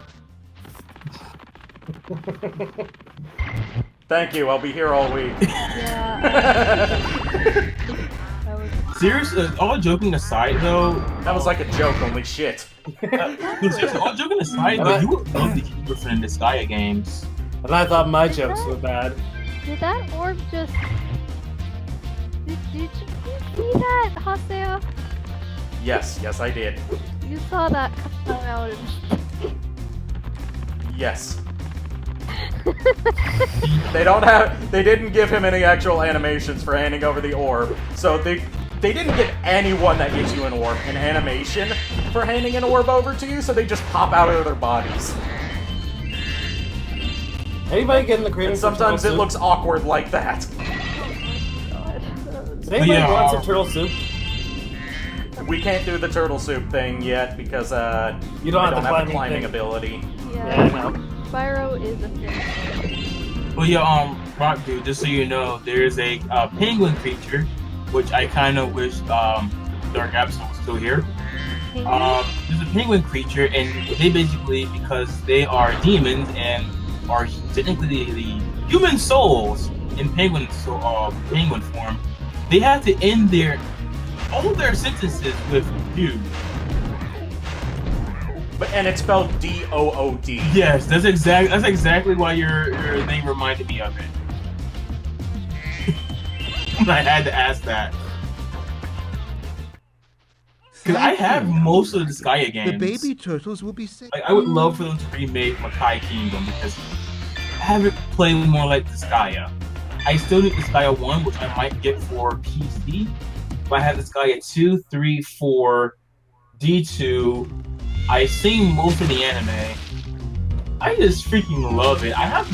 Thank you, I'll be here all week. Yeah. Seriously, all joking aside, though. That was like a joke, only shit. Seriously, all joking aside, though, you would love the Humor in the Disgaea games. And I thought my jokes were bad. Did that orb just... Did you see that, Haseo? Yes, I did. You saw that come out and... Yes. They didn't give him any actual animations for handing over the orb, so they didn't give anyone that gives you an orb an animation for handing an orb over to you, so they just pop out of their bodies. Anybody getting the creative? And sometimes it looks awkward like that. Does anybody want some turtle soup? We can't do the turtle soup thing yet because you don't have a climbing ability. Yeah, I know. Spyro is a thing. Well, yeah, Rock Dude, just so you know, there's a penguin creature, which I kind of wish Dark Absol was still here. There's a penguin creature, and they basically, because they are demons and are technically the human souls in penguin form, they have to end all their sentences with "dude." And it's spelled D-O-O-D. Yes, that's exactly why your name reminded me of it. I had to ask that. Because I have most of the Disgaea games. The baby turtles will be safe. Like, I would love for them to remake Makai Kingdom because I haven't played more like Disgaea. I still need Disgaea 1, which I might get for PC. But I have Disgaea 2, 3, 4, D2. I've seen most of the anime. I just freaking love it. I have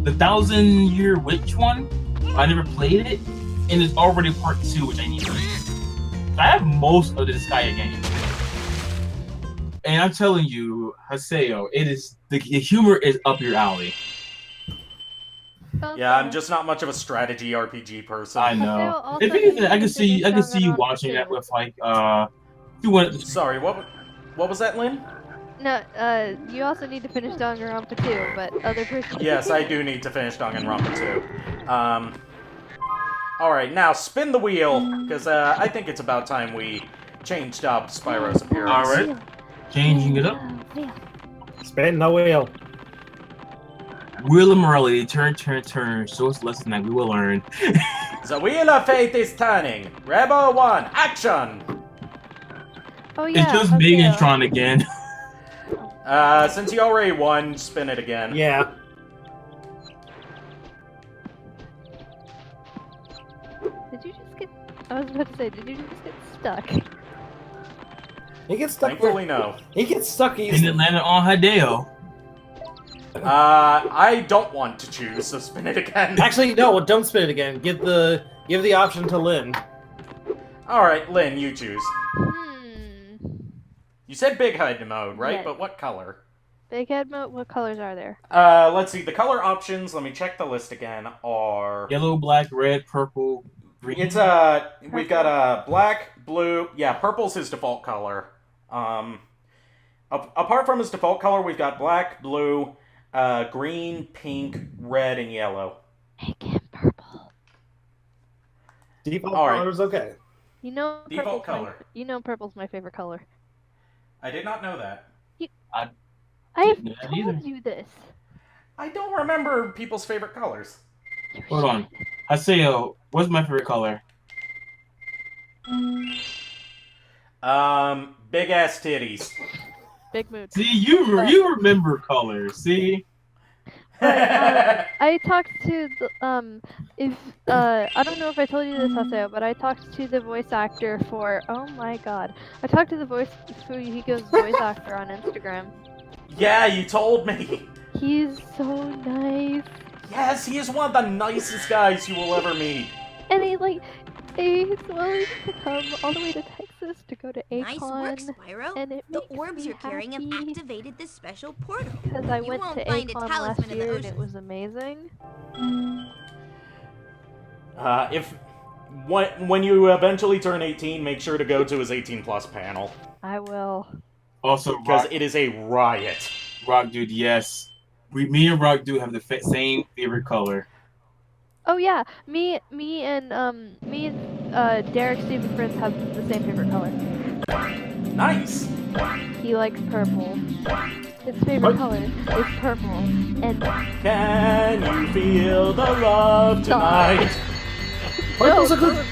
the 1000-Year Witch one. I never played it, and it's already part 2, which I need to play. I have most of the Disgaea games. And I'm telling you, Haseo, the humor is up your alley. Yeah, I'm just not much of a strategy RPG person. I know. If anything, I can see you watching that with like Sorry, what was that, Lynn? No, you also need to finish Danganronpa 2, but other person. Yes, I do need to finish Danganronpa 2. Alright, now spin the wheel, because I think it's about time we changed up Spyro's appearance. Alright, changing it up. Spin the wheel. Wheel of morality, turn, show us a lesson that we will learn. The wheel of fate is turning. Rebel 1, action! Oh yeah, it's just Megatron again. Since you already won, spin it again. Yeah. Did you just get... I was about to say, did you just get stuck? He gets stuck. Thankfully, no. He gets stuck easily. And it landed on Haseo. I don't want to choose, so spin it again. Actually, no, don't spin it again. Give the option to Lynn. Alright, Lynn, you choose. You said big head mode, right? Yes. But what color? Big head mode, what colors are there? Let's see. The color options, let me check the list again, are... Yellow, black, red, purple, green. It's, we've got, black, blue... Yeah, purple's his default color. Apart from his default color, we've got black, blue, green, pink, red, and yellow. Make him purple. Default color is okay. You know, default color. You know purple's my favorite color. I did not know that. I have told you this. I don't remember people's favorite colors. Hold on. Haseo, what's my favorite color? Big ass titties. Big mood. See, you remember colors, see? I talked to the, I don't know if I told you this, Haseo, but I talked to the voice actor for, oh my god. I talked to the TheHikoReport voice actor on Instagram. Yeah, you told me. He's so nice. Yes, he is one of the nicest guys you will ever meet. And he's willing to come all the way to Texas to go to Akon. Nice work, Spyro. And it the makes orbs me you're carrying have happy. activated this special portal. Because I went won't to find a Akon talisman last in the year and ocean. it was amazing. When you eventually turn 18, make sure to go to his 18+ panel. I will. Also, because it is a riot. Rock Dude, yes. Me and Rock Dude have the same favorite color. Oh yeah, me and Derek Stephen Fritz have the same favorite color. Nice. He likes purple. His favorite color is purple. And can you feel the love tonight? Purple's a good.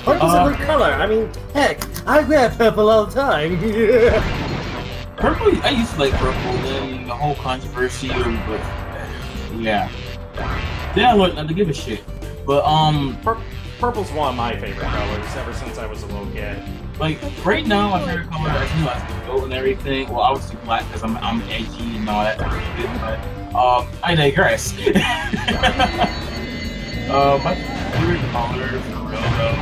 Purple's a good color. I mean, heck, I wear purple all the time. Purple. I used to like purple. Then the whole controversy with yeah. Then I learned not to give a shit. But purple's one of my favorite colors ever since I was a little kid. Like right now, my favorite color is gold and everything. Well, obviously black because I'm edgy and all that. But I digress. My favorite color for real though,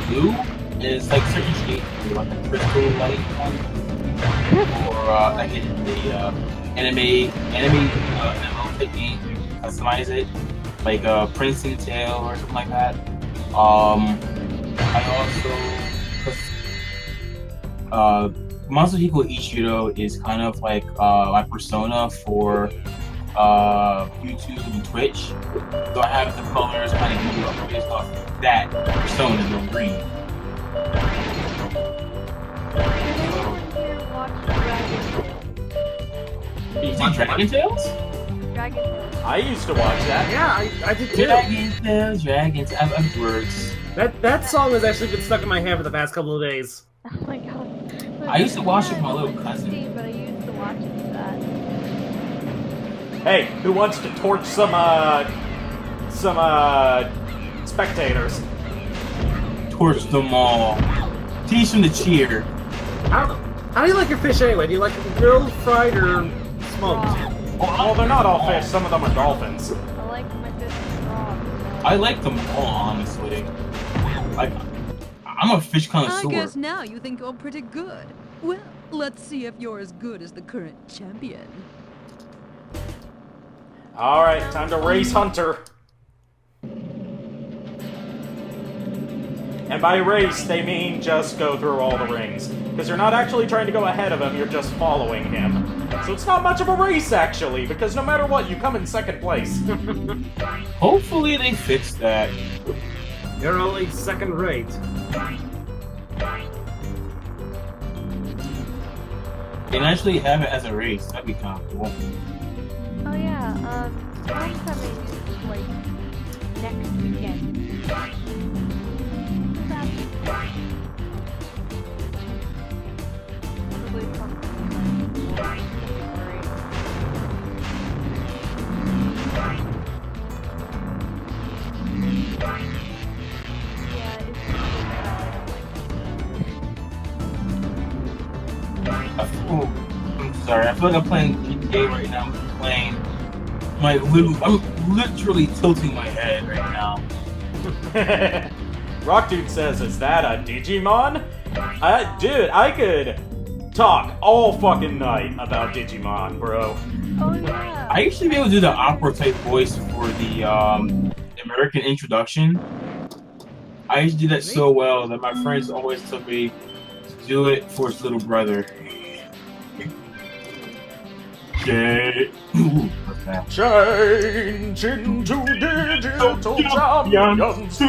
blue is like certain shades, like a crystal light one, or like in the anime MMO type game, you can customize it, like Prince and Tail or something like that. I also, Masahiko Ichiro is kind of like my persona for YouTube and Twitch. So I have the colors kind of based off that persona in green. You see Dragon Tales? Dragon Tales. I used to watch that. Yeah, I did too. Dragon Tales, Dragons. I've words. That song has actually been stuck in my head for the past couple of days. Oh my god. I used to watch it with my little cousin. But I used to watch it with that. Hey, who wants to torch some spectators? Torch them all. Teach them to cheer. How do you like your fish anyway? Do you like them grilled, fried, or smoked? Well, they're not all fish. Some of them are dolphins. I like my fish raw. I like them all, honestly. Like, I'm a fish connoisseur. I guess now you think you're pretty good. Well, let's see if you're as good as the current champion. Alright, time to race Hunter. And by race, they mean just go through all the rings. Because you're not actually trying to go ahead of him, you're just following him. So it's not much of a race, actually, because no matter what, you come in second place. Hopefully they fix that. You're only second rate. And actually have it as a race. That'd be kind of cool. Oh yeah, last time I used it, like, next weekend. Probably I'm sorry, I feel like I'm playing GTA right now. I'm literally tilting my head right now. Rock Dude says, is that a Digimon? Dude, I could talk all fucking night about Digimon, bro. Oh yeah. I used to be able to do the opera type voice for the American introduction. I used to do that so well that my friends always took me to do it for his little brother. Change into digital champions to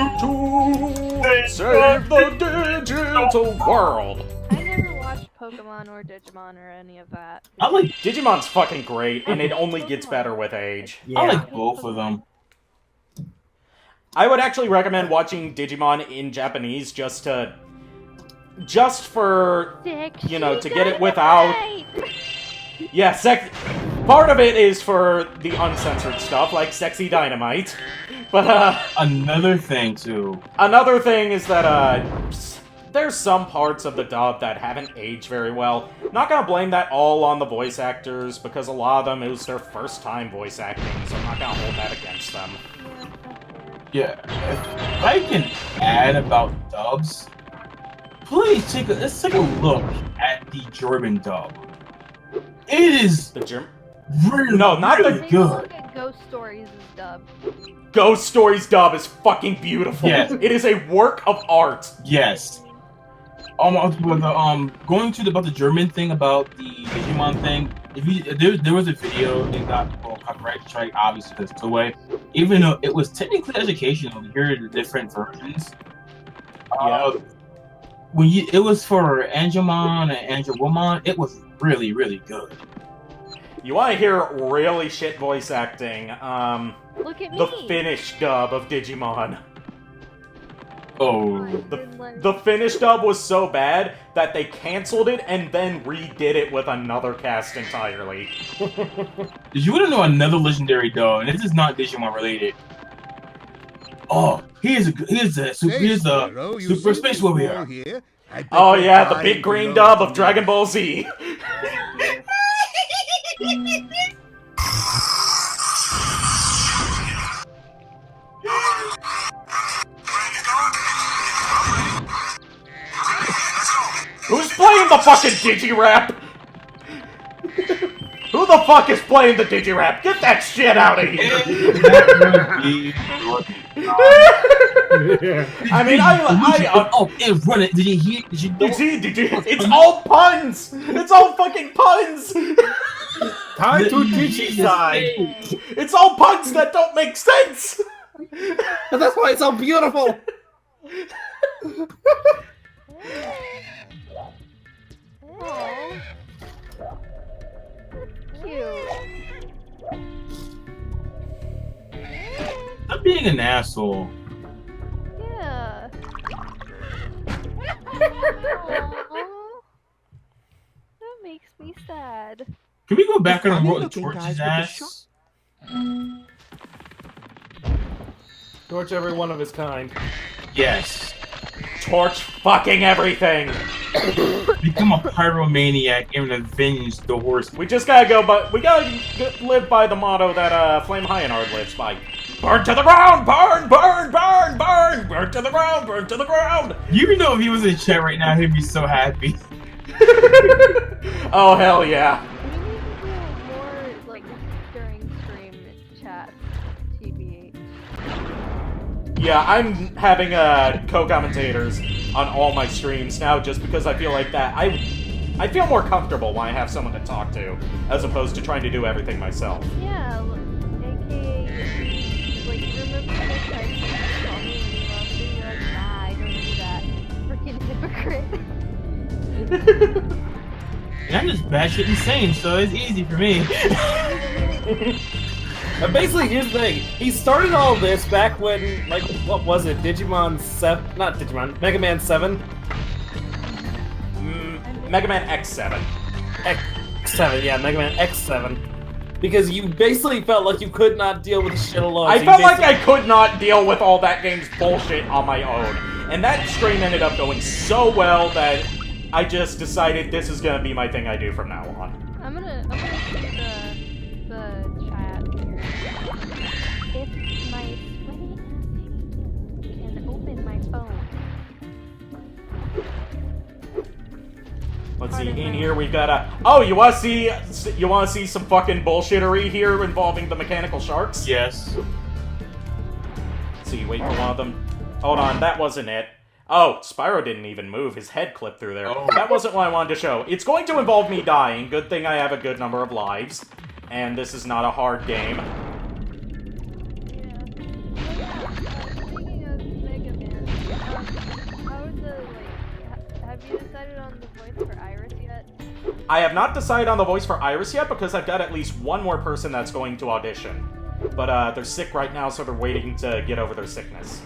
save the digital world. I never watched Pokemon or Digimon or any of that. I like Digimon's fucking great, and it only gets better with age. Yeah. I like both of them. I would actually recommend watching Digimon in Japanese just for, you know, to get it without... Yeah, part of it is for the uncensored stuff, like Sexy Dynamite. But, another thing, too. Another thing is that, there's some parts of the dub that haven't aged very well. Not gonna blame that all on the voice actors, because a lot of them, it was their first time voice acting, so I'm not gonna hold that against them. Yeah, if I can add about dubs, please let's take a look at the German dub. It is the German. Really, no, not really the good. Ghost Stories' dub. Ghost Stories dub is fucking beautiful. Yes. It is a work of art. Yes. Going to about the German thing about the Digimon thing, there was a video that got copyright strike, obviously because it's away. Even though it was technically educational, to hear the different versions. When it was for Angelmon and Angelwoman, it was really, really good. You want to hear really shit voice acting? Look at me. The Finnish dub of Digimon. Oh. The Finnish dub was so bad that they canceled it and then redid it with another cast entirely. Did you want to know another legendary dub? And this is not Digimon related. Oh, here's a Super Space Warrior. Oh yeah, the big green dub of Dragon Ball Z. Who's playing the fucking Digi-Rap? Who the fuck is playing the Digi-Rap? Get that shit out of here! I mean, run it. Did you hear? Did you? It's all puns! It's all fucking puns! Time to Digi-side! It's all puns that don't make sense! But that's why it's so beautiful! Aww. Cute. I'm being an asshole. Yeah. That makes me sad. Can we go back on the Torch's ass? Torch every one of his kind. Yes. Torch fucking everything! Become a pyromaniac and avenge the horse. We just gotta go, but we gotta live by the motto that Flame Hyenard lives by. Burn to the ground! Burn! Burn! Burn! Burn! Burn to the ground! Burn to the ground! You know if he was in chat right now, he'd be so happy. Oh, hell yeah. More, like, during stream chats, TBH. Yeah, I'm having co-commentators on all my streams now just because I feel like that I feel more comfortable when I have someone to talk to as opposed to trying to do everything myself. Yeah, aka, like, remember the time you saw me when you loved me? You're like, nah, I don't do that. Freaking hypocrite. And I'm just batshit insane, so it's easy for me. But basically, here's the thing. He started all this back when, like, what was it? Digimon 7? Not Digimon. Mega Man 7? Mega Man X7. X7, yeah, Mega Man X7. Because you basically felt like you could not deal with the shit alone. I felt like I could not deal with all that game's bullshit on my own. And that stream ended up going so well that I just decided this is gonna be my thing I do from now on. I'm gonna see the chat here. If my sweaty can open my phone. Let's see, in here we've got a... Oh, you wanna see some fucking bullshittery here involving the mechanical sharks? Yes. Let's see, wait for one of them. Hold on, that wasn't it. Oh, Spyro didn't even move. His head clipped through there. Oh. That wasn't what I wanted to show. It's going to involve me dying. Good thing I have a good number of lives. And this is not a hard game. Speaking of Mega Man, how is the, like, have you decided on the voice for Iris yet? I have not decided on the voice for Iris yet because I've got at least one more person that's going to audition. But they're sick right now, so they're waiting to get over their sickness.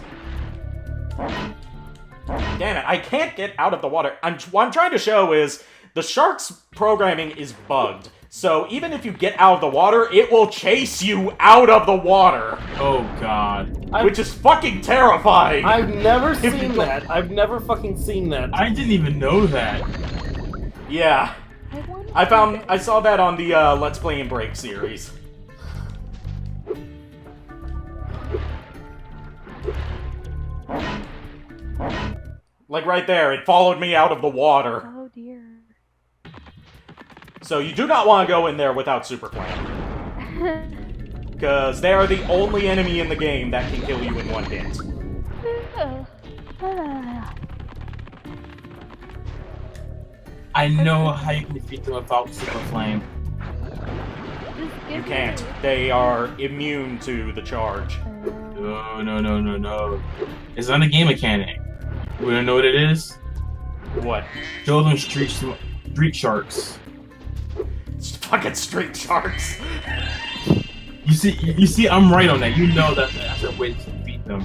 Damn it, I can't get out of the water. What I'm trying to show is the shark's programming is bugged. So even if you get out of the water, it will chase you out of the water. Oh god. Which is fucking terrifying. I've never seen that. I've never fucking seen that. I didn't even know that. Yeah. I saw that on the Let's Play and Break series. Like right there, it followed me out of the water. Oh dear. So you do not want to go in there without Super Flame. Because they are the only enemy in the game that can kill you in one hit. I know how you can defeat them without Super Flame. You can't. They are immune to the charge. No. It's not a game mechanic. You wanna know what it is? What? Show them street sharks. It's fucking street sharks. You see, I'm right on that. You know that that's a way to beat them.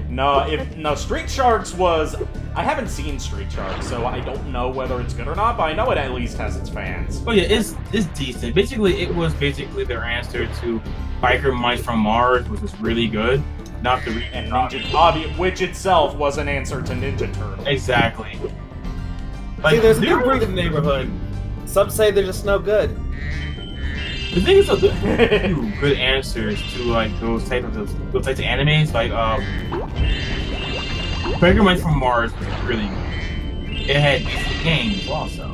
No, Street Sharks was... I haven't seen Street Sharks, so I don't know whether it's good or not, but I know it at least has its fans. Oh yeah, it's decent. Basically, it was their answer to Biker Mice from Mars, which was really good. Not the and Ninja which itself was an answer to Ninja Turtle. Exactly. See, there's a good breed in the neighborhood. Some say they're just no good. The thing is, few good answers to like those types of animes, like Biker Mice from Mars was really good. It had decent games also,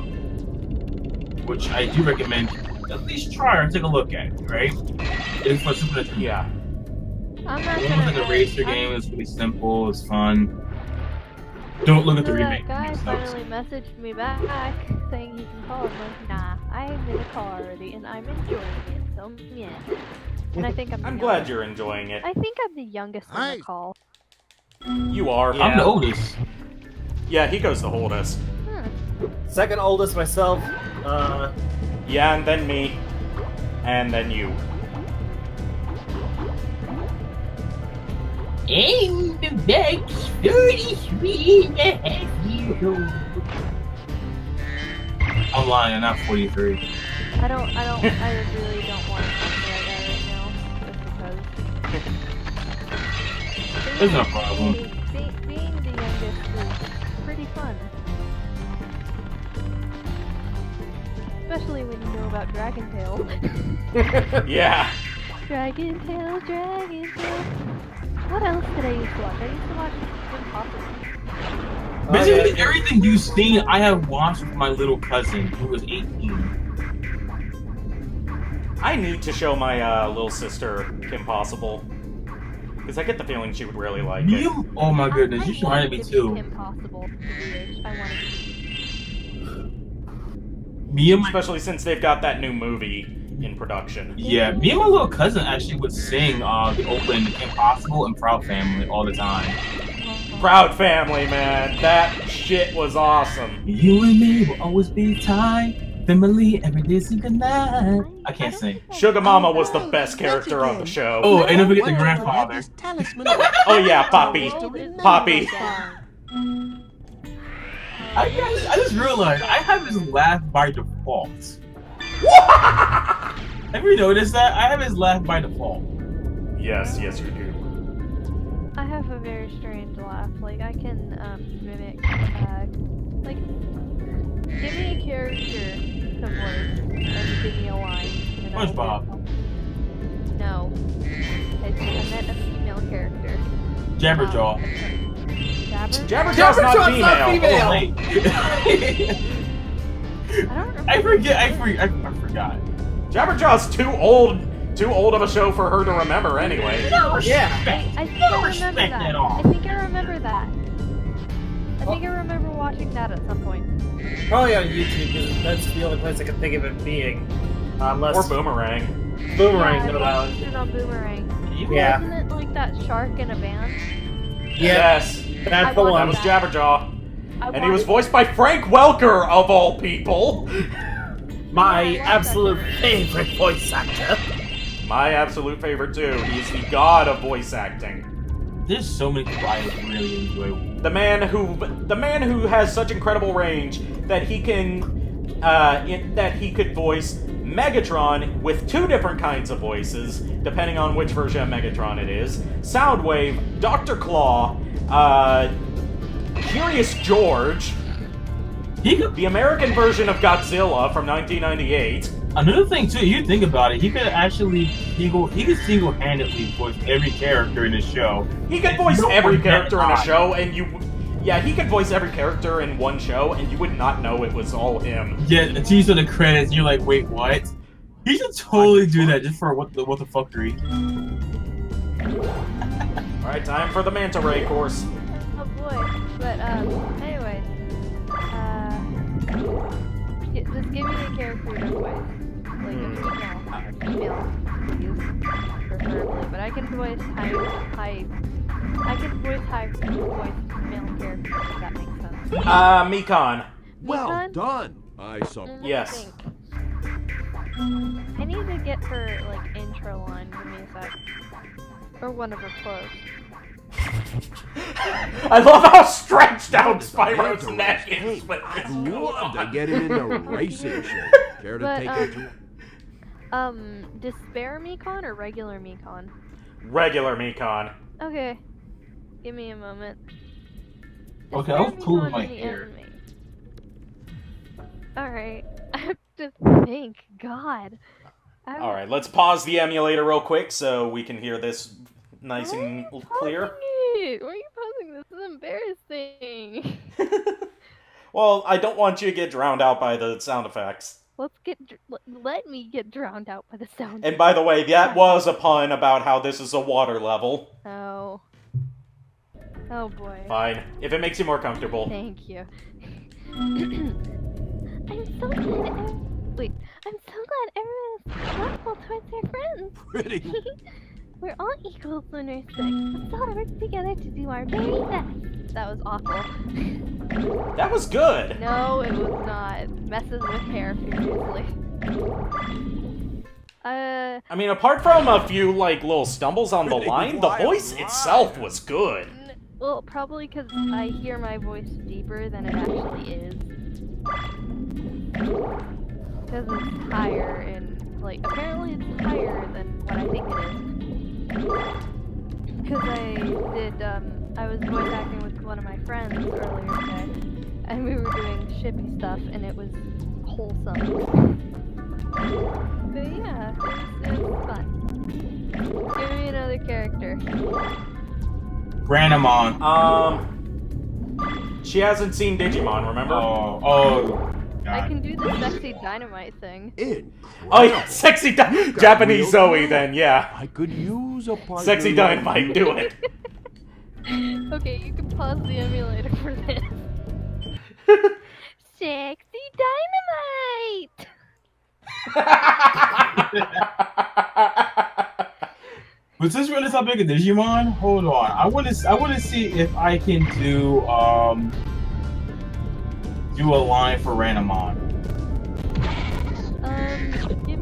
which I do recommend at least try or take a look at. Right? It's for Super Nintendo. Yeah. It was like a racer game. It's really simple. It's fun. Don't look at the remake. That guy finally messaged me back saying he can call. I'm like, nah, I'm in a car already and I'm enjoying it. So yeah. And I think I'm glad you're enjoying it. I think I'm the youngest on the call. You are. Yeah. I'm the oldest. Yeah, Hiko's the oldest. Second oldest myself. Yeah, and then me, and then you. I'm the next 33.5 I'm lying, I'm not 43. I really don't want to talk about that right now, just because. There's no problem. Being the youngest is pretty fun. Especially when you know about Dragon Tail. Yeah. Dragon Tail. What else did I used to watch? I used to watch Impossible. Basically, everything you've seen, I have watched with my little cousin, who was 18. I need to show my little sister Kim Possible. Because I get the feeling she would really like it. Oh my goodness, you should remind me too. Kim Possible. I want to. Especially since they've got that new movie in production. Yeah, me and my little cousin actually would sing the open Kim Possible and Proud Family all the time. Proud Family, man. That shit was awesome. You and me will always be tied. Family, every day's a good night. I can't sing. Sugar Mama was the best character on the show. Oh, and don't forget the grandfather. Oh yeah, Poppy. Poppy. I just realized I have his laugh by default. Have you noticed that? I have his laugh by default. Yes, you do. I have a very strange laugh. Like, I can mimic, like, give me a character to voice and give me a line. SpongeBob. No. I meant a female character. Jabberjaw. Jabberjaw's not female. I forgot. Jabberjaw's too old of a show for her to remember anyway. I think I remember that. I think I remember watching that at some point. Probably on YouTube, because that's the only place I can think of it being. Or Boomerang. Boomerang, yeah, no doubt. I on Boomerang. Yeah. Wasn't it like that shark in a band? Yes. That's the one. That was Jabberjaw. And he was voiced by Frank Welker, of all people. My absolute favorite voice actor. My absolute favorite too. He's the god of voice acting. There's so many people I really enjoy. The man who has such incredible range that he can could voice Megatron with 2 different kinds of voices, depending on which version of Megatron it is. Soundwave, Dr. Claw, Curious George, the American version of Godzilla from 1998. Another thing too, you think about it, he could single-handedly voice every character in the show. He could voice every character in a show, and he could voice every character in one show, and you would not know it was all him. Yeah, until you saw the credits, you're like, wait, what? He should totally do that just for what the fuckery. Alright, time for the Manta Ray course. Oh boy, but anyway, just give me a character to voice. like a female, please, preferably. But I can voice high voice male characters, if that makes sense. Mikon. Well done. I saw. Yes. I need to get her like intro line. Give me a sec. Or one of her clothes. I love how stretched out Spyro's neck is. But I'd love to get him into racing shit. Care to take it to? Despair Mekon or regular Mekon? Regular Mikon. Okay. Give me a moment. Okay, I'll pull my hair. Alright. I have to think. God. Alright, let's pause the emulator real quick so we can hear this nice and clear. Why are you pausing? This is embarrassing. Well, I don't want you to get drowned out by the sound effects. Let me get drowned out by the sound. And by the way, that was a pun about how this is a water level. Oh. Oh boy. Fine. If it makes you more comfortable. Thank you. I'm so glad everyone is helpful towards their friends. Pretty. We're all equals in respect. Let's all work together to do our very best. That was awful. That was good. No, it was not. It messes with hair furiously. I mean, apart from a few, like, little stumbles on the line, the voice itself was good. Well, probably because I hear my voice deeper than it actually is. Because it's higher and, like, apparently it's higher than what I think it is. Because I was voice acting with one of my friends earlier today, and we were doing shippy stuff, and it was wholesome. But yeah, it was fun. Give me another character. Randomon. She hasn't seen Digimon, remember? Oh. I can do the sexy dynamite thing. Oh yeah, sexy Japanese Zoe then, yeah. I could use a partner. Sexy dynamite, do it. Okay, you can pause the emulator for this. Sexy dynamite! But since we're on the topic of Digimon, hold on. I want to see if I can do a line for Randomon.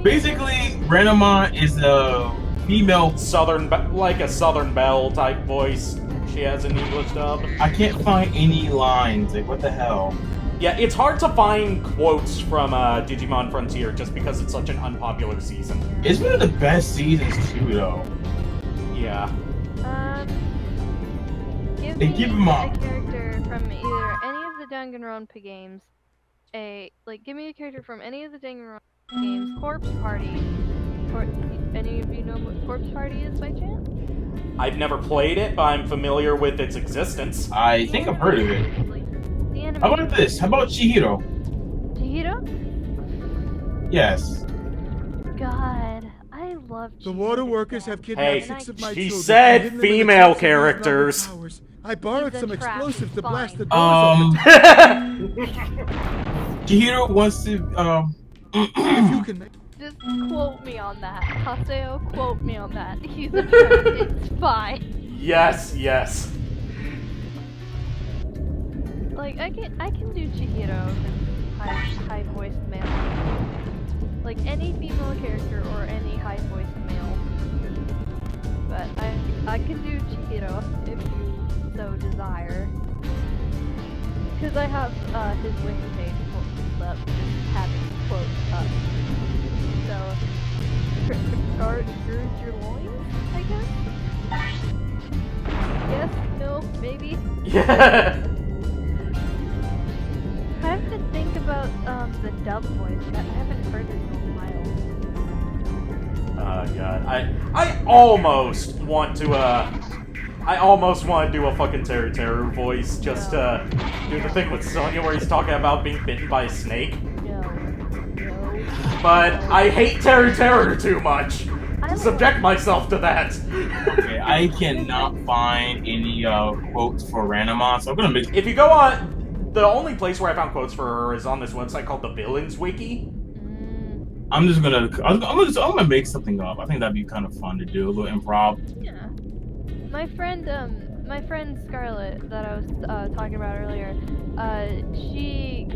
Basically, Randomon is a female like a Southern Belle type voice. She has an English dub. I can't find any lines. Like, what the hell? Yeah, it's hard to find quotes from Digimon Frontier just because it's such an unpopular season. It's one of the best seasons too, though. Yeah. Give me a character from either any of the Danganronpa games. Give me a character from any of the Danganronpa games. Corpse Party. Any of you know what Corpse Party is by chance? I've never played it, but I'm familiar with its existence. I think I've heard of it. How about this? How about Chihiro? Chihiro? Yes. God, I love Chihiro. The water workers have kidnapped 6 of my she children. said female characters. I borrowed some explosives to blast the doors open. Chihiro wants to if you can make... Just quote me on that. Haseo, quote me on that. He's a trap. It's fine. Yes, yes. Like, I can do Chihiro and high-voiced male. Like, any female character or any high-voiced male. But I can do Chihiro if you so desire. Because I have his wiki page pulled up, just having quotes up. So, gird your loins, I guess? Yes? No? Maybe? Yeah! I have to think about the dub voice. I haven't heard it in a while. Oh god, I almost want to do a fucking Teru voice just to do the thing with Sonya where he's talking about being bitten by a snake. No. But I hate Teru too much to subject myself to that. Okay, I cannot find any quotes for Randomon, so I'm gonna make. If you go on, the only place where I found quotes for her is on this website called the Villains Wiki. I'm gonna make something up. I think that'd be kind of fun to do, a little improv. Yeah. My friend Scarlett that I was talking about earlier, she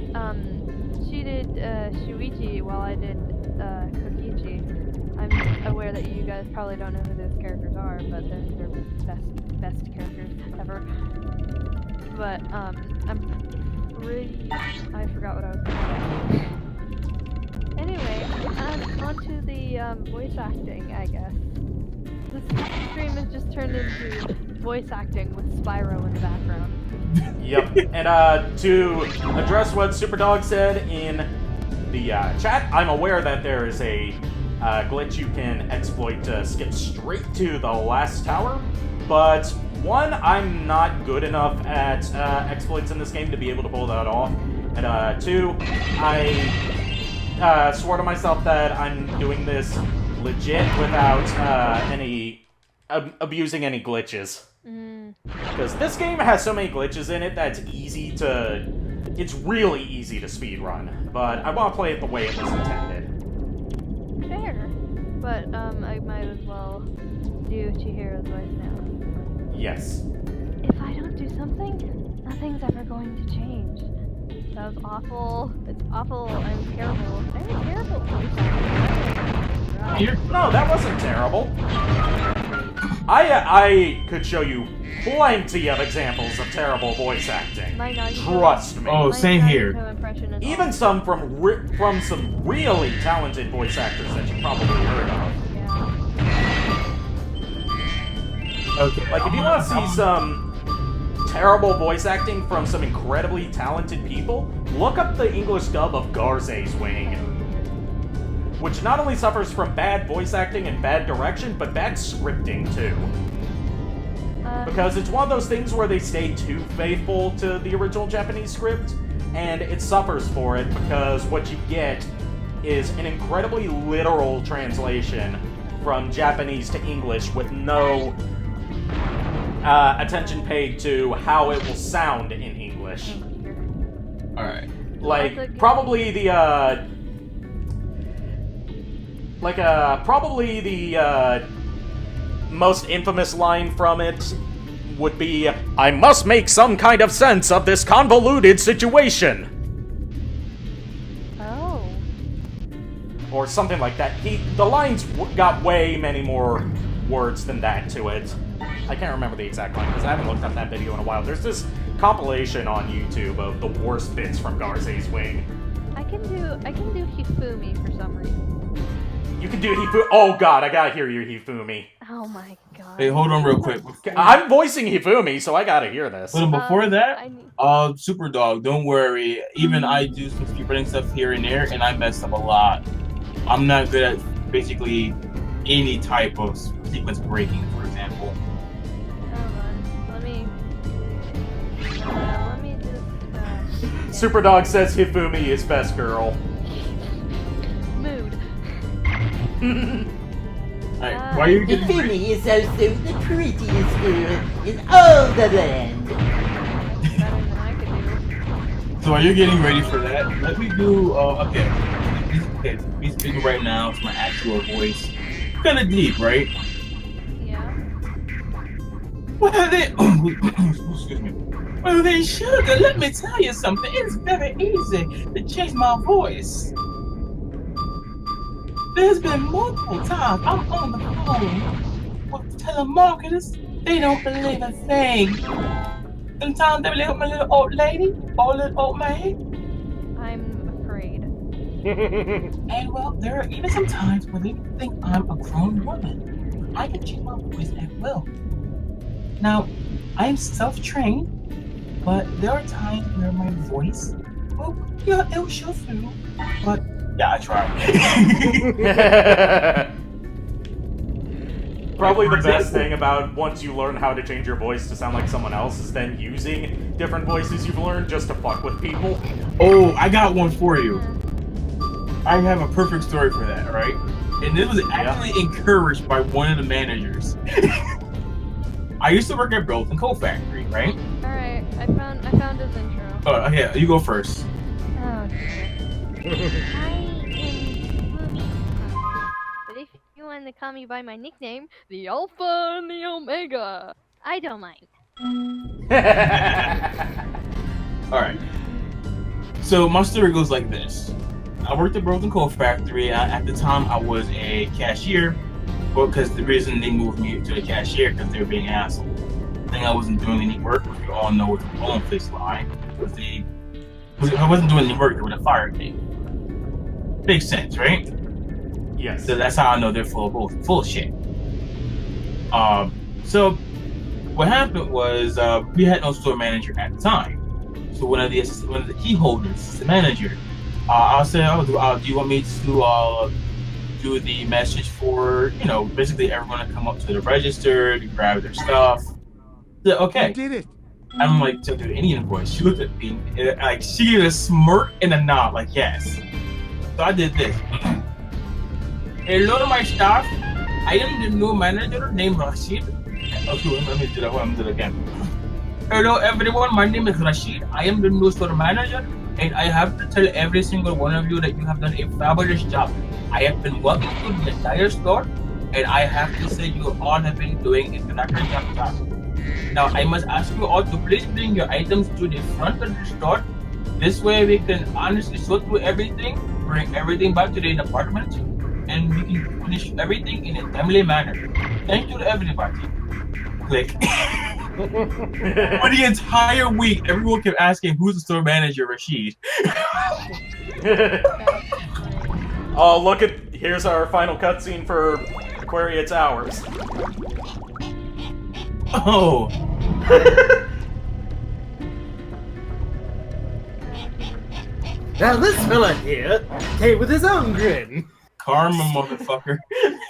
did Shuichi while I did Kokichi. I'm aware that you guys probably don't know who those characters are, but they're best characters ever. But I'm pretty. I forgot what I was going to say. Anyway, on to the voice acting, I guess. This stream has just turned into voice acting with Spyro in the background. Yep. And to address what Superdog said in the chat, I'm aware that there is a glitch you can exploit to skip straight to the last tower, but one, I'm not good enough at exploits in this game to be able to pull that off, and two, I swore to myself that I'm doing this legit without abusing any glitches. Because this game has so many glitches in it that it's really easy to speedrun, but I want to play it the way it was intended. Fair. But I might as well do Chihiro's voice now. Yes. If I don't do something, nothing's ever going to change. That was awful. It's awful. I'm terrible. I'm a terrible voice actor. No, that wasn't terrible. I could show you plenty of examples of terrible voice acting. Trust me. Oh, same here. Even some from some really talented voice actors that you probably heard of. Okay. Like, if you want to see some terrible voice acting from some incredibly talented people, look up the English dub of Garze's Wing, which not only suffers from bad voice acting and bad direction, but bad scripting too. Because it's one of those things where they stay too faithful to the original Japanese script, and it suffers for it because what you get is an incredibly literal translation from Japanese to English with no attention paid to how it will sound in English. Alright. Like, probably the most infamous line from it would be, "I must make some kind of sense of this convoluted situation." Oh. Or something like that. The lines got way many more words than that to it. I can't remember the exact line because I haven't looked up that video in a while. There's this compilation on YouTube of the worst bits from Garze's Wing. I can do Hifumi for some reason. You can do Hifumi. Oh god, I gotta hear your Hifumi. Oh my god. Hey, hold on real quick. I'm voicing Hifumi, so I gotta hear this. But before that, Superdog, don't worry. Even I do some speedrunning stuff here and there, and I messed up a lot. I'm not good at basically any type of sequence breaking, for example. Let me just... Superdog says Hifumi is best girl. Mood. Alright, why are you getting Hifumi is also the prettiest girl in all the land. So while you're getting ready for that, let me do, okay, be speaking right now to my actual voice. Kinda deep, right? Yeah. Well then, excuse me. Well then, sugar, let me tell you something. It's very easy to change my voice. There's been multiple times I'm on the phone with telemarketers. They don't believe a thing. Sometimes they believe my little old lady or little old man. I'm afraid. And well, there are even some times where they think I'm a grown woman. I can change my voice at will. Now, I am self-trained, but there are times where my voice, well, yeah, it'll show through. But yeah, I tried. Probably the best thing about once you learn how to change your voice to sound like someone else is then using different voices you've learned just to fuck with people. Oh, I got one for you. I have a perfect story for that, alright? And this was actually encouraged by one of the managers. I used to work at Burlington Coal Factory, right? Alright, I found his intro. Oh, yeah, you go first. Oh, dear. fine to call me by my nickname, the Alpha and the Omega. I don't mind. Alright. So my story goes like this. I worked at Broken Coal Factory. At the time, I was a cashier, because the reason they moved me to a cashier because they were being assholes. I think I wasn't doing any work, which we all know was a bone-faced lie. I wasn't doing any work, they would have fired me. Makes sense, right? Yes. So that's how I know they're full of shit. So what happened was we had no store manager at the time. So one of the key holders, the manager, I said, do you want me to do the message for, basically everyone to come up to the register to grab their stuff? I said, okay. You did it. I'm like, to do any invoice. She looked at me, like she gave a smirk and a nod, like yes. So I did this. Hello, my staff. I am the new manager named Rashid. Okay, let me do that. Let me do it again. Hello, everyone. My name is Rashid. I am the new store manager, and I have to tell every single one of you that you have done a fabulous job. I have been working through the entire store, and I have to say you all have been doing a remarkable job. Now, I must ask you all to please bring your items to the front of the store. This way, we can honestly sort through everything, bring everything back to the department, and we can finish everything in a timely manner. Thank you to everybody. Click. For the entire week, everyone kept asking, who's the store manager, Rashid? Oh, look at... Here's our final cutscene for Aquaria Towers. Oh. Now this fella here came with his own grin. Karma, motherfucker.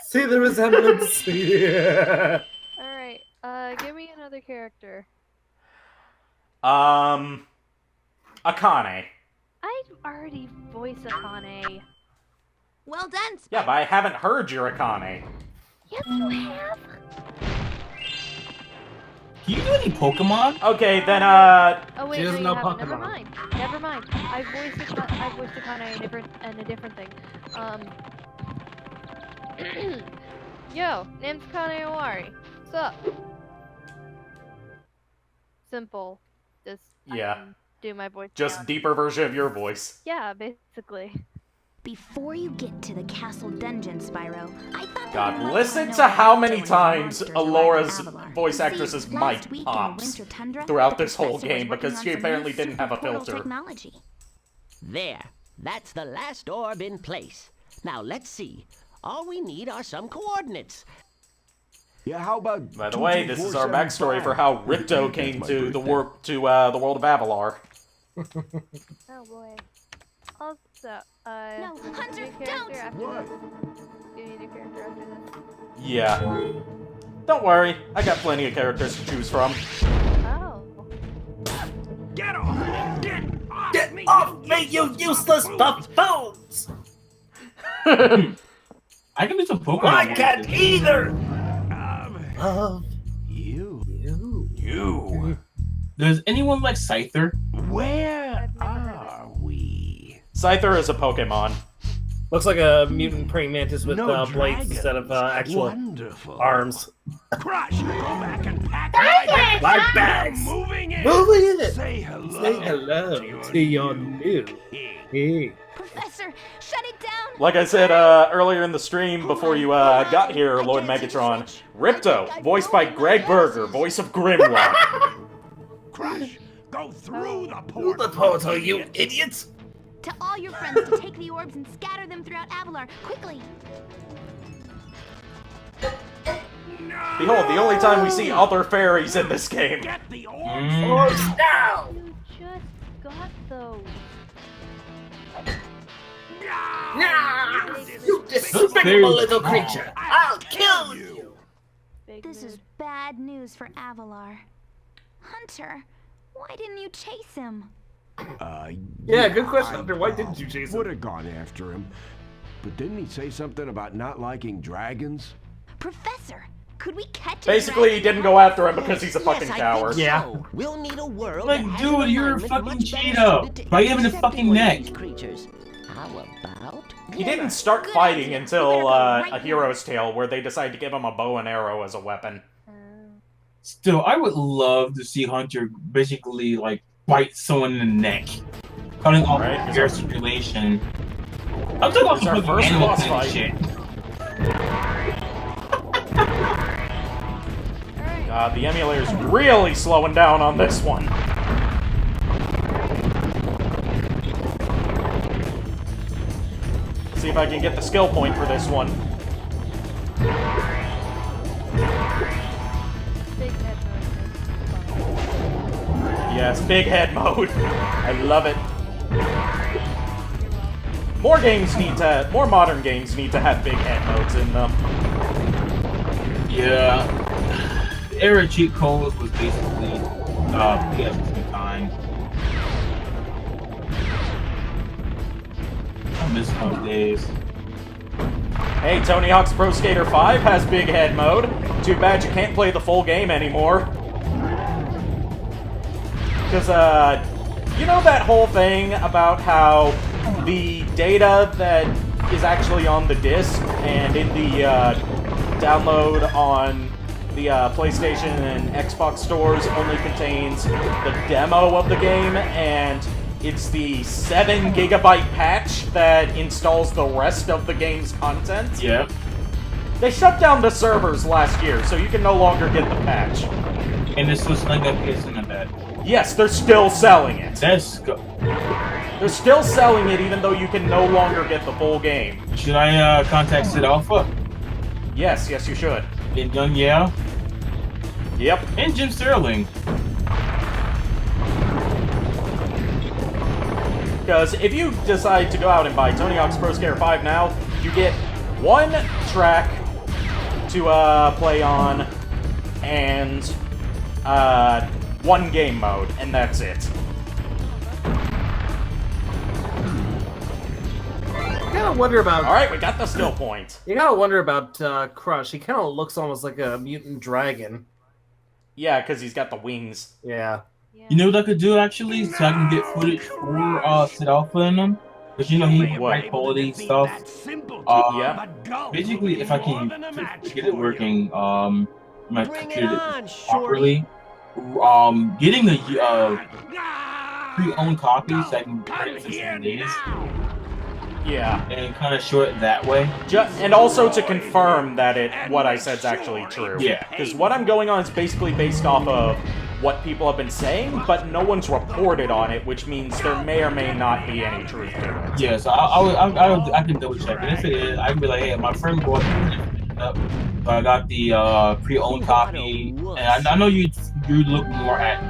See the resemblance? Yeah. Alright, give me another character. Akane. I already voiced Akane. Well done, Spyro. Yeah, but I haven't heard your Akane. Yes, you have. Can you do any Pokemon? Okay, then, Oh wait, She no, doesn't you know haven't. Pokemon. Never mind. I voiced Akane in a different thing. Yo, name's Akane Owari. What's up? Simple. Just Yeah. I can do my voice. Just now. deeper version of your voice. Yeah, basically. Before you get to the castle dungeon, Spyro, I thought God, that you might listen wanna to know how what many to do when times monsters arrive in Alora's Avalar. voice See, actress's last mic week in the pops Winter Tundra, throughout the this whole professor was game working because on she some apparently new didn't have a super portal filter. Technology. There. That's the last orb in place. Now let's see. All we need are some coordinates. Yeah, how about... By the way, this is our backstory for how Ripto came to the world of Avalar. Oh boy. Also, No, Hunter, new character don't! after What? this. Do you need a character after this? Yeah. Don't worry, I got plenty of characters to choose from. Oh. Get off! Get off me, you useless buffoons! I can do some Pokemon. I can't voices. either! Love you. You. Does anyone like Scyther? Where are we? Scyther is a Pokemon. Looks like a mutant praying mantis with No blades dragons. instead of actual Wonderful. arms. Crush, go back and pack my My bags! Moving in. Moving in! Say hello. Say hello to your new king. Professor, shut it down! Like I said earlier in the stream before you got here, Lord Megatron, Ripto, voiced by Greg Berger, voice of Grimlock. Crush, go through the Through portal. the portal, you idiots! To all your friends to take the orbs and scatter them throughout Avalar, quickly! Behold, the only time we see other fairies in this game. Get the orbs. Orbs now! You just got those. Nah! You despicable little creature! I'll kill you! Big This is mood. bad news for Avalar. Hunter, why didn't you chase him? Yeah, good question, Hunter. Why didn't you chase Would him? have gone after him. But didn't he say something about not liking dragons? Professor, could we catch a Basically, he didn't go after him because he's a fucking Yes, I coward. think Yeah. so. We'll need a world Like, that has dude, an you're a environment fucking much better cheetah. suited to Why you having a accepting fucking one of neck? these creatures. How about He didn't start fighting until A Hero's Tale, where they decided to give him a bow and arrow as a weapon. Still, I would love to see Hunter basically, like, bite someone in the neck. Cutting off air circulation. I'm talking about our first animal boss planet fight. shit. God, the emulator's really slowing down on this one. See if I can get the skill point for this one. Yes, big head mode. I love it. More modern games need to have big head modes in them. Yeah. The era cheat codes was basically PS2 time. I miss those days. Hey, Tony Hawk's Pro Skater 5 has big head mode. Too bad you can't play the full game anymore. Because, you know that whole thing about how the data that is actually on the disc and in the download on the PlayStation and Xbox stores only contains the demo of the game, and it's the 7 gigabyte patch that installs the rest of the game's content? Yep. They shut down the servers last year, so you can no longer get the patch. And it's still selling that PS in that. Yes, they're still selling it. Let's go. They're still selling it even though you can no longer get the full game. Should I contact Sid Alpha? Yes, you should. And Young Yeah? Yep. And Jim Sterling. Because if you decide to go out and buy Tony Hawk's Pro Skater 5 now, you get 1 track to play on and 1 game mode, and that's it. You gotta wonder about... Alright, we got the skill point. You gotta wonder about Crush. He kind of looks almost like a mutant dragon. Yeah, because he's got the wings. Yeah. You know what I could do, actually? So I can get footage for Sid Alpha in them? Because, you know, he high quality stuff. Yeah. Basically, if I can get it working, my computer properly, getting the pre-owned copies so I can play it for 7 days. Yeah. And kind of show it that way. And also to confirm that what I said's actually true. Yeah. Because what I'm going on is basically based off of what people have been saying, but no one's reported on it, which means there may or may not be any truth to it. Yeah, so I can double check it. If it is, I can be like, hey, my friend bought it up, so I got the pre-owned copy, and I know you look more at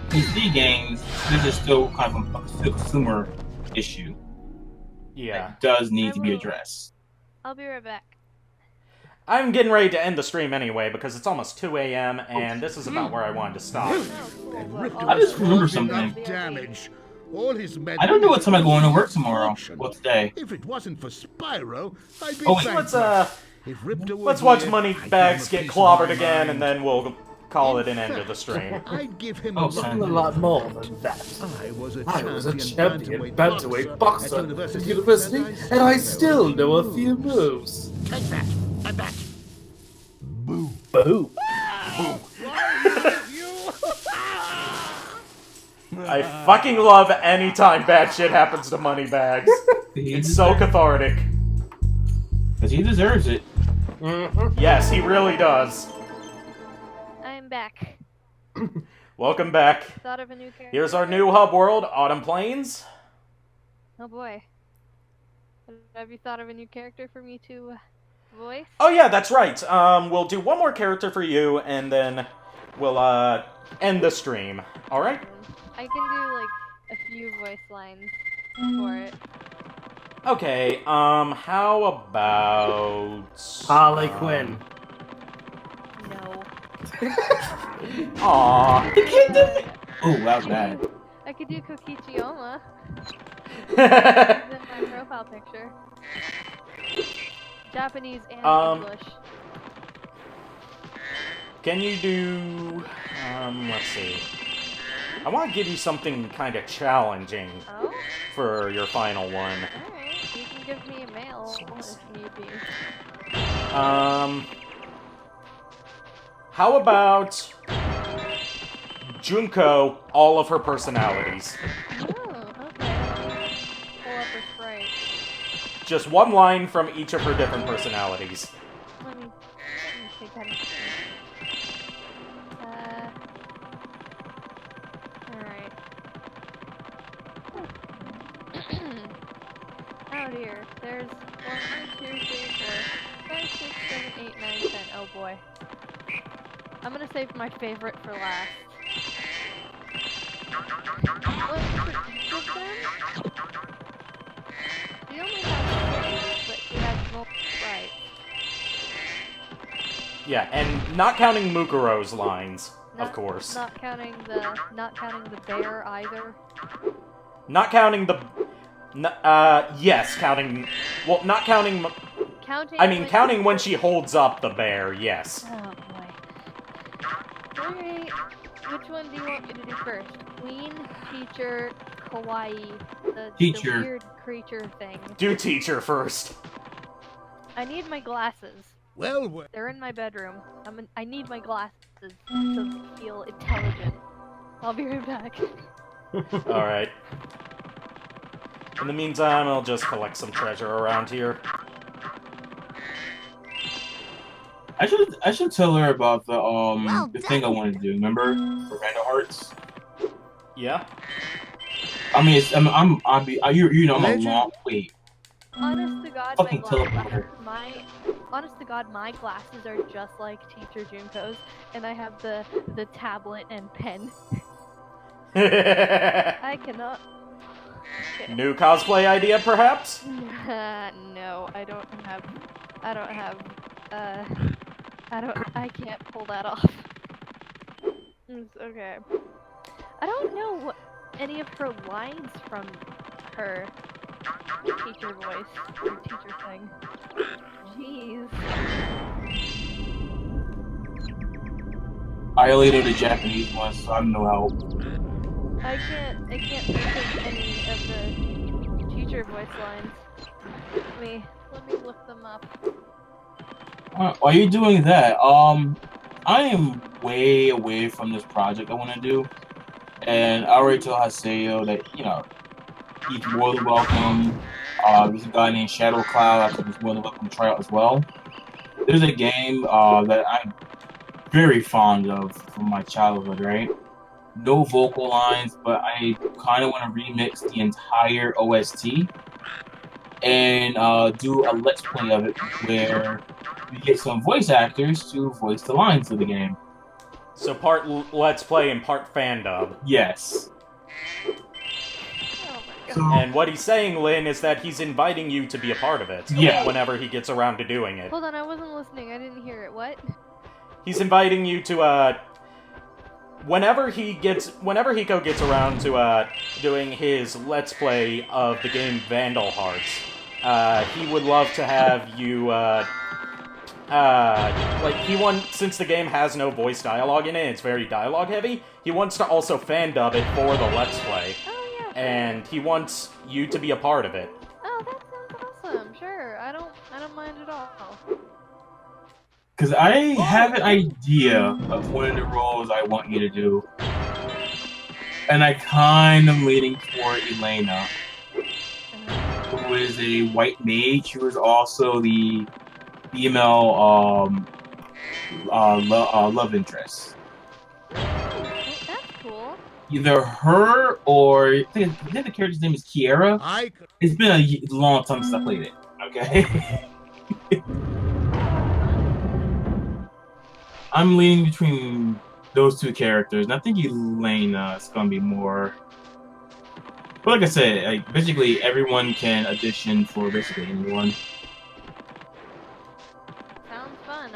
PC games. This is still kind of a consumer issue. Yeah. That does need to be addressed. I'll be right back. I'm getting ready to end the stream anyway because it's almost 2 a.m. and this is about where I wanted to stop. I just remember something. I don't know what time I'm going to work tomorrow. Well, today. If it wasn't for Spyro, I'd be Let's watch Moneybags get clobbered again, and then we'll call it an end of the stream. I'd give him a lot more than that. I was a champion bantamweight boxer at university, and I still know a few moves. Take that. I'm back. Boo. Boo. I fucking love any time bad shit happens to Moneybags. It's so cathartic. Because he deserves it. Yes, he really does. I'm back. Welcome back. Thought of a new character. Here's our new hub world, Autumn Plains. Oh boy. Have you thought of a new character for me to voice? Oh yeah, that's right. We'll do one more character for you, and then we'll end the stream. All right? I can do like a few voice lines for it. Okay. How about Harley Quinn? No. Aww. Oh, that was bad. I could do Kokichiyama. He's in my profile picture. Japanese and English. Can you do... let's see. I want to give you something kind of challenging for your final one. Alright, you can can give me a mail if need be. How about Junko, all of her personalities? Oh, okay. Let me pull up her sprite. Just one line from each of her different personalities. Let me take that. Alright. Oh dear. There's 1, 2, 3, 4, 5, 6, 7, 8, 9, 10. Oh boy. I'm gonna save my favorite for last. She only has 3, but she has multiple sprites. Yeah, and not counting Mukuro's lines, of course. Not counting the bear either. Not counting the... yes, counting... Well, not counting... Counting when she holds up the bear, yes. Oh boy. Alright, which one do you want me to do first? Queen, teacher, kawaii, the weird creature thing. Do teacher first. I need my glasses. Well. They're in my bedroom. I need my glasses to feel intelligent. I'll be right back. Alright. In the meantime, I'll just collect some treasure around here. I should tell her about the thing I want to do. Remember, for Randall Hearts. Yeah. I mean, I'm a long wait. Honest to God, honest to God, my glasses are just like Teacher Junko's, and I have the tablet and pen. I cannot. Okay. New cosplay idea, perhaps? No, I can't pull that off. It's okay. I don't know any of her lines from her teacher voice, or teacher thing. Jeez. I only know the Japanese one, so I'm no help. I can't think of any of the teacher voice lines. Let me look them up. While you're doing that, I am way away from this project I want to do, and I already told Haseo that he's more than welcome. There's a guy named Shadow Cloud. I think he's more than welcome to try out as well. There's a game that I'm very fond of from my childhood, right? No vocal lines, but I kind of want to remix the entire OST and do a let's play of it where we get some voice actors to voice the lines of the game. So part let's play and part fan dub. Yes. And what he's saying, Lynn, is that he's inviting you to be a part of it. Yeah. Whenever he gets around to doing it. Hold on, I wasn't listening. I didn't hear it. What? He's inviting you to, whenever Hiko gets around to, doing his Let's Play of the game Vandal Hearts, he would love to have you, since the game has no voice dialogue in it, it's very dialogue heavy, he wants to also fan dub it for the Let's Play. And he wants you to be a part of it. Oh, that sounds awesome. Sure, I don't mind at all. Because I have an idea of one of the roles I want you to do, and I kind of leaning toward Elena, who is a white mage who is also the female love interest. Either her or I think the character's name is Kiera. It's been a long time since I played it. Okay. I'm leaning between those two characters, and I think Elena is gonna be more. But like I said, basically everyone can audition for basically anyone. Sounds fun.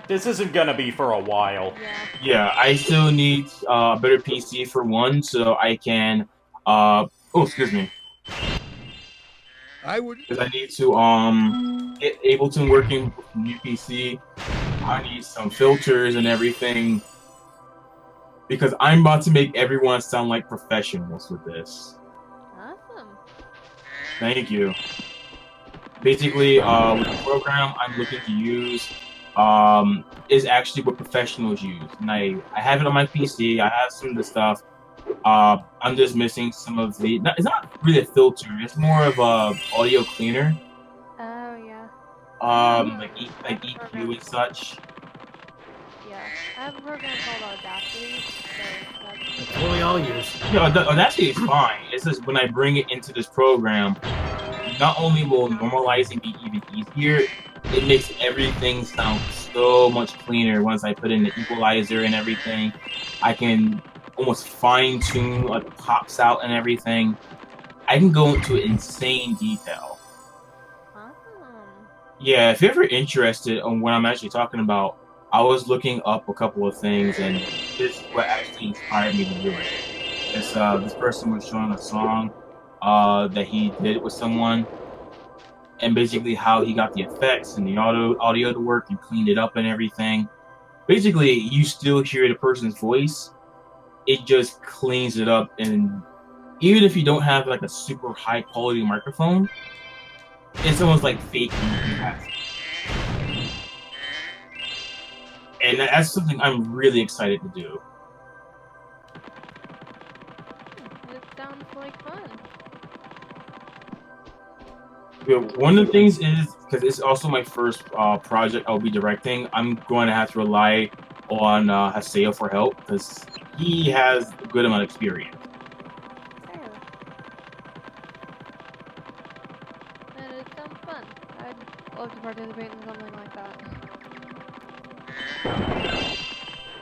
This isn't gonna be for a while. Yeah, I still need a better PC for one, so I can. Oh, excuse me. Because I need to get Ableton working with the new PC. I need some filters and everything. Because I'm about to make everyone sound like professionals with this. Thank you. Basically, with the program I'm looking to use, is actually what professionals use. And I have it on my PC. I have some of the stuff. I'm just missing some of the. It's not really a filter. It's more of a audio cleaner. Oh yeah. Like EQ and such. Yeah, I have a program called Audacity. So That's what we all use. Yeah, Audacity is fine. It's just when I bring it into this program, not only will normalizing be even easier, it makes everything sound so much cleaner once I put in the equalizer and everything. I can almost fine-tune what pops out and everything. I can go into insane detail. Yeah, if you're ever interested on what I'm actually talking about, I was looking up a couple of things, and this is what actually inspired me to do it. This person was showing a song that he did with someone, and basically how he got the effects and the audio to work and cleaned it up and everything. Basically, you still hear the person's voice. It just cleans it up, and even if you don't have like a super high quality microphone, it's almost like fake. And that's something I'm really excited to do. it sounds like fun. Yeah, one of the things is, because it's also my first project I'll be directing, I'm going to have to rely on Haseo for help, because he has a good amount of experience. And it sounds fun. I'd love to participate in something like that.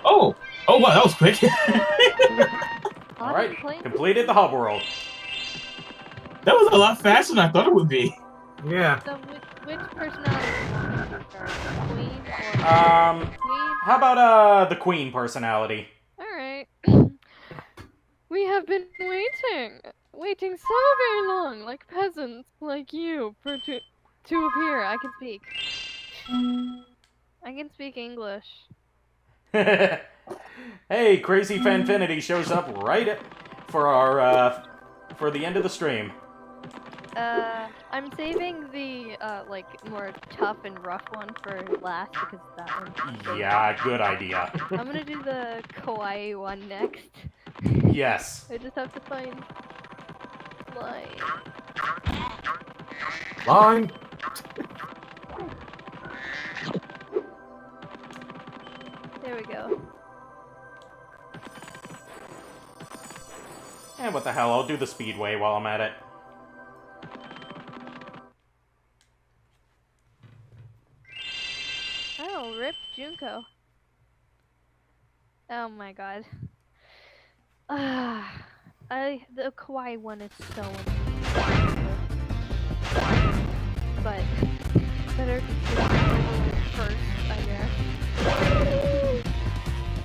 Oh wow, that was quick. All right, completed the hub world. That was a lot faster than I thought it would be. Yeah. So which personality do you want to start? Queen or Queen? How about the queen personality? Alright. We have been waiting so very long, like peasants, like you, to appear. I can speak. I can speak English. Hey, Crazy Fanfinity shows up right for our for the end of the stream. I'm saving the like more tough and rough one for last because that one's Yeah, good idea. I'm gonna do the kawaii one next. Yes. I just have to find Line. There we go. And what the hell, I'll do the speedway while I'm at it. Oh, rip Junko. Oh my god. The kawaii one is so amazing. But better to do it first, I guess.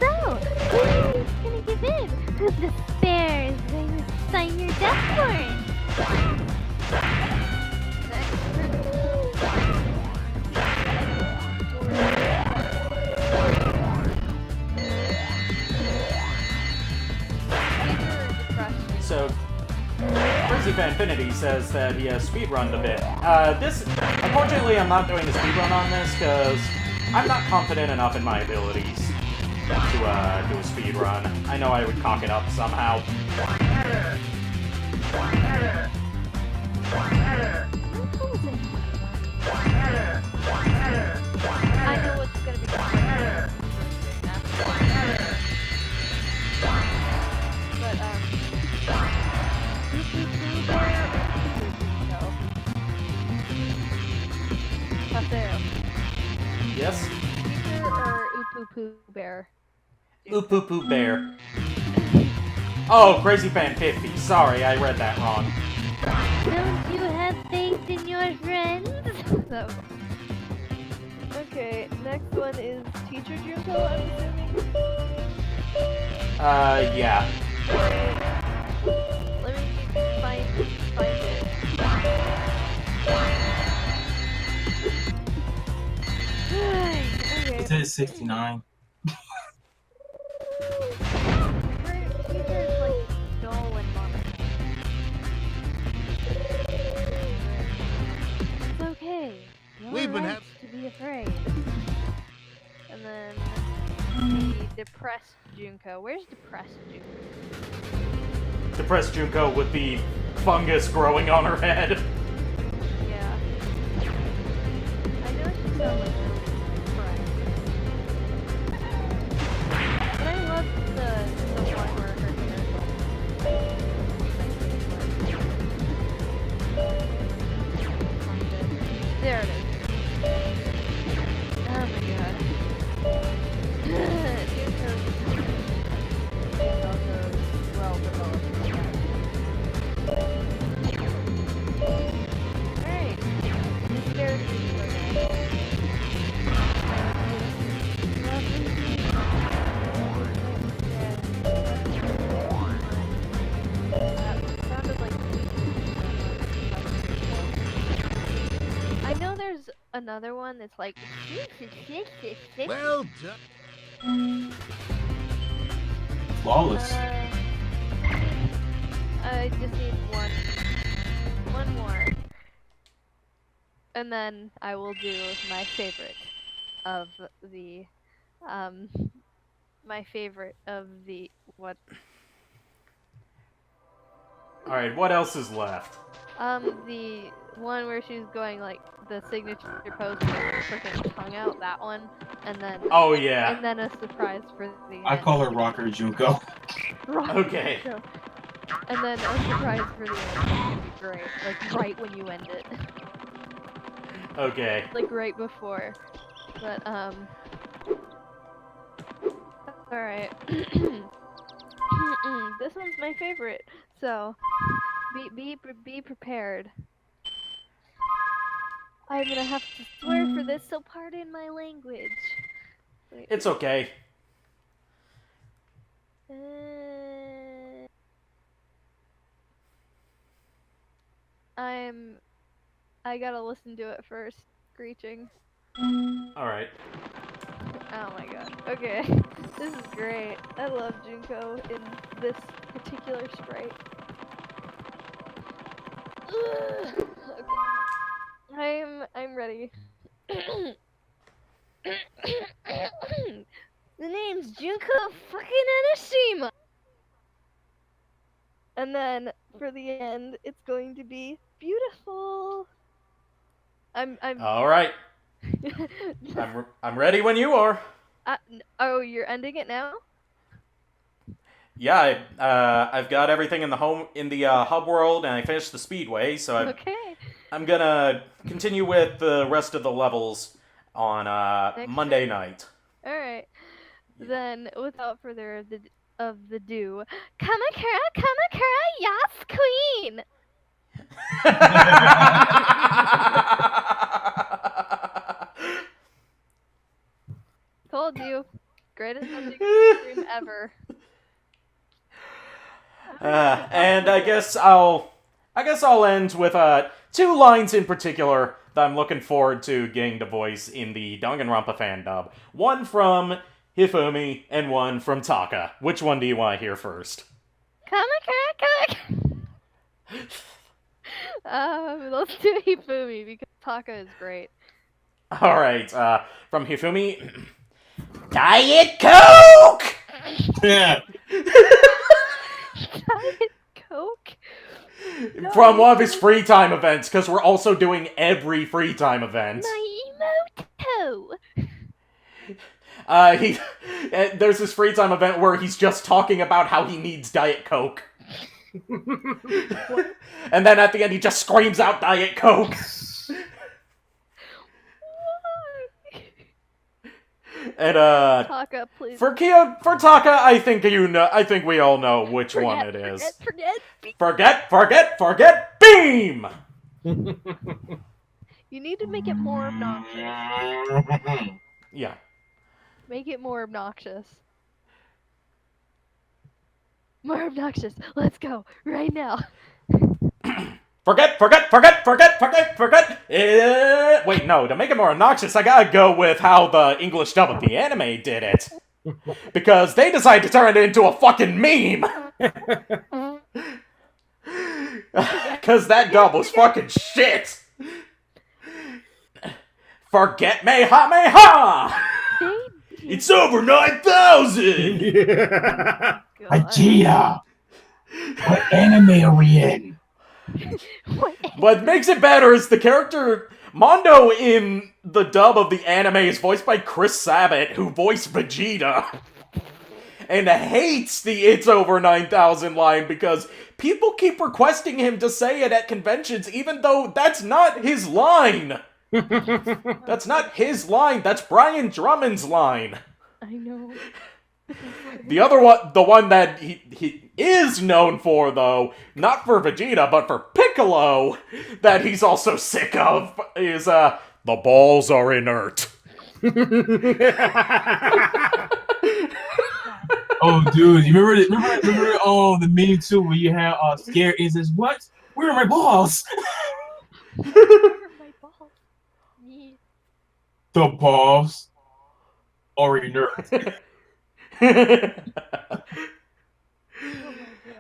So, who's gonna give in? The bear is going to sign your death warrant. So, Crazy Fanfinity says that he has speedrunned a bit. Unfortunately, I'm not doing a speedrun on this because I'm not confident enough in my abilities to do a speedrun. I know I would cock it up somehow. I know what's gonna be going. Haseo. Yes? Teacher or Upupu Bear? Upupu Bear. Oh, Crazy Fan 50. Sorry, I read that wrong. Don't you have faith in your friends? No. Okay, next one is Teacher Junko, I'm assuming? Yeah. Let me find it. Okay. It says 69. Teacher is like dull and monotone. Okay. We've been Right to be afraid. And then the depressed Junko. Where's depressed Junko? Depressed Junko with the fungus growing on her head. Yeah. I know she sounds like depressed. But I love the one where her hair is all there it is. Oh my god. It's also well developed. Alright. There's sounded like I know there's another one that's like Well done. Flawless. I just need one more. And then I will do my favorite of the what Alright, what else is left? the one where she's going like the signature pose with her freaking tongue out, that one, and then Oh, yeah. and then a surprise for the I end. call her Rocker Junko. Okay. So, and then a surprise for the end. That's gonna be great. Like right when you end it. Okay. Like right before. But alright. This one's my favorite. So be prepared. I'm gonna have to swear for this, so pardon my language. Wait. It's okay. I gotta listen to it first. Screeching. Alright. Oh my god. Okay. This is great. I love Junko in this particular sprite. Ugh. Okay. I'm ready. The name's Junko fucking Anashima. And then for the end, it's going to be beautiful. I'm All right. I'm ready when you are. Oh, you're ending it now? Yeah, I've got everything in the hub world, and I finished the speedway, so I'm gonna continue with the rest of the levels on Monday night. All right. Then, without further ado, Kamakura, yes, queen. Told you, greatest ending stream ever. And I guess I'll end with 2 lines in particular that I'm looking forward to getting to voice in the Danganronpa fan dub. One from Hifumi and one from Taka. Which one do you want to hear first? Kamakura. Let's do Hifumi because Taka is great. All right, from Hifumi, Diet Coke. Yeah. Diet Coke? From one of his free time events, because we're also doing every free time event. My emoto! There's this free time event where he's just talking about how he needs Diet Coke. And then at the end he just screams out Diet Coke! And Taka, please. For Taka, I think we all know which one it is. Forget, beam! You need to make it more obnoxious. Yeah. Make it more obnoxious. More obnoxious. Let's go. Right now. Forget! Wait, no, to make it more obnoxious, I gotta go with how the English dub of the anime did it. Because they decided to turn it into a fucking meme! Because that dub was fucking shit! Forget Mehameha! It's over 9,000! Vegeta! What anime are we in? What makes it better is the character Mondo in the dub of the anime is voiced by Chris Sabat, who voiced Vegeta. And hates the "It's over 9,000" line because people keep requesting him to say it at conventions, even though that's not his line. That's not his line. That's Brian Drummond's line. I know. The other one, the one that he is known for, though, not for Vegeta, but for Piccolo, that he's also sick of, is, the balls are inert. Oh, dude, you remember the meme too where you have Scare is this what? Where are my balls? The balls are inert.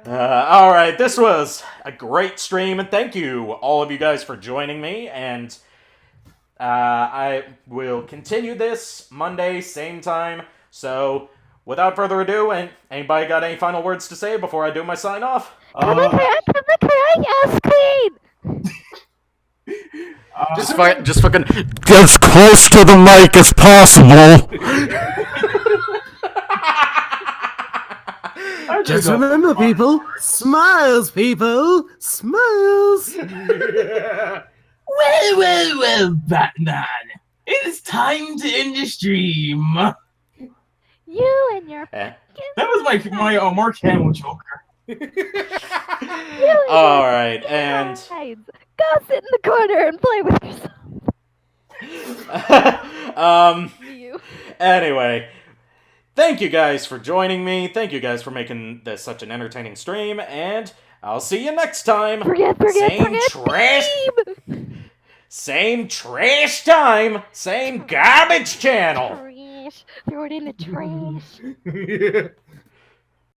Alright, this was a great stream, and thank you, all of you guys, for joining me, and I will continue this Monday, same time, so without further ado, and anybody got any final words to say before I do my sign-off? Yes, Queen! Just fucking get as close to the mic as possible! Just remember, people, smiles, people, smiles. Well, Batman, it is time to end the stream. You and your... That was my Mark Hamill Joker. Alright, and... Go sit in the corner and play with yourself. Anyway, thank you guys for joining me. Thank you guys for making this such an entertaining stream, and I'll see you next time. Same trash time, same garbage channel. Trash. Throw it in the trash.